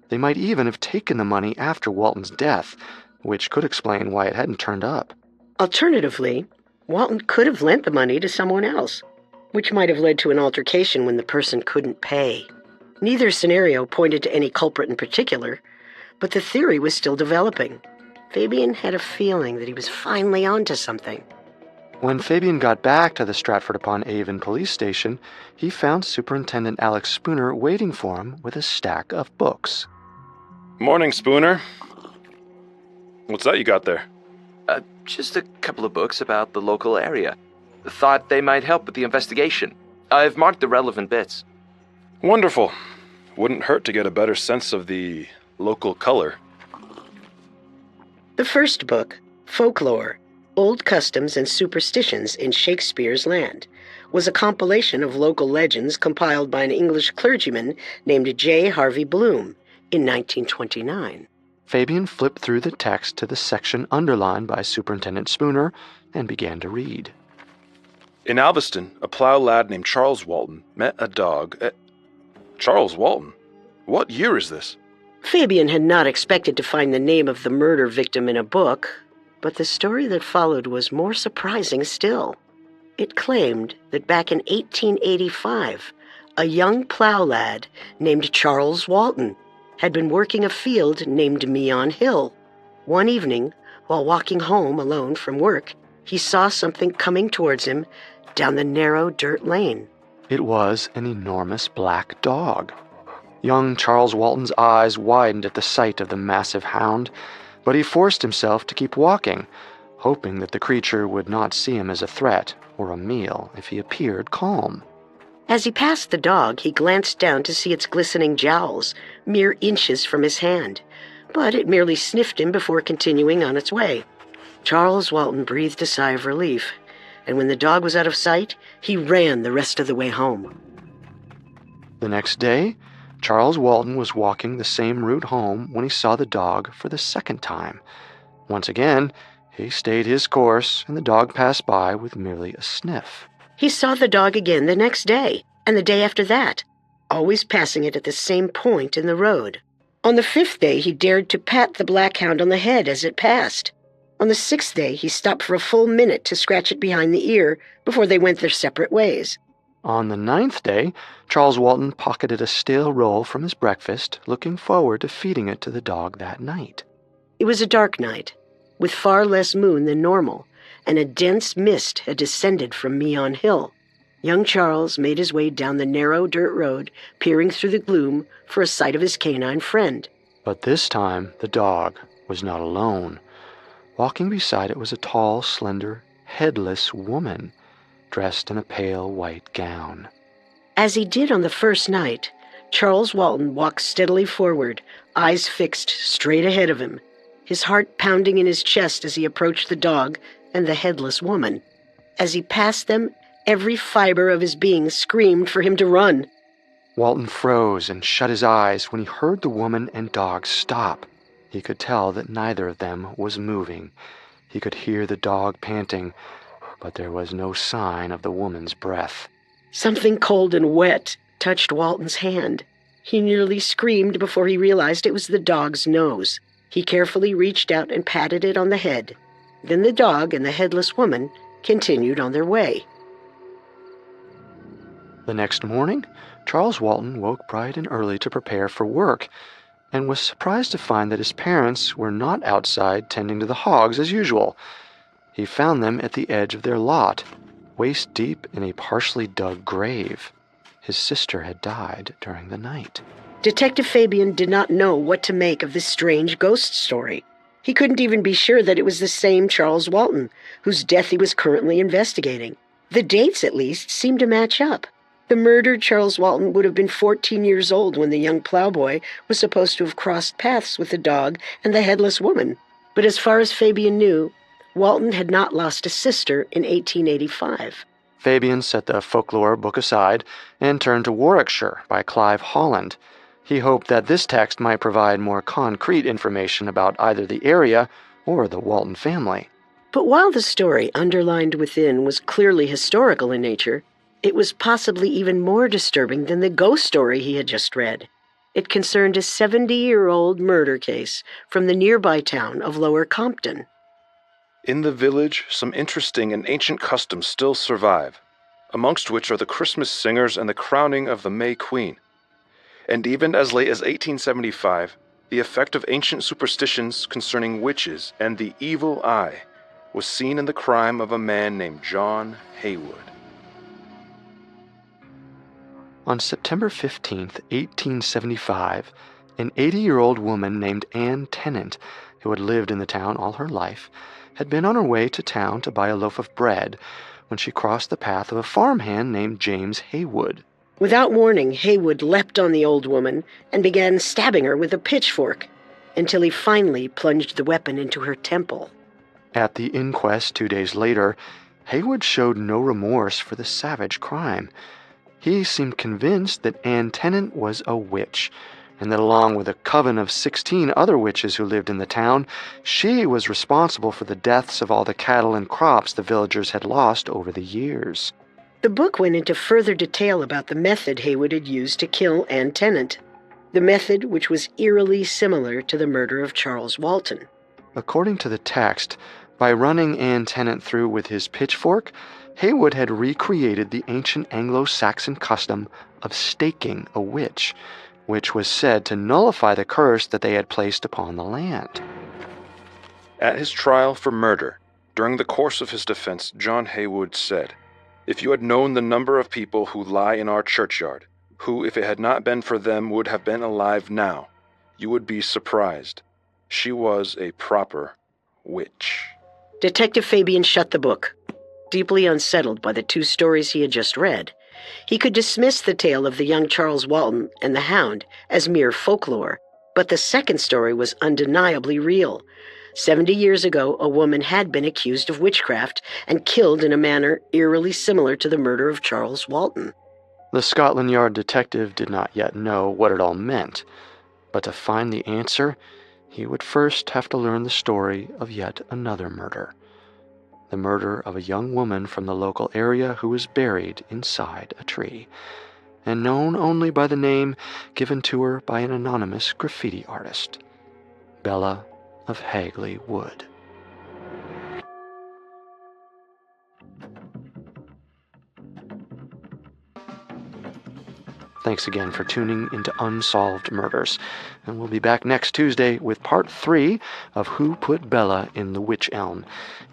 Speaker 2: They might even have taken the money after Walton's death, which could explain why it hadn't turned up.
Speaker 1: Alternatively, Walton could have lent the money to someone else, which might have led to an altercation when the person couldn't pay. Neither scenario pointed to any culprit in particular, but the theory was still developing. Fabian had a feeling that he was finally onto something.
Speaker 2: When Fabian got back to the Stratford-upon-Avon police station, he found Superintendent Alex Spooner waiting for him with a stack of books.
Speaker 3: Morning, Spooner. What's that you got there?
Speaker 5: Just a couple of books about the local area. Thought they might help with the investigation. I've marked the relevant bits.
Speaker 3: Wonderful. Wouldn't hurt to get a better sense of the local color.
Speaker 1: The first book, Folklore, Old Customs and Superstitions in Shakespeare's Land, was a compilation of local legends compiled by an English clergyman named J. Harvey Bloom in 1929.
Speaker 2: Fabian flipped through the text to the section underlined by Superintendent Spooner and began to read.
Speaker 3: In Alveston, a plow lad named Charles Walton met a dog. Charles Walton? What year is this?
Speaker 1: Fabian had not expected to find the name of the murder victim in a book, but the story that followed was more surprising still. It claimed that back in 1885, a young plow lad named Charles Walton had been working a field named Meon Hill. One evening, while walking home alone from work, he saw something coming towards him down the narrow dirt lane.
Speaker 2: It was an enormous black dog. Young Charles Walton's eyes widened at the sight of the massive hound, but he forced himself to keep walking, hoping that the creature would not see him as a threat or a meal if he appeared calm.
Speaker 1: As he passed the dog, he glanced down to see its glistening jowls, mere inches from his hand, but it merely sniffed him before continuing on its way. Charles Walton breathed a sigh of relief, and when the dog was out of sight, he ran the rest of the way home.
Speaker 2: The next day, Charles Walton was walking the same route home when he saw the dog for the second time. Once again, he stayed his course, and the dog passed by with merely a sniff.
Speaker 1: He saw the dog again the next day, and the day after that, always passing it at the same point in the road. On the 5th day, he dared to pat the black hound on the head as it passed. On the 6th day, he stopped for a full minute to scratch it behind the ear before they went their separate ways.
Speaker 2: On the 9th day, Charles Walton pocketed a stale roll from his breakfast, looking forward to feeding it to the dog that night.
Speaker 1: It was a dark night, with far less moon than normal, and a dense mist had descended from Meon Hill. Young Charles made his way down the narrow dirt road, peering through the gloom for a sight of his canine friend.
Speaker 2: But this time, the dog was not alone. Walking beside it was a tall, slender, headless woman, dressed in a pale white gown.
Speaker 1: As he did on the first night, Charles Walton walked steadily forward, eyes fixed straight ahead of him, his heart pounding in his chest as he approached the dog and the headless woman. As he passed them, every fiber of his being screamed for him to run.
Speaker 2: Walton froze and shut his eyes when he heard the woman and dog stop. He could tell that neither of them was moving. He could hear the dog panting, but there was no sign of the woman's breath.
Speaker 1: Something cold and wet touched Walton's hand. He nearly screamed before he realized it was the dog's nose. He carefully reached out and patted it on the head. Then the dog and the headless woman continued on their way.
Speaker 2: The next morning, Charles Walton woke bright and early to prepare for work, and was surprised to find that his parents were not outside tending to the hogs as usual. He found them at the edge of their lot, waist deep in a partially dug grave. His sister had died during the night.
Speaker 1: Detective Fabian did not know what to make of this strange ghost story. He couldn't even be sure that it was the same Charles Walton, whose death he was currently investigating. The dates, at least, seemed to match up. The murdered Charles Walton would have been 14 years old when the young plowboy was supposed to have crossed paths with the dog and the headless woman. But as far as Fabian knew, Walton had not lost a sister in 1885.
Speaker 2: Fabian set the folklore book aside and turned to Warwickshire by Clive Holland. He hoped that this text might provide more concrete information about either the area or the Walton family.
Speaker 1: But while the story underlined within was clearly historical in nature, it was possibly even more disturbing than the ghost story he had just read. It concerned a 70-year-old murder case from the nearby town of Lower Compton.
Speaker 3: In the village, some interesting and ancient customs still survive, amongst which are the Christmas singers and the crowning of the May Queen. And even as late as 1875, the effect of ancient superstitions concerning witches and the evil eye was seen in the crime of a man named John Haywood.
Speaker 2: On September 15th, 1875, an 80-year-old woman named Anne Tennant, who had lived in the town all her life, had been on her way to town to buy a loaf of bread when she crossed the path of a farmhand named James Haywood.
Speaker 1: Without warning, Haywood leapt on the old woman and began stabbing her with a pitchfork until he finally plunged the weapon into her temple.
Speaker 2: At the inquest 2 days later, Haywood showed no remorse for the savage crime. He seemed convinced that Anne Tennant was a witch, and that along with a coven of 16 other witches who lived in the town, she was responsible for the deaths of all the cattle and crops the villagers had lost over the years.
Speaker 1: The book went into further detail about the method Haywood had used to kill Anne Tennant, the method which was eerily similar to the murder of Charles Walton.
Speaker 2: According to the text, by running Anne Tennant through with his pitchfork, Haywood had recreated the ancient Anglo-Saxon custom of staking a witch, which was said to nullify the curse that they had placed upon the land.
Speaker 3: At his trial for murder, during the course of his defense, John Haywood said, "If you had known the number of people who lie in our churchyard, who, if it had not been for them, would have been alive now, you would be surprised. She was a proper witch."
Speaker 1: Detective Fabian shut the book. Deeply unsettled by the 2 stories he had just read, he could dismiss the tale of the young Charles Walton and the Hound as mere folklore, but the second story was undeniably real. 70 years ago, a woman had been accused of witchcraft and killed in a manner eerily similar to the murder of Charles Walton.
Speaker 2: The Scotland Yard detective did not yet know what it all meant, but to find the answer, he would first have to learn the story of yet another murder. The murder of a young woman from the local area who was buried inside a tree, and known only by the name given to her by an anonymous graffiti artist, Bella of Hagley Wood. Thanks again for tuning into Unsolved Murders, and we'll be back next Tuesday with part 3 of Who Put Bella in the Wych Elm,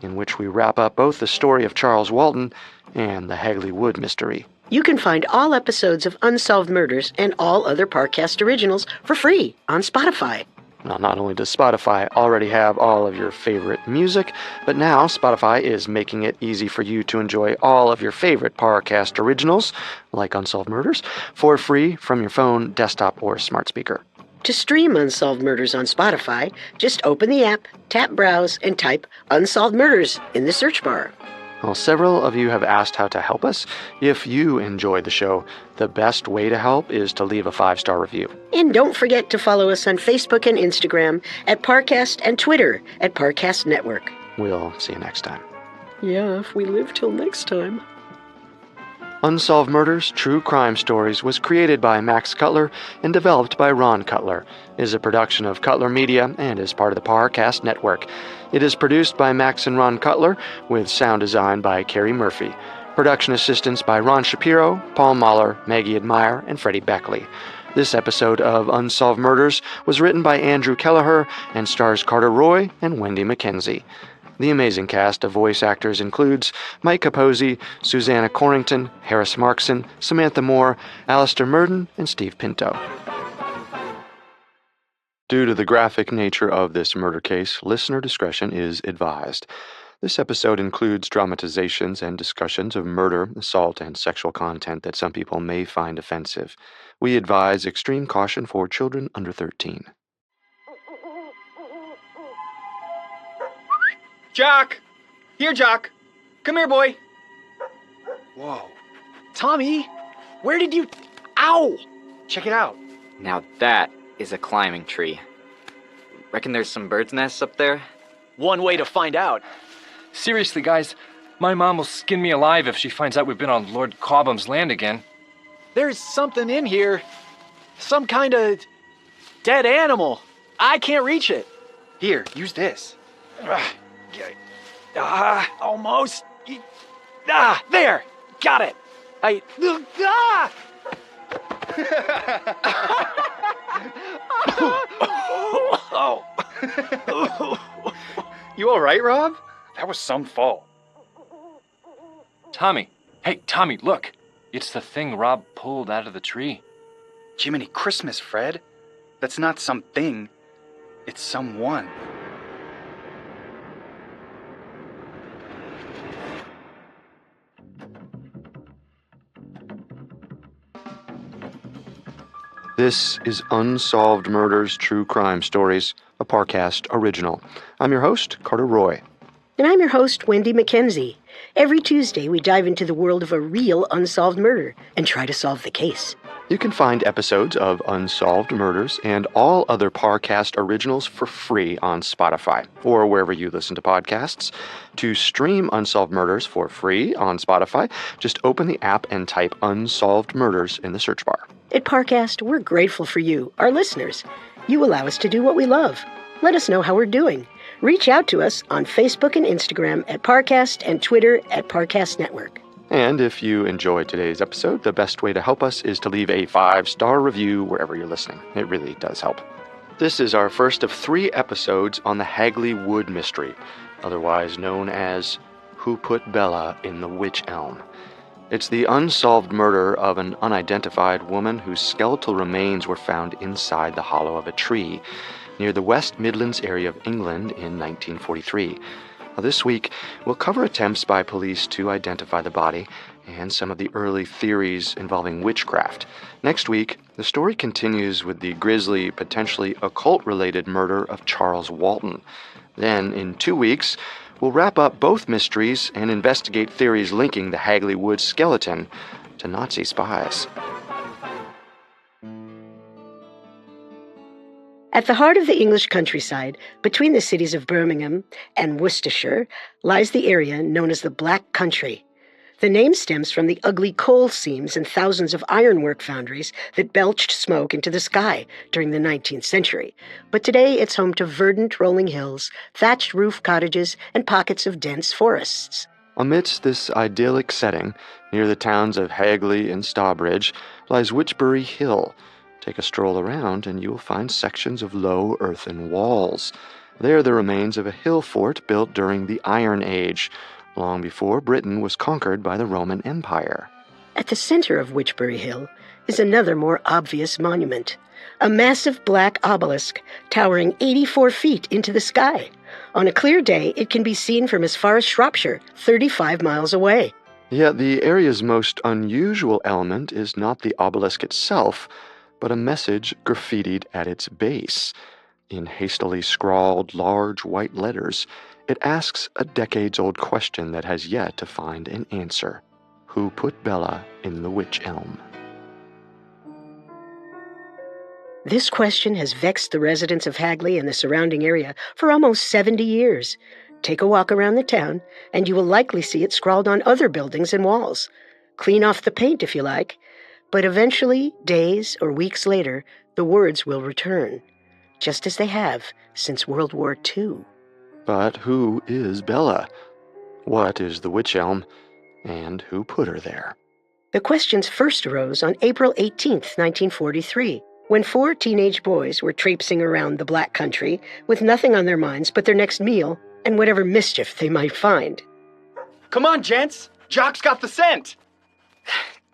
Speaker 2: in which we wrap up both the story of Charles Walton and the Hagley Wood mystery.
Speaker 1: You can find all episodes of Unsolved Murders and all other Parcast originals for free on Spotify.
Speaker 2: Now, not only does Spotify already have all of your favorite music, but now Spotify is making it easy for you to enjoy all of your favorite Parcast originals, like Unsolved Murders, for free from your phone, desktop, or smart speaker.
Speaker 1: To stream Unsolved Murders on Spotify, just open the app, tap Browse, and type Unsolved Murders in the search bar.
Speaker 2: Well, several of you have asked how to help us. If you enjoyed the show, the best way to help is to leave a 5-star review.
Speaker 1: And don't forget to follow us on Facebook and Instagram at Parcast and Twitter at Parcast Network.
Speaker 2: We'll see you next time.
Speaker 1: Yeah, if we live till next time.
Speaker 2: Unsolved Murders, True Crime Stories was created by Max Cutler and developed by Ron Cutler, is a production of Cutler Media and is part of the Parcast Network. It is produced by Max and Ron Cutler, with sound design by Carrie Murphy. Production assistance by Ron Shapiro, Paul Mahler, Maggie Admire, and Freddie Beckley. This episode of Unsolved Murders was written by Andrew Kelleher and stars Carter Roy and Wendy McKenzie. The amazing cast of voice actors includes Mike Capozzi, Susanna Corrington, Harris Markson, Samantha Moore, Alistair Murden, and Steve Pinto. Due to the graphic nature of this murder case, listener discretion is advised. This episode includes dramatizations and discussions of murder, assault, and sexual content that some people may find offensive. We advise extreme caution for children under 13.
Speaker 17: Jock! Here, Jock! Come here, boy! Whoa. Tommy! Where did you... Ow! Check it out.
Speaker 8: Now that is a climbing tree. Reckon there's some bird's nests up there?
Speaker 17: One way to find out.
Speaker 9: Seriously, guys, my mom will skin me alive if she finds out we've been on Lord Cobham's land again.
Speaker 17: There's something in here. Some kind of dead animal. I can't reach it. Here, use this. Almost. There! Got it!
Speaker 18: You alright, Rob? That was some fall.
Speaker 9: Tommy. Hey, Tommy, look. It's the thing Rob pulled out of the tree.
Speaker 18: Jiminy Christmas, Fred. That's not something. It's someone.
Speaker 2: This is Unsolved Murders, True Crime Stories, a Parcast original. I'm your host, Carter Roy.
Speaker 1: And I'm your host, Wendy McKenzie. Every Tuesday, we dive into the world of a real unsolved murder and try to solve the case.
Speaker 2: You can find episodes of Unsolved Murders and all other Parcast originals for free on Spotify or wherever you listen to podcasts. To stream Unsolved Murders for free on Spotify, just open the app and type Unsolved Murders in the search bar.
Speaker 1: At Parcast, we're grateful for you, our listeners. You allow us to do what we love. Let us know how we're doing. Reach out to us on Facebook and Instagram at Parcast and Twitter at Parcast Network.
Speaker 2: And if you enjoyed today's episode, the best way to help us is to leave a 5-star review wherever you're listening. It really does help. This is our first of 3 episodes on the Hagley Wood mystery, otherwise known as Who Put Bella in the Wych Elm. It's the unsolved murder of an unidentified woman whose skeletal remains were found inside the hollow of a tree near the West Midlands area of England in 1943. This week, we'll cover attempts by police to identify the body and some of the early theories involving witchcraft. Next week, the story continues with the grisly, potentially occult-related murder of Charles Walton. Then, in 2 weeks, we'll wrap up both mysteries and investigate theories linking the Hagley Wood skeleton to Nazi spies.
Speaker 1: At the heart of the English countryside, between the cities of Birmingham and Worcestershire, lies the area known as the Black Country. The name stems from the ugly coal seams and thousands of ironwork foundries that belched smoke into the sky during the 19th century. But today it's home to verdant rolling hills, thatched roof cottages, and pockets of dense forests.
Speaker 2: Amidst this idyllic setting, near the towns of Hagley and Stawbridge, lies Wychbury Hill. Take a stroll around and you will find sections of low earthen walls. They are the remains of a hill fort built during the Iron Age, long before Britain was conquered by the Roman Empire.
Speaker 1: At the center of Wychbury Hill is another more obvious monument, a massive black obelisk towering 84 feet into the sky. On a clear day, it can be seen from as far as Shropshire, 35 miles away.
Speaker 2: Yet the area's most unusual element is not the obelisk itself, but a message graffitied at its base. In hastily scrawled large white letters, it asks a decades-old question that has yet to find an answer. Who put Bella in the Wych Elm?
Speaker 1: This question has vexed the residents of Hagley and the surrounding area for almost 70 years. Take a walk around the town, and you will likely see it scrawled on other buildings and walls. Clean off the paint if you like, but eventually, days or weeks later, the words will return, just as they have since World War II.
Speaker 2: But who is Bella? What is the Wych Elm? And who put her there?
Speaker 1: The questions first arose on April 18th, 1943, when 4 teenage boys were traipsing around the Black Country with nothing on their minds but their next meal and whatever mischief they might find.
Speaker 17: Come on, gents! Jock's got the scent!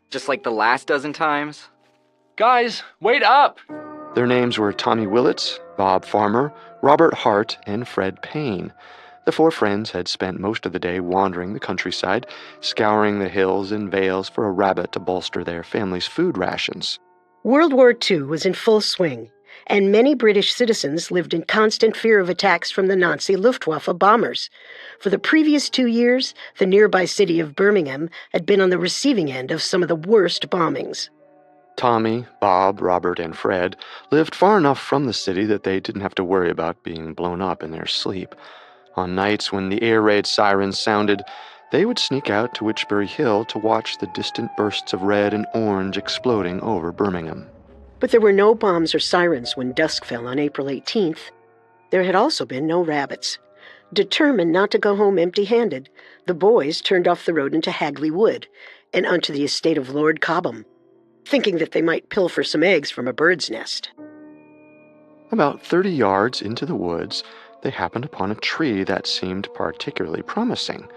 Speaker 8: Just like the last dozen times?
Speaker 9: Guys, wait up!
Speaker 2: Their names were Tommy Willits, Bob Farmer, Robert Hart, and Fred Payne. The 4 friends had spent most of the day wandering the countryside, scouring the hills and vales for a rabbit to bolster their family's food rations.
Speaker 1: World War II was in full swing, and many British citizens lived in constant fear of attacks from the Nazi Luftwaffe bombers. For the previous 2 years, the nearby city of Birmingham had been on the receiving end of some of the worst bombings.
Speaker 2: Tommy, Bob, Robert, and Fred lived far enough from the city that they didn't have to worry about being blown up in their sleep. On nights when the air raid sirens sounded, they would sneak out to Wychbury Hill to watch the distant bursts of red and orange exploding over Birmingham.
Speaker 1: But there were no bombs or sirens when dusk fell on April 18th. There had also been no rabbits. Determined not to go home empty-handed, the boys turned off the road into Hagley Wood and onto the estate of Lord Cobham, thinking that they might pilfer some eggs from a bird's nest.
Speaker 2: About 30 yards into the woods, they happened upon a tree that seemed particularly promising.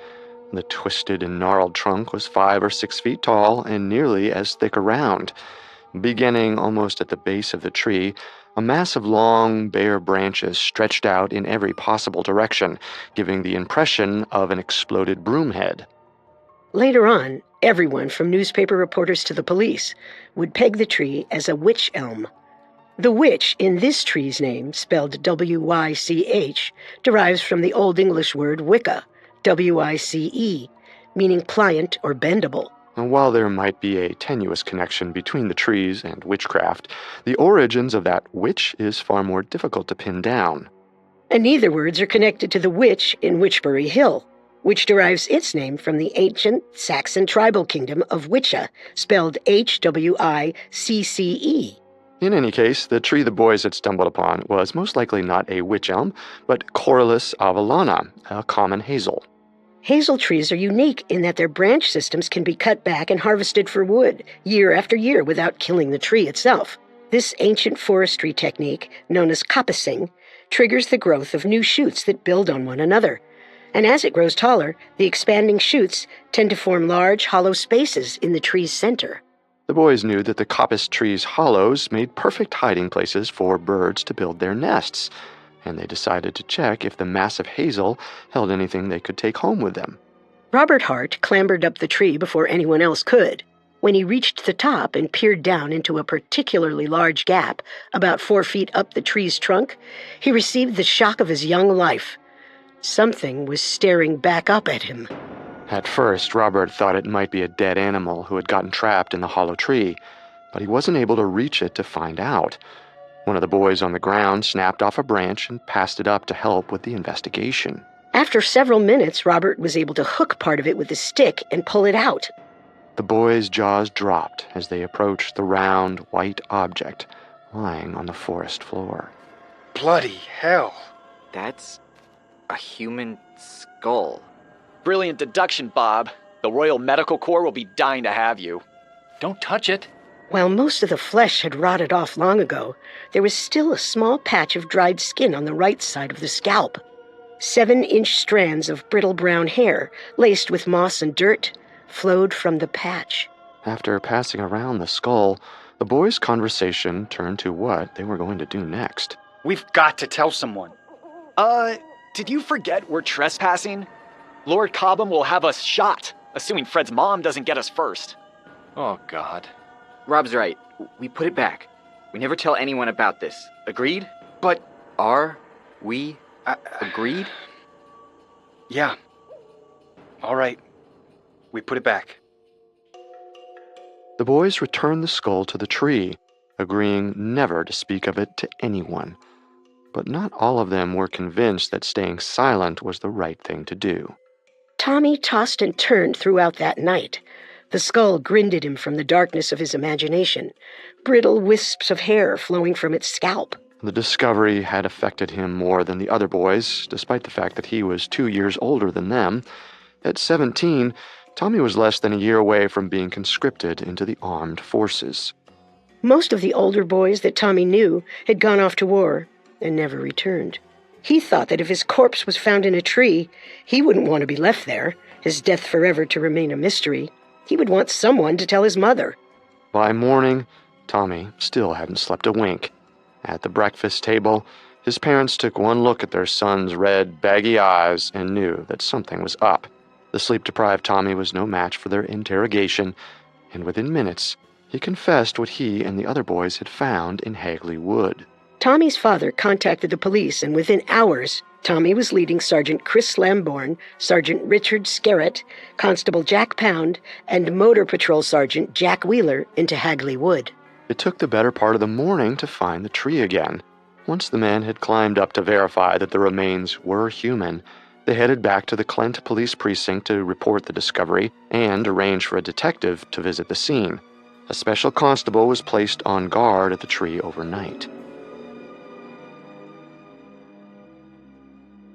Speaker 2: The twisted and gnarled trunk was 5 or 6 feet tall and nearly as thick around. Beginning almost at the base of the tree, a mass of long, bare branches stretched out in every possible direction, giving the impression of an exploded broomhead.
Speaker 1: Later on, everyone from newspaper reporters to the police would peg the tree as a wych elm. The witch in this tree's name, spelled W-Y-C-H, derives from the Old English word wicca, W-I-C-E, meaning pliant or bendable.
Speaker 2: And while there might be a tenuous connection between the trees and witchcraft, the origins of that witch is far more difficult to pin down.
Speaker 1: And neither words are connected to the witch in Wychbury Hill, which derives its name from the ancient Saxon tribal kingdom of Wicca, spelled H-W-I-C-C-E.
Speaker 2: In any case, the tree the boys had stumbled upon was most likely not a wych elm, but Corylus avellana, a common hazel.
Speaker 1: Hazel trees are unique in that their branch systems can be cut back and harvested for wood year after year without killing the tree itself. This ancient forestry technique, known as coppicing, triggers the growth of new shoots that build on one another. And as it grows taller, the expanding shoots tend to form large, hollow spaces in the tree's center.
Speaker 2: The boys knew that the coppice tree's hollows made perfect hiding places for birds to build their nests, and they decided to check if the massive hazel held anything they could take home with them.
Speaker 1: Robert Hart clambered up the tree before anyone else could. When he reached the top and peered down into a particularly large gap, about 4 feet up the tree's trunk, he received the shock of his young life. Something was staring back up at him.
Speaker 2: At first, Robert thought it might be a dead animal who had gotten trapped in the hollow tree, but he wasn't able to reach it to find out. One of the boys on the ground snapped off a branch and passed it up to help with the investigation.
Speaker 1: After several minutes, Robert was able to hook part of it with a stick and pull it out.
Speaker 2: The boys' jaws dropped as they approached the round, white object lying on the forest floor.
Speaker 17: Bloody hell.
Speaker 8: That's a human skull.
Speaker 17: Brilliant deduction, Bob. The Royal Medical Corps will be dying to have you.
Speaker 9: Don't touch it.
Speaker 1: While most of the flesh had rotted off long ago, there was still a small patch of dried skin on the right side of the scalp. 7-inch strands of brittle brown hair, laced with moss and dirt, flowed from the patch.
Speaker 2: After passing around the skull, the boys' conversation turned to what they were going to do next.
Speaker 17: We've got to tell someone. Did you forget we're trespassing? Lord Cobham will have us shot, assuming Fred's mom doesn't get us first.
Speaker 9: Oh, God.
Speaker 8: Rob's right. We put it back. We never tell anyone about this. Agreed?
Speaker 17: But...
Speaker 8: Are we agreed?
Speaker 18: Yeah. All right. We put it back.
Speaker 2: The boys returned the skull to the tree, agreeing never to speak of it to anyone. But not all of them were convinced that staying silent was the right thing to do.
Speaker 1: Tommy tossed and turned throughout that night. The skull grinned at him from the darkness of his imagination, brittle wisps of hair flowing from its scalp.
Speaker 2: The discovery had affected him more than the other boys, despite the fact that he was 2 years older than them. At 17, Tommy was less than a year away from being conscripted into the armed forces.
Speaker 1: Most of the older boys that Tommy knew had gone off to war and never returned. He thought that if his corpse was found in a tree, he wouldn't want to be left there, his death forever to remain a mystery. He would want someone to tell his mother.
Speaker 2: By morning, Tommy still hadn't slept a wink. At the breakfast table, his parents took one look at their son's red, baggy eyes and knew that something was up. The sleep-deprived Tommy was no match for their interrogation, and within minutes, he confessed what he and the other boys had found in Hagley Wood.
Speaker 1: Tommy's father contacted the police, and within hours, Tommy was leading Sergeant Chris Lambourne, Sergeant Richard Scarrett, Constable Jack Pound, and Motor Patrol Sergeant Jack Wheeler into Hagley Wood.
Speaker 2: It took the better part of the morning to find the tree again. Once the men had climbed up to verify that the remains were human, they headed back to the Clint Police Precinct to report the discovery and arrange for a detective to visit the scene. A special constable was placed on guard at the tree overnight.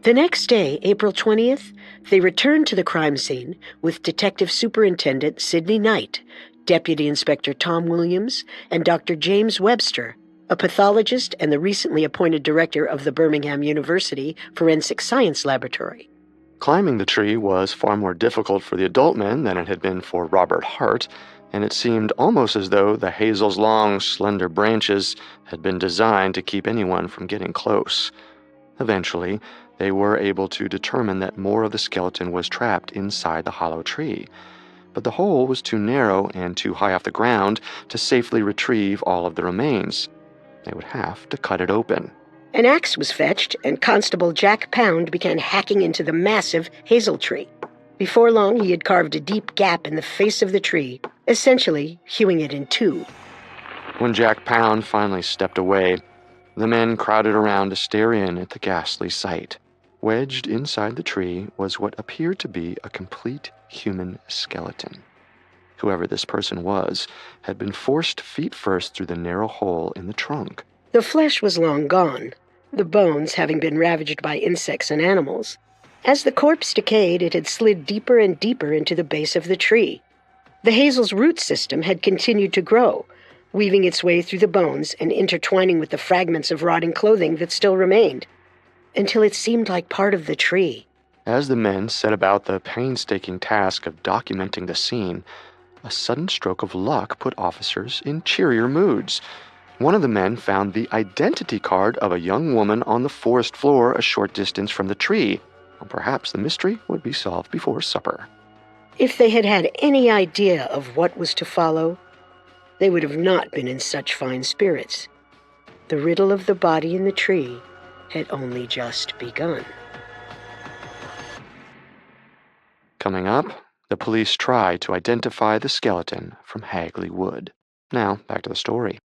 Speaker 1: The next day, April 20th, they returned to the crime scene with Detective Superintendent Sidney Knight, Deputy Inspector Tom Williams, and Dr. James Webster, a pathologist and the recently appointed director of the Birmingham University Forensic Science Laboratory.
Speaker 2: Climbing the tree was far more difficult for the adult men than it had been for Robert Hart, and it seemed almost as though the hazel's long, slender branches had been designed to keep anyone from getting close. Eventually, they were able to determine that more of the skeleton was trapped inside the hollow tree. But the hole was too narrow and too high off the ground to safely retrieve all of the remains. They would have to cut it open.
Speaker 1: An axe was fetched, and Constable Jack Pound began hacking into the massive hazel tree. Before long, he had carved a deep gap in the face of the tree, essentially hewing it in two.
Speaker 2: When Jack Pound finally stepped away, the men crowded around to stare in at the ghastly sight. Wedged inside the tree was what appeared to be a complete human skeleton. Whoever this person was had been forced feet first through the narrow hole in the trunk.
Speaker 1: The flesh was long gone, the bones having been ravaged by insects and animals. As the corpse decayed, it had slid deeper and deeper into the base of the tree. The hazel's root system had continued to grow, weaving its way through the bones and intertwining with the fragments of rotting clothing that still remained, until it seemed like part of the tree.
Speaker 2: As the men set about the painstaking task of documenting the scene, a sudden stroke of luck put officers in cheerier moods. One of the men found the identity card of a young woman on the forest floor a short distance from the tree. Well, perhaps the mystery would be solved before supper.
Speaker 1: If they had had any idea of what was to follow, they would have not been in such fine spirits. The riddle of the body in the tree had only just begun.
Speaker 2: Coming up, the police tried to identify the skeleton from Hagley Wood. Now, back to the story.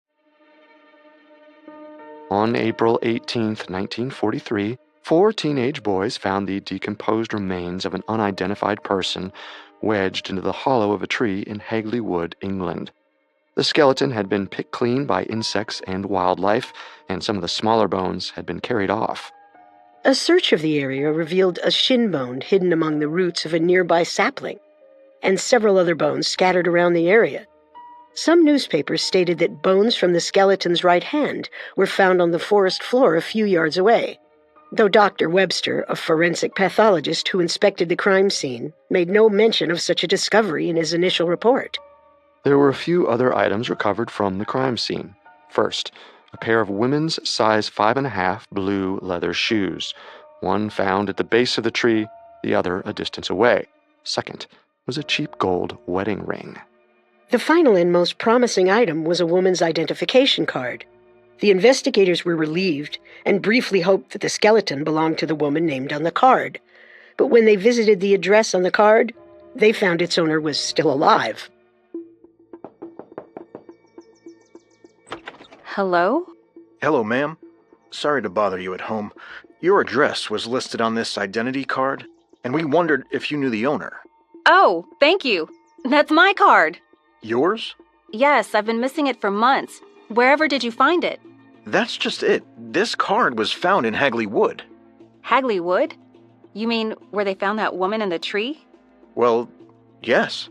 Speaker 2: On April 18, 1943, 4 teenage boys found the decomposed remains of an unidentified person wedged into the hollow of a tree in Hagley Wood, England. The skeleton had been picked clean by insects and wildlife, and some of the smaller bones had been carried off.
Speaker 1: A search of the area revealed a shin bone hidden among the roots of a nearby sapling, and several other bones scattered around the area. Some newspapers stated that bones from the skeleton's right hand were found on the forest floor a few yards away, though Dr. Webster, a forensic pathologist who inspected the crime scene, made no mention of such a discovery in his initial report.
Speaker 2: There were a few other items recovered from the crime scene. First, a pair of women's size 5.5 blue leather shoes, one found at the base of the tree, the other a distance away. Second was a cheap gold wedding ring.
Speaker 1: The final and most promising item was a woman's identification card. The investigators were relieved and briefly hoped that the skeleton belonged to the woman named on the card. But when they visited the address on the card, they found its owner was still alive.
Speaker 11: Hello?
Speaker 13: Hello, ma'am. Sorry to bother you at home. Your address was listed on this identity card, and we wondered if you knew the owner.
Speaker 6: Oh, thank you. That's my card.
Speaker 13: Yours?
Speaker 6: Yes, I've been missing it for months. Wherever did you find it?
Speaker 13: That's just it. This card was found in Hagley Wood.
Speaker 6: Hagley Wood? You mean where they found that woman in the tree?
Speaker 13: Well, yes.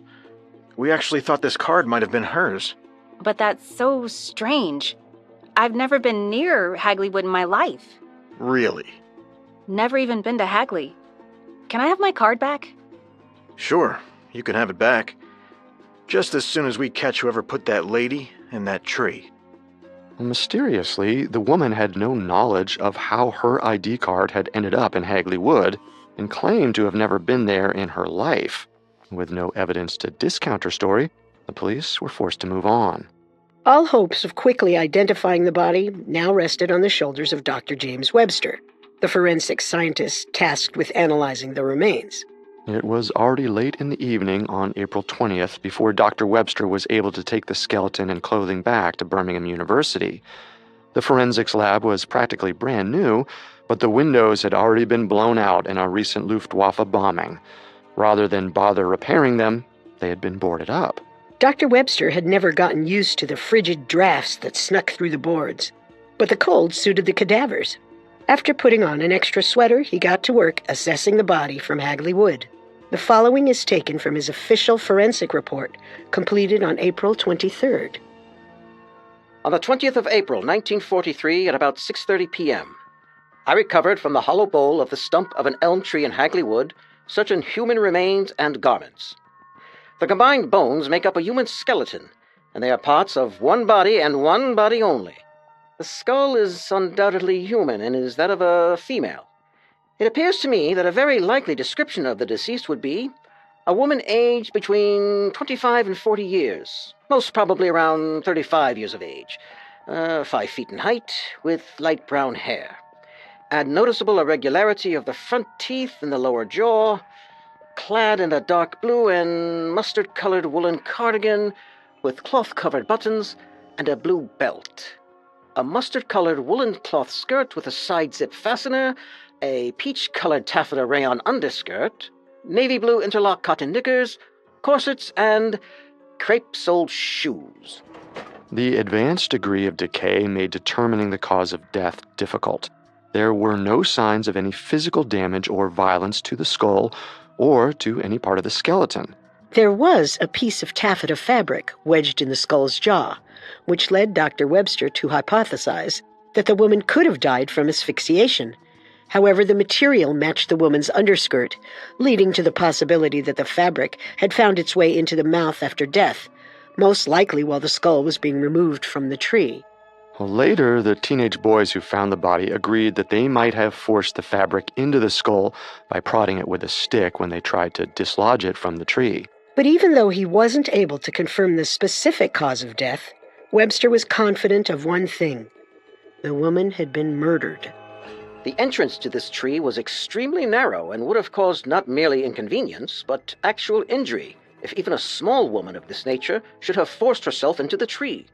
Speaker 13: We actually thought this card might have been hers.
Speaker 6: But that's so strange. I've never been near Hagley Wood in my life.
Speaker 13: Really?
Speaker 6: Never even been to Hagley. Can I have my card back?
Speaker 13: Sure, you can have it back. Just as soon as we catch whoever put that lady in that tree.
Speaker 2: Mysteriously, the woman had no knowledge of how her ID card had ended up in Hagley Wood and claimed to have never been there in her life. With no evidence to discount her story, the police were forced to move on.
Speaker 1: All hopes of quickly identifying the body now rested on the shoulders of Dr. James Webster, the forensic scientist tasked with analyzing the remains.
Speaker 2: It was already late in the evening on April 20th before Dr. Webster was able to take the skeleton and clothing back to Birmingham University. The forensics lab was practically brand new, but the windows had already been blown out in a recent Luftwaffe bombing. Rather than bother repairing them, they had been boarded up.
Speaker 1: Dr. Webster had never gotten used to the frigid drafts that snuck through the boards, but the cold suited the cadavers. After putting on an extra sweater, he got to work assessing the body from Hagley Wood. The following is taken from his official forensic report, completed on April 23rd.
Speaker 12: On the 20th of April, 1943, at about 6:30 p.m., I recovered from the hollow bole of the stump of an elm tree in Hagley Wood certain human remains and garments. The combined bones make up a human skeleton, and they are parts of one body and one body only. The skull is undoubtedly human and is that of a female. It appears to me that a very likely description of the deceased would be a woman aged between 25 and 40 years, most probably around 35 years of age, 5 feet in height, with light brown hair. A noticeable irregularity of the front teeth and the lower jaw, clad in a dark blue and mustard-colored woolen cardigan with cloth-covered buttons and a blue belt. A mustard-colored woolen cloth skirt with a side-zip fastener, a peach-colored taffeta rayon underskirt, navy blue interlock cotton knickers, corsets, and crepe-soled shoes.
Speaker 2: The advanced degree of decay made determining the cause of death difficult. There were no signs of any physical damage or violence to the skull or to any part of the skeleton.
Speaker 1: There was a piece of taffeta fabric wedged in the skull's jaw, which led Dr. Webster to hypothesize that the woman could have died from asphyxiation. However, the material matched the woman's underskirt, leading to the possibility that the fabric had found its way into the mouth after death, most likely while the skull was being removed from the tree.
Speaker 2: Later, the teenage boys who found the body agreed that they might have forced the fabric into the skull by prodding it with a stick when they tried to dislodge it from the tree.
Speaker 1: But even though he wasn't able to confirm the specific cause of death, Webster was confident of one thing: the woman had been murdered.
Speaker 12: The entrance to this tree was extremely narrow and would have caused not merely inconvenience, but actual injury, if even a small woman of this nature should have forced herself into the tree.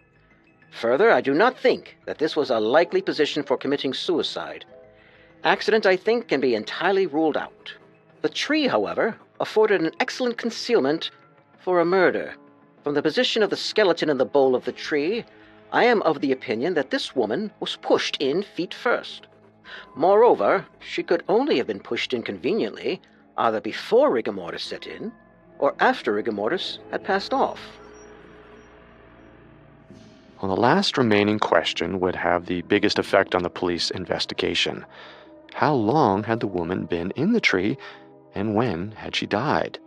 Speaker 12: Further, I do not think that this was a likely position for committing suicide. Accident, I think, can be entirely ruled out. The tree, however, afforded an excellent concealment for a murder. From the position of the skeleton in the bole of the tree, I am of the opinion that this woman was pushed in feet first. Moreover, she could only have been pushed in conveniently, either before rigor mortis set in, or after rigor mortis had passed off.
Speaker 2: Well, the last remaining question would have the biggest effect on the police investigation. How long had the woman been in the tree, and when had she died?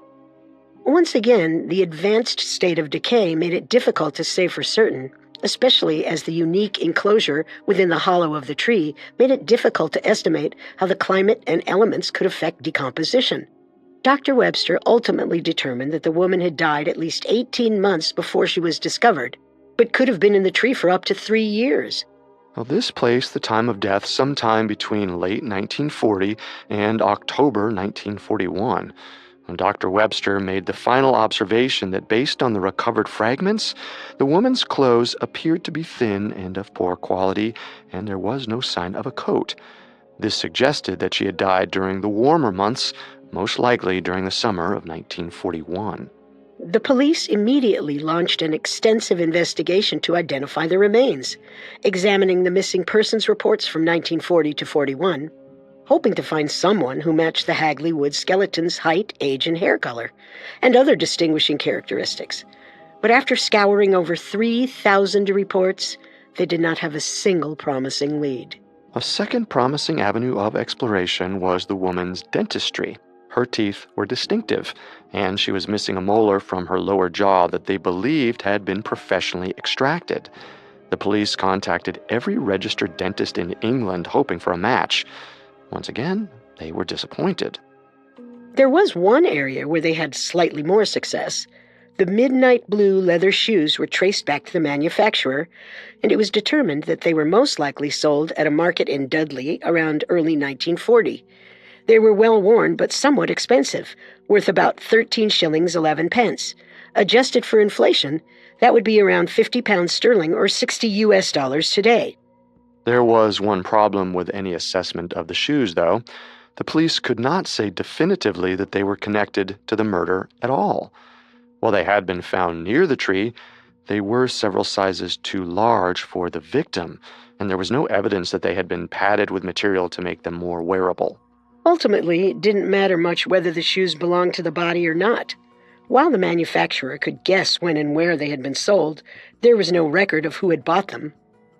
Speaker 1: Once again, the advanced state of decay made it difficult to say for certain, especially as the unique enclosure within the hollow of the tree made it difficult to estimate how the climate and elements could affect decomposition. Dr. Webster ultimately determined that the woman had died at least 18 months before she was discovered, but could have been in the tree for up to 3 years.
Speaker 2: Well, this placed the time of death sometime between late 1940 and October 1941. When Dr. Webster made the final observation that based on the recovered fragments, the woman's clothes appeared to be thin and of poor quality, and there was no sign of a coat. This suggested that she had died during the warmer months, most likely during the summer of 1941.
Speaker 1: The police immediately launched an extensive investigation to identify the remains, examining the missing persons reports from 1940 to 41, hoping to find someone who matched the Hagley Wood skeleton's height, age, and hair color, and other distinguishing characteristics. But after scouring over 3,000 reports, they did not have a single promising lead.
Speaker 2: A second promising avenue of exploration was the woman's dentistry. Her teeth were distinctive, and she was missing a molar from her lower jaw that they believed had been professionally extracted. The police contacted every registered dentist in England hoping for a match. Once again, they were disappointed.
Speaker 1: There was one area where they had slightly more success. The midnight blue leather shoes were traced back to the manufacturer, and it was determined that they were most likely sold at a market in Dudley around early 1940. They were well worn but somewhat expensive, worth about 13 shillings 11 pence. Adjusted for inflation, that would be around 50 pounds sterling or $60 today.
Speaker 2: There was one problem with any assessment of the shoes, though. The police could not say definitively that they were connected to the murder at all. While they had been found near the tree, they were several sizes too large for the victim, and there was no evidence that they had been padded with material to make them more wearable.
Speaker 1: Ultimately, it didn't matter much whether the shoes belonged to the body or not. While the manufacturer could guess when and where they had been sold, there was no record of who had bought them.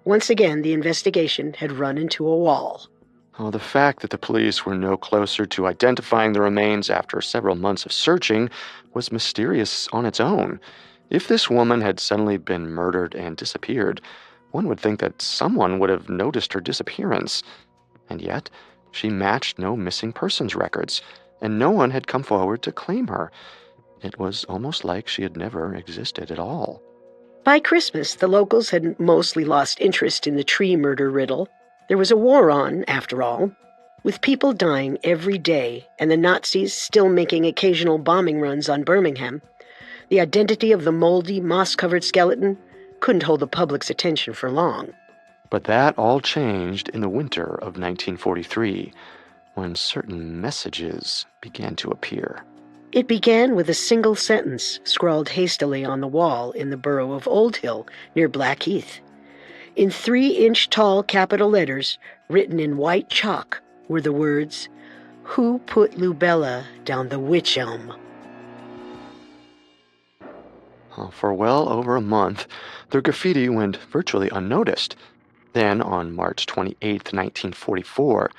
Speaker 1: Once again, the investigation had run into a wall.
Speaker 2: Oh, the fact that the police were no closer to identifying the remains after several months of searching was mysterious on its own. If this woman had suddenly been murdered and disappeared, one would think that someone would have noticed her disappearance. And yet, she matched no missing persons records, and no one had come forward to claim her. It was almost like she had never existed at all.
Speaker 1: By Christmas, the locals had mostly lost interest in the tree murder riddle. There was a war on, after all, with people dying every day and the Nazis still making occasional bombing runs on Birmingham. The identity of the moldy, moss-covered skeleton couldn't hold the public's attention for long.
Speaker 2: But that all changed in the winter of 1943, when certain messages began to appear.
Speaker 1: It began with a single sentence scrawled hastily on the wall in the borough of Old Hill near Blackheath. In 3-inch tall capital letters, written in white chalk, were the words, "Who put Lubella down the Wych Elm?"
Speaker 2: For well over a month, the graffiti went virtually unnoticed. Then, on March 28, 1944,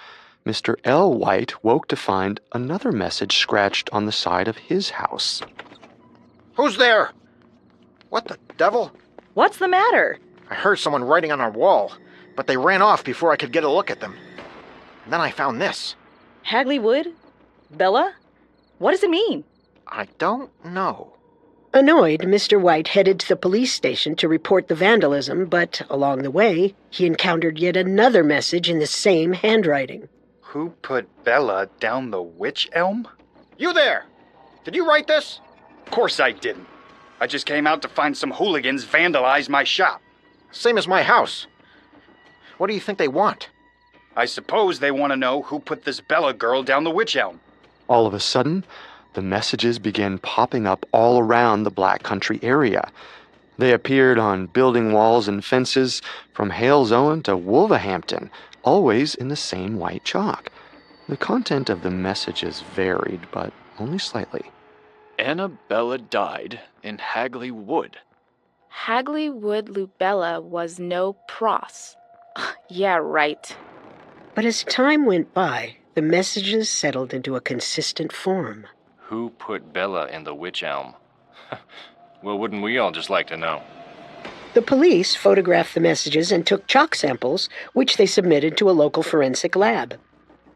Speaker 2: Mr. L. White woke to find another message scratched on the side of his house.
Speaker 13: Who's there? What the devil?
Speaker 19: What's the matter?
Speaker 13: I heard someone writing on our wall, but they ran off before I could get a look at them. And then I found this.
Speaker 19: Hagley Wood? Bella? What does it mean?
Speaker 13: I don't know.
Speaker 1: Annoyed, Mr. White headed to the police station to report the vandalism, but along the way, he encountered yet another message in the same handwriting.
Speaker 18: Who put Bella down the Wych Elm?
Speaker 13: You there! Did you write this?
Speaker 18: Of course I didn't. I just came out to find some hooligans vandalize my shop.
Speaker 13: Same as my house. What do you think they want?
Speaker 18: I suppose they want to know who put this Bella girl down the Wych Elm.
Speaker 2: All of a sudden, the messages began popping up all around the Black Country area. They appeared on building walls and fences from Hales Owen to Wolverhampton, always in the same white chalk. The content of the messages varied, but only slightly.
Speaker 9: Annabella died in Hagley Wood.
Speaker 19: Hagley Wood Lubella was no pros. Yeah, right.
Speaker 1: But as time went by, the messages settled into a consistent form.
Speaker 9: Who put Bella in the Wych Elm? Well, wouldn't we all just like to know?
Speaker 1: The police photographed the messages and took chalk samples, which they submitted to a local forensic lab.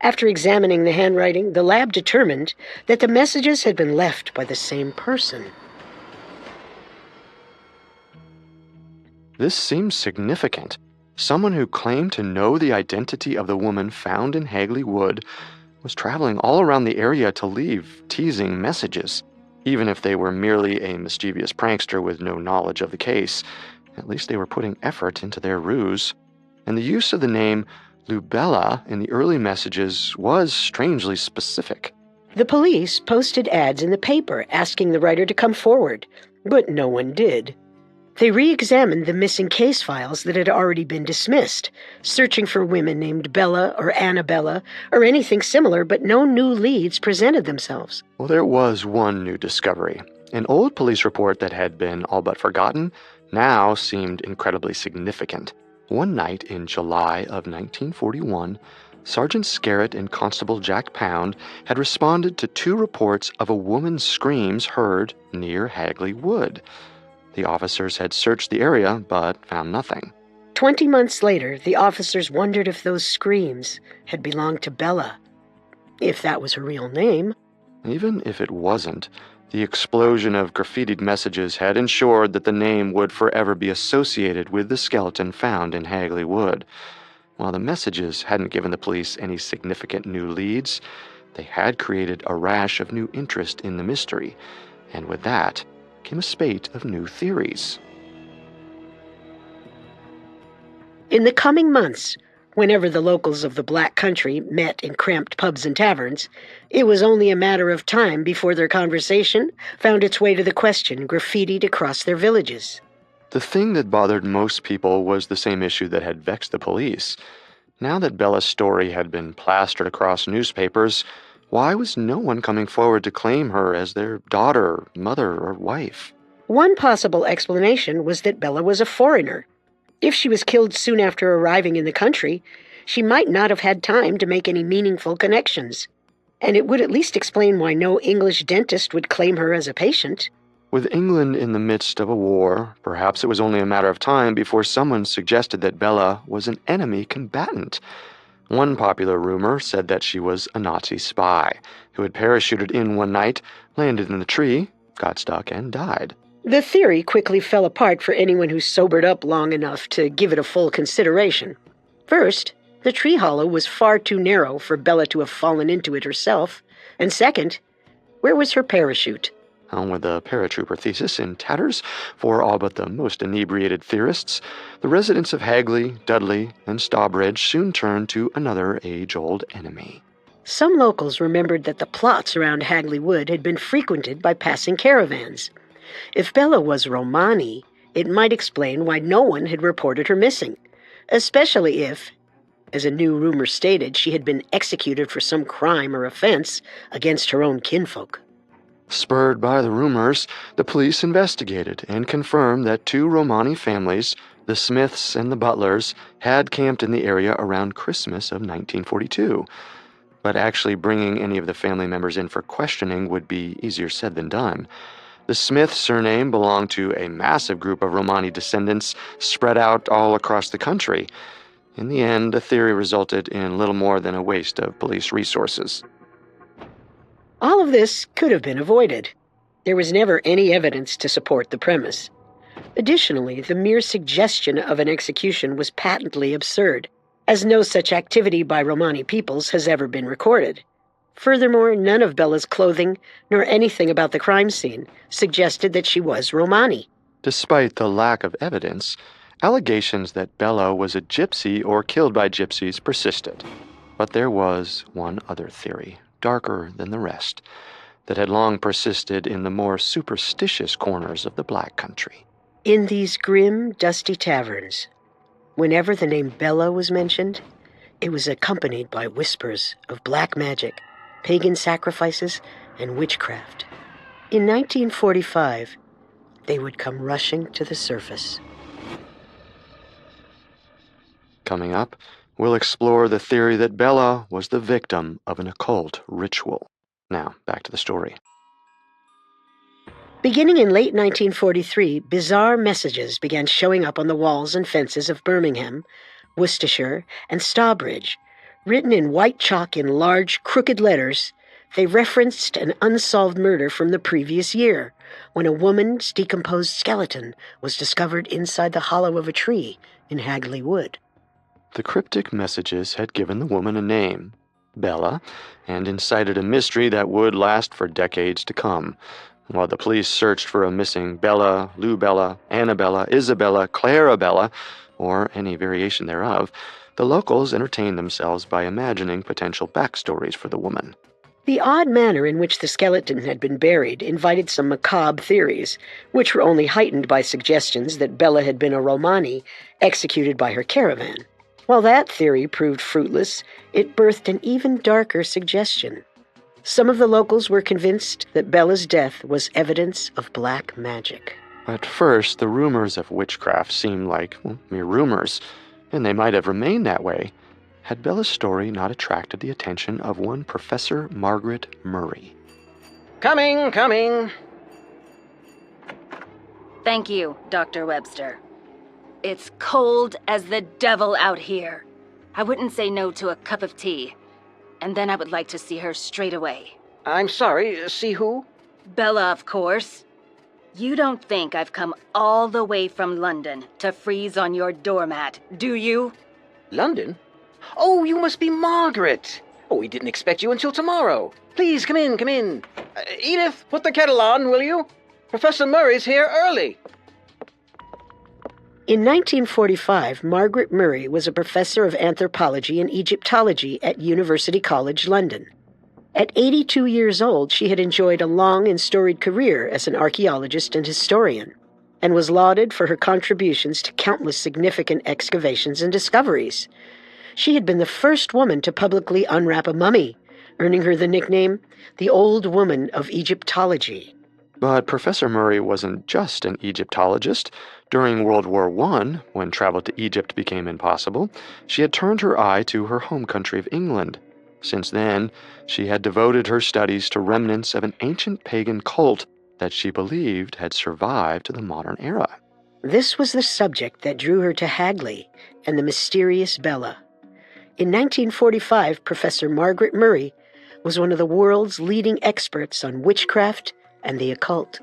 Speaker 1: After examining the handwriting, the lab determined that the messages had been left by the same person.
Speaker 2: This seems significant. Someone who claimed to know the identity of the woman found in Hagley Wood was traveling all around the area to leave teasing messages. Even if they were merely a mischievous prankster with no knowledge of the case, at least they were putting effort into their ruse. And the use of the name Lubella in the early messages was strangely specific.
Speaker 1: The police posted ads in the paper asking the writer to come forward, but no one did. They re-examined the missing case files that had already been dismissed, searching for women named Bella or Annabella or anything similar, but no new leads presented themselves.
Speaker 2: Well, there was one new discovery. An old police report that had been all but forgotten now seemed incredibly significant. One night in July of 1941, Sergeant Scarrett and Constable Jack Pound had responded to 2 reports of a woman's screams heard near Hagley Wood. The officers had searched the area, but found nothing.
Speaker 1: 20 months later, the officers wondered if those screams had belonged to Bella, if that was her real name.
Speaker 2: Even if it wasn't, the explosion of graffitied messages had ensured that the name would forever be associated with the skeleton found in Hagley Wood. While the messages hadn't given the police any significant new leads, they had created a rash of new interest in the mystery, and with that came a spate of new theories.
Speaker 1: In the coming months, whenever the locals of the Black Country met in cramped pubs and taverns, it was only a matter of time before their conversation found its way to the question graffitied across their villages.
Speaker 2: The thing that bothered most people was the same issue that had vexed the police. Now that Bella's story had been plastered across newspapers, why was no one coming forward to claim her as their daughter, mother, or wife?
Speaker 1: One possible explanation was that Bella was a foreigner. If she was killed soon after arriving in the country, she might not have had time to make any meaningful connections. And it would at least explain why no English dentist would claim her as a patient.
Speaker 2: With England in the midst of a war, perhaps it was only a matter of time before someone suggested that Bella was an enemy combatant. One popular rumor said that she was a Nazi spy who had parachuted in one night, landed in the tree, got stuck, and died.
Speaker 1: The theory quickly fell apart for anyone who sobered up long enough to give it a full consideration. First, the tree hollow was far too narrow for Bella to have fallen into it herself. And second, where was her parachute?
Speaker 2: With the paratrooper thesis in tatters for all but the most inebriated theorists, the residents of Hagley, Dudley, and Stawbridge soon turned to another age-old enemy.
Speaker 1: Some locals remembered that the plots around Hagley Wood had been frequented by passing caravans. If Bella was Romani, it might explain why no one had reported her missing, especially if, as a new rumor stated, she had been executed for some crime or offense against her own kinfolk.
Speaker 2: Spurred by the rumors, the police investigated and confirmed that 2 Romani families, the Smiths and the Butlers, had camped in the area around Christmas of 1942. But actually bringing any of the family members in for questioning would be easier said than done. The Smith surname belonged to a massive group of Romani descendants spread out all across the country. In the end, the theory resulted in little more than a waste of police resources.
Speaker 1: All of this could have been avoided. There was never any evidence to support the premise. Additionally, the mere suggestion of an execution was patently absurd, as no such activity by Romani peoples has ever been recorded. Furthermore, none of Bella's clothing, nor anything about the crime scene, suggested that she was Romani.
Speaker 2: Despite the lack of evidence, allegations that Bella was a gypsy or killed by gypsies persisted. But there was one other theory, darker than the rest, that had long persisted in the more superstitious corners of the Black Country.
Speaker 1: In these grim, dusty taverns, whenever the name Bella was mentioned, it was accompanied by whispers of black magic, pagan sacrifices, and witchcraft. In 1945, they would come rushing to the surface.
Speaker 2: Coming up, we'll explore the theory that Bella was the victim of an occult ritual. Now, back to the story.
Speaker 1: Beginning in late 1943, bizarre messages began showing up on the walls and fences of Birmingham, Worcestershire, and Stawbridge. Written in white chalk in large, crooked letters, they referenced an unsolved murder from the previous year, when a woman's decomposed skeleton was discovered inside the hollow of a tree in Hagley Wood.
Speaker 2: The cryptic messages had given the woman a name, Bella, and incited a mystery that would last for decades to come. While the police searched for a missing Bella, Lou Bella, Annabella, Isabella, Clarabella, or any variation thereof, the locals entertained themselves by imagining potential backstories for the woman.
Speaker 1: The odd manner in which the skeleton had been buried invited some macabre theories, which were only heightened by suggestions that Bella had been a Romani executed by her caravan. While that theory proved fruitless, it birthed an even darker suggestion. Some of the locals were convinced that Bella's death was evidence of black magic.
Speaker 2: At first, the rumors of witchcraft seemed like mere rumors, and they might have remained that way had Bella's story not attracted the attention of one Professor Margaret Murray.
Speaker 12: Coming.
Speaker 6: Thank you, Dr. Webster. It's cold as the devil out here. I wouldn't say no to a cup of tea. And then I would like to see her straight away.
Speaker 12: I'm sorry, see who?
Speaker 6: Bella, of course. You don't think I've come all the way from London to freeze on your doormat, do you?
Speaker 12: London? Oh, you must be Margaret. Oh, we didn't expect you until tomorrow. Please, come in. Edith, put the kettle on, will you? Professor Murray's here early.
Speaker 1: In 1945, Margaret Murray was a professor of anthropology and Egyptology at University College London. At 82 years old, she had enjoyed a long and storied career as an archaeologist and historian, and was lauded for her contributions to countless significant excavations and discoveries. She had been the first woman to publicly unwrap a mummy, earning her the nickname, the Old Woman of Egyptology.
Speaker 2: But Professor Murray wasn't just an Egyptologist. During World War I, when travel to Egypt became impossible, she had turned her eye to her home country of England. Since then, she had devoted her studies to remnants of an ancient pagan cult that she believed had survived to the modern era.
Speaker 1: This was the subject that drew her to Hagley and the mysterious Bella. In 1945, Professor Margaret Murray was one of the world's leading experts on witchcraft and the occult.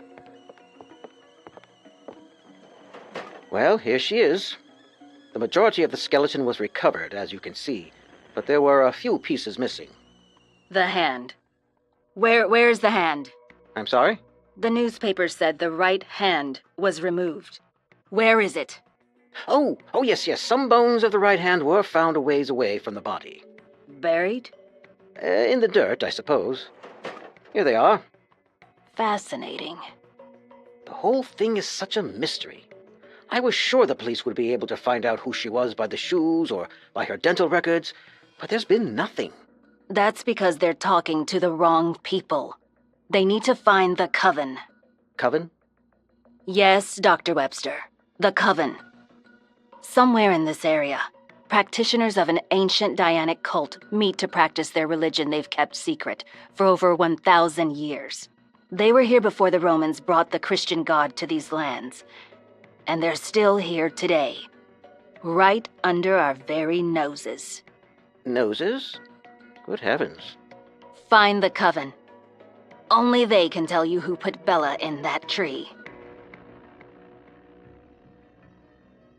Speaker 12: Well, here she is. The majority of the skeleton was recovered, as you can see, but there were a few pieces missing.
Speaker 6: The hand. Where's the hand?
Speaker 12: I'm sorry?
Speaker 6: The newspaper said the right hand was removed. Where is it?
Speaker 12: Oh, yes. Some bones of the right hand were found a ways away from the body.
Speaker 6: Buried?
Speaker 12: In the dirt, I suppose. Here they are.
Speaker 6: Fascinating.
Speaker 12: The whole thing is such a mystery. I was sure the police would be able to find out who she was by the shoes or by her dental records, but there's been nothing.
Speaker 6: That's because they're talking to the wrong people. They need to find the coven.
Speaker 12: Coven?
Speaker 6: Yes, Dr. Webster. The coven. Somewhere in this area, practitioners of an ancient Dianic cult meet to practice their religion they've kept secret for over 1,000 years. They were here before the Romans brought the Christian God to these lands. And they're still here today. Right under our very noses.
Speaker 12: Noses? Good heavens.
Speaker 6: Find the coven. Only they can tell you who put Bella in that tree.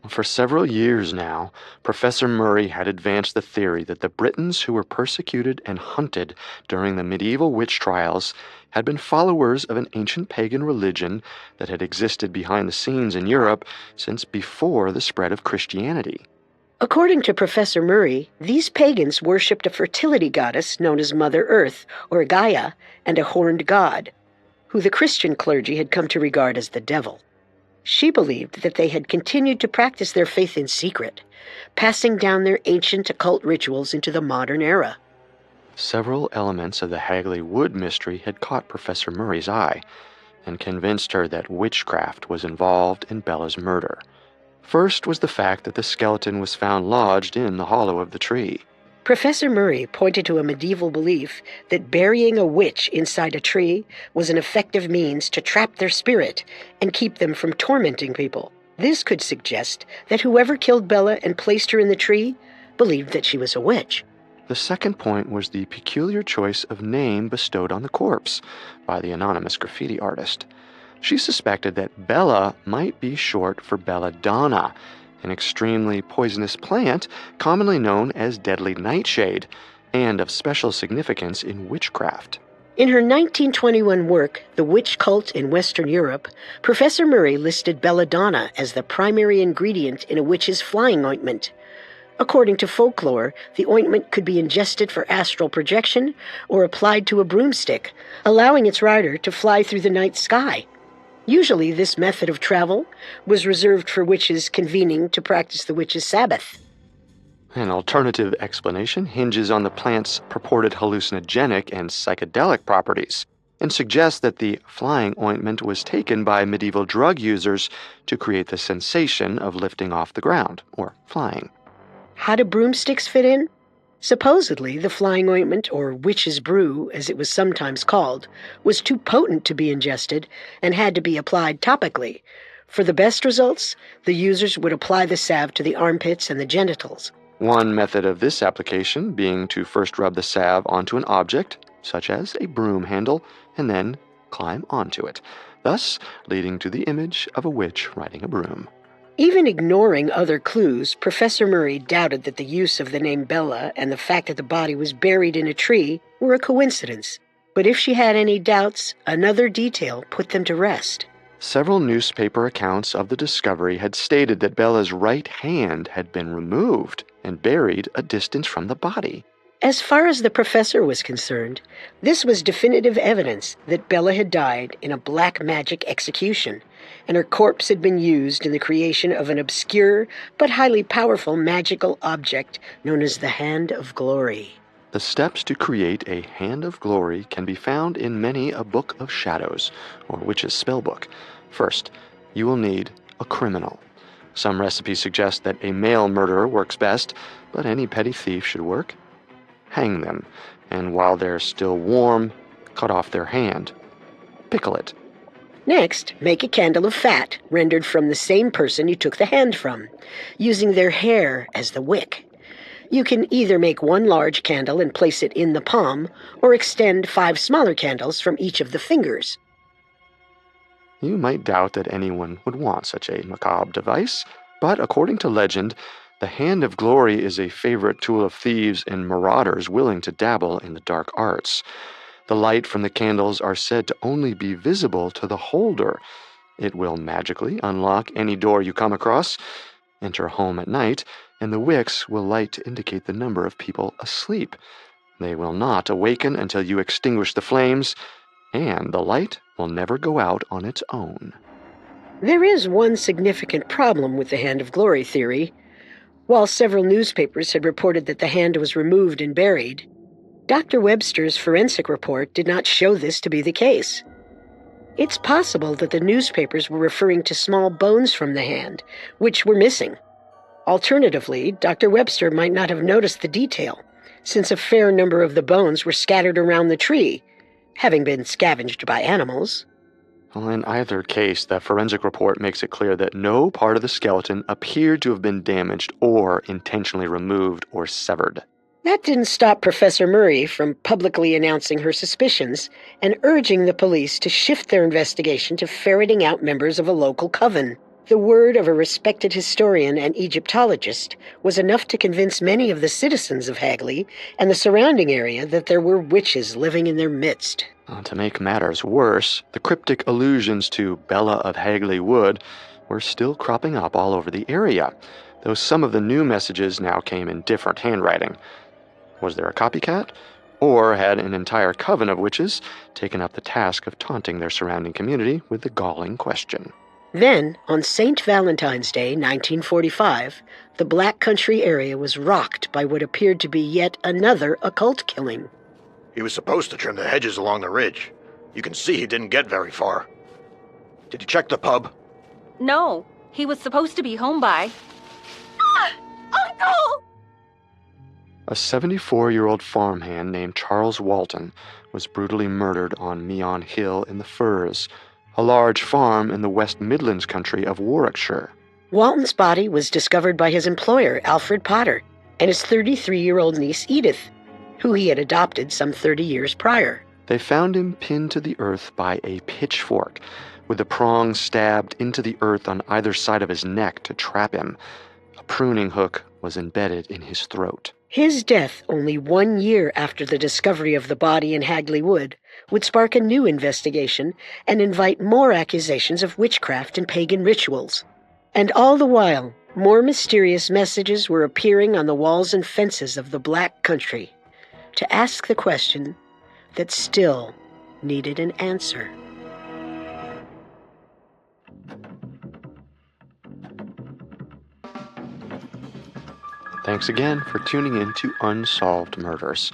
Speaker 2: For several years now, Professor Murray had advanced the theory that the Britons who were persecuted and hunted during the medieval witch trials had been followers of an ancient pagan religion that had existed behind the scenes in Europe since before the spread of Christianity.
Speaker 1: According to Professor Murray, these pagans worshipped a fertility goddess known as Mother Earth, or Gaia, and a horned god, who the Christian clergy had come to regard as the devil. She believed that they had continued to practice their faith in secret, passing down their ancient occult rituals into the modern era.
Speaker 2: Several elements of the Hagley Wood mystery had caught Professor Murray's eye and convinced her that witchcraft was involved in Bella's murder. First was the fact that the skeleton was found lodged in the hollow of the tree.
Speaker 1: Professor Murray pointed to a medieval belief that burying a witch inside a tree was an effective means to trap their spirit and keep them from tormenting people. This could suggest that whoever killed Bella and placed her in the tree believed that she was a witch.
Speaker 2: The second point was the peculiar choice of name bestowed on the corpse by the anonymous graffiti artist. She suspected that Bella might be short for belladonna, an extremely poisonous plant commonly known as deadly nightshade, and of special significance in witchcraft.
Speaker 1: In her 1921 work, The Witch Cult in Western Europe, Professor Murray listed belladonna as the primary ingredient in a witch's flying ointment. According to folklore, the ointment could be ingested for astral projection or applied to a broomstick, allowing its rider to fly through the night sky. Usually, this method of travel was reserved for witches convening to practice the witch's Sabbath.
Speaker 2: An alternative explanation hinges on the plant's purported hallucinogenic and psychedelic properties and suggests that the flying ointment was taken by medieval drug users to create the sensation of lifting off the ground, or flying.
Speaker 1: How do broomsticks fit in? Supposedly, the flying ointment, or witch's brew, as it was sometimes called, was too potent to be ingested and had to be applied topically. For the best results, the users would apply the salve to the armpits and the genitals.
Speaker 2: One method of this application being to first rub the salve onto an object, such as a broom handle, and then climb onto it, thus leading to the image of a witch riding a broom.
Speaker 1: Even ignoring other clues, Professor Murray doubted that the use of the name Bella and the fact that the body was buried in a tree were a coincidence. But if she had any doubts, another detail put them to rest.
Speaker 2: Several newspaper accounts of the discovery had stated that Bella's right hand had been removed and buried a distance from the body.
Speaker 1: As far as the professor was concerned, this was definitive evidence that Bella had died in a black magic execution, and her corpse had been used in the creation of an obscure but highly powerful magical object known as the Hand of Glory.
Speaker 2: The steps to create a Hand of Glory can be found in many a book of shadows, or witch's spellbook. First, you will need a criminal. Some recipes suggest that a male murderer works best, but any petty thief should work. Hang them, and while they're still warm, cut off their hand. Pickle it.
Speaker 1: Next, make a candle of fat rendered from the same person you took the hand from, using their hair as the wick. You can either make one large candle and place it in the palm, or extend 5 smaller candles from each of the fingers.
Speaker 2: You might doubt that anyone would want such a macabre device, but according to legend, the Hand of Glory is a favorite tool of thieves and marauders willing to dabble in the dark arts. The light from the candles are said to only be visible to the holder. It will magically unlock any door you come across. Enter a home at night, and the wicks will light to indicate the number of people asleep. They will not awaken until you extinguish the flames, and the light will never go out on its own.
Speaker 1: There is one significant problem with the Hand of Glory theory. While several newspapers had reported that the hand was removed and buried, Dr. Webster's forensic report did not show this to be the case. It's possible that the newspapers were referring to small bones from the hand, which were missing. Alternatively, Dr. Webster might not have noticed the detail, since a fair number of the bones were scattered around the tree, having been scavenged by animals.
Speaker 2: Well, in either case, the forensic report makes it clear that no part of the skeleton appeared to have been damaged or intentionally removed or severed.
Speaker 1: That didn't stop Professor Murray from publicly announcing her suspicions and urging the police to shift their investigation to ferreting out members of a local coven. The word of a respected historian and Egyptologist was enough to convince many of the citizens of Hagley and the surrounding area that there were witches living in their midst.
Speaker 2: To make matters worse, the cryptic allusions to Bella of Hagley Wood were still cropping up all over the area, though some of the new messages now came in different handwriting. Was there a copycat? Or had an entire coven of witches taken up the task of taunting their surrounding community with the galling question?
Speaker 1: Then, on St. Valentine's Day, 1945, the Black Country area was rocked by what appeared to be yet another occult killing.
Speaker 13: He was supposed to trim the hedges along the ridge. You can see he didn't get very far. Did you check the pub?
Speaker 14: No, he was supposed to be home by... Uncle!
Speaker 2: A 74-year-old farmhand named Charles Walton was brutally murdered on Meon Hill in the Firs, a large farm in the West Midlands country of Warwickshire.
Speaker 1: Walton's body was discovered by his employer, Alfred Potter, and his 33-year-old niece, Edith, who he had adopted some 30 years prior.
Speaker 2: They found him pinned to the earth by a pitchfork, with the prong stabbed into the earth on either side of his neck to trap him. A pruning hook was embedded in his throat.
Speaker 1: His death, only 1 year after the discovery of the body in Hagley Wood, would spark a new investigation and invite more accusations of witchcraft and pagan rituals. And all the while, more mysterious messages were appearing on the walls and fences of the Black Country to ask the question that still needed an answer.
Speaker 2: Thanks again for tuning in to Unsolved Murders.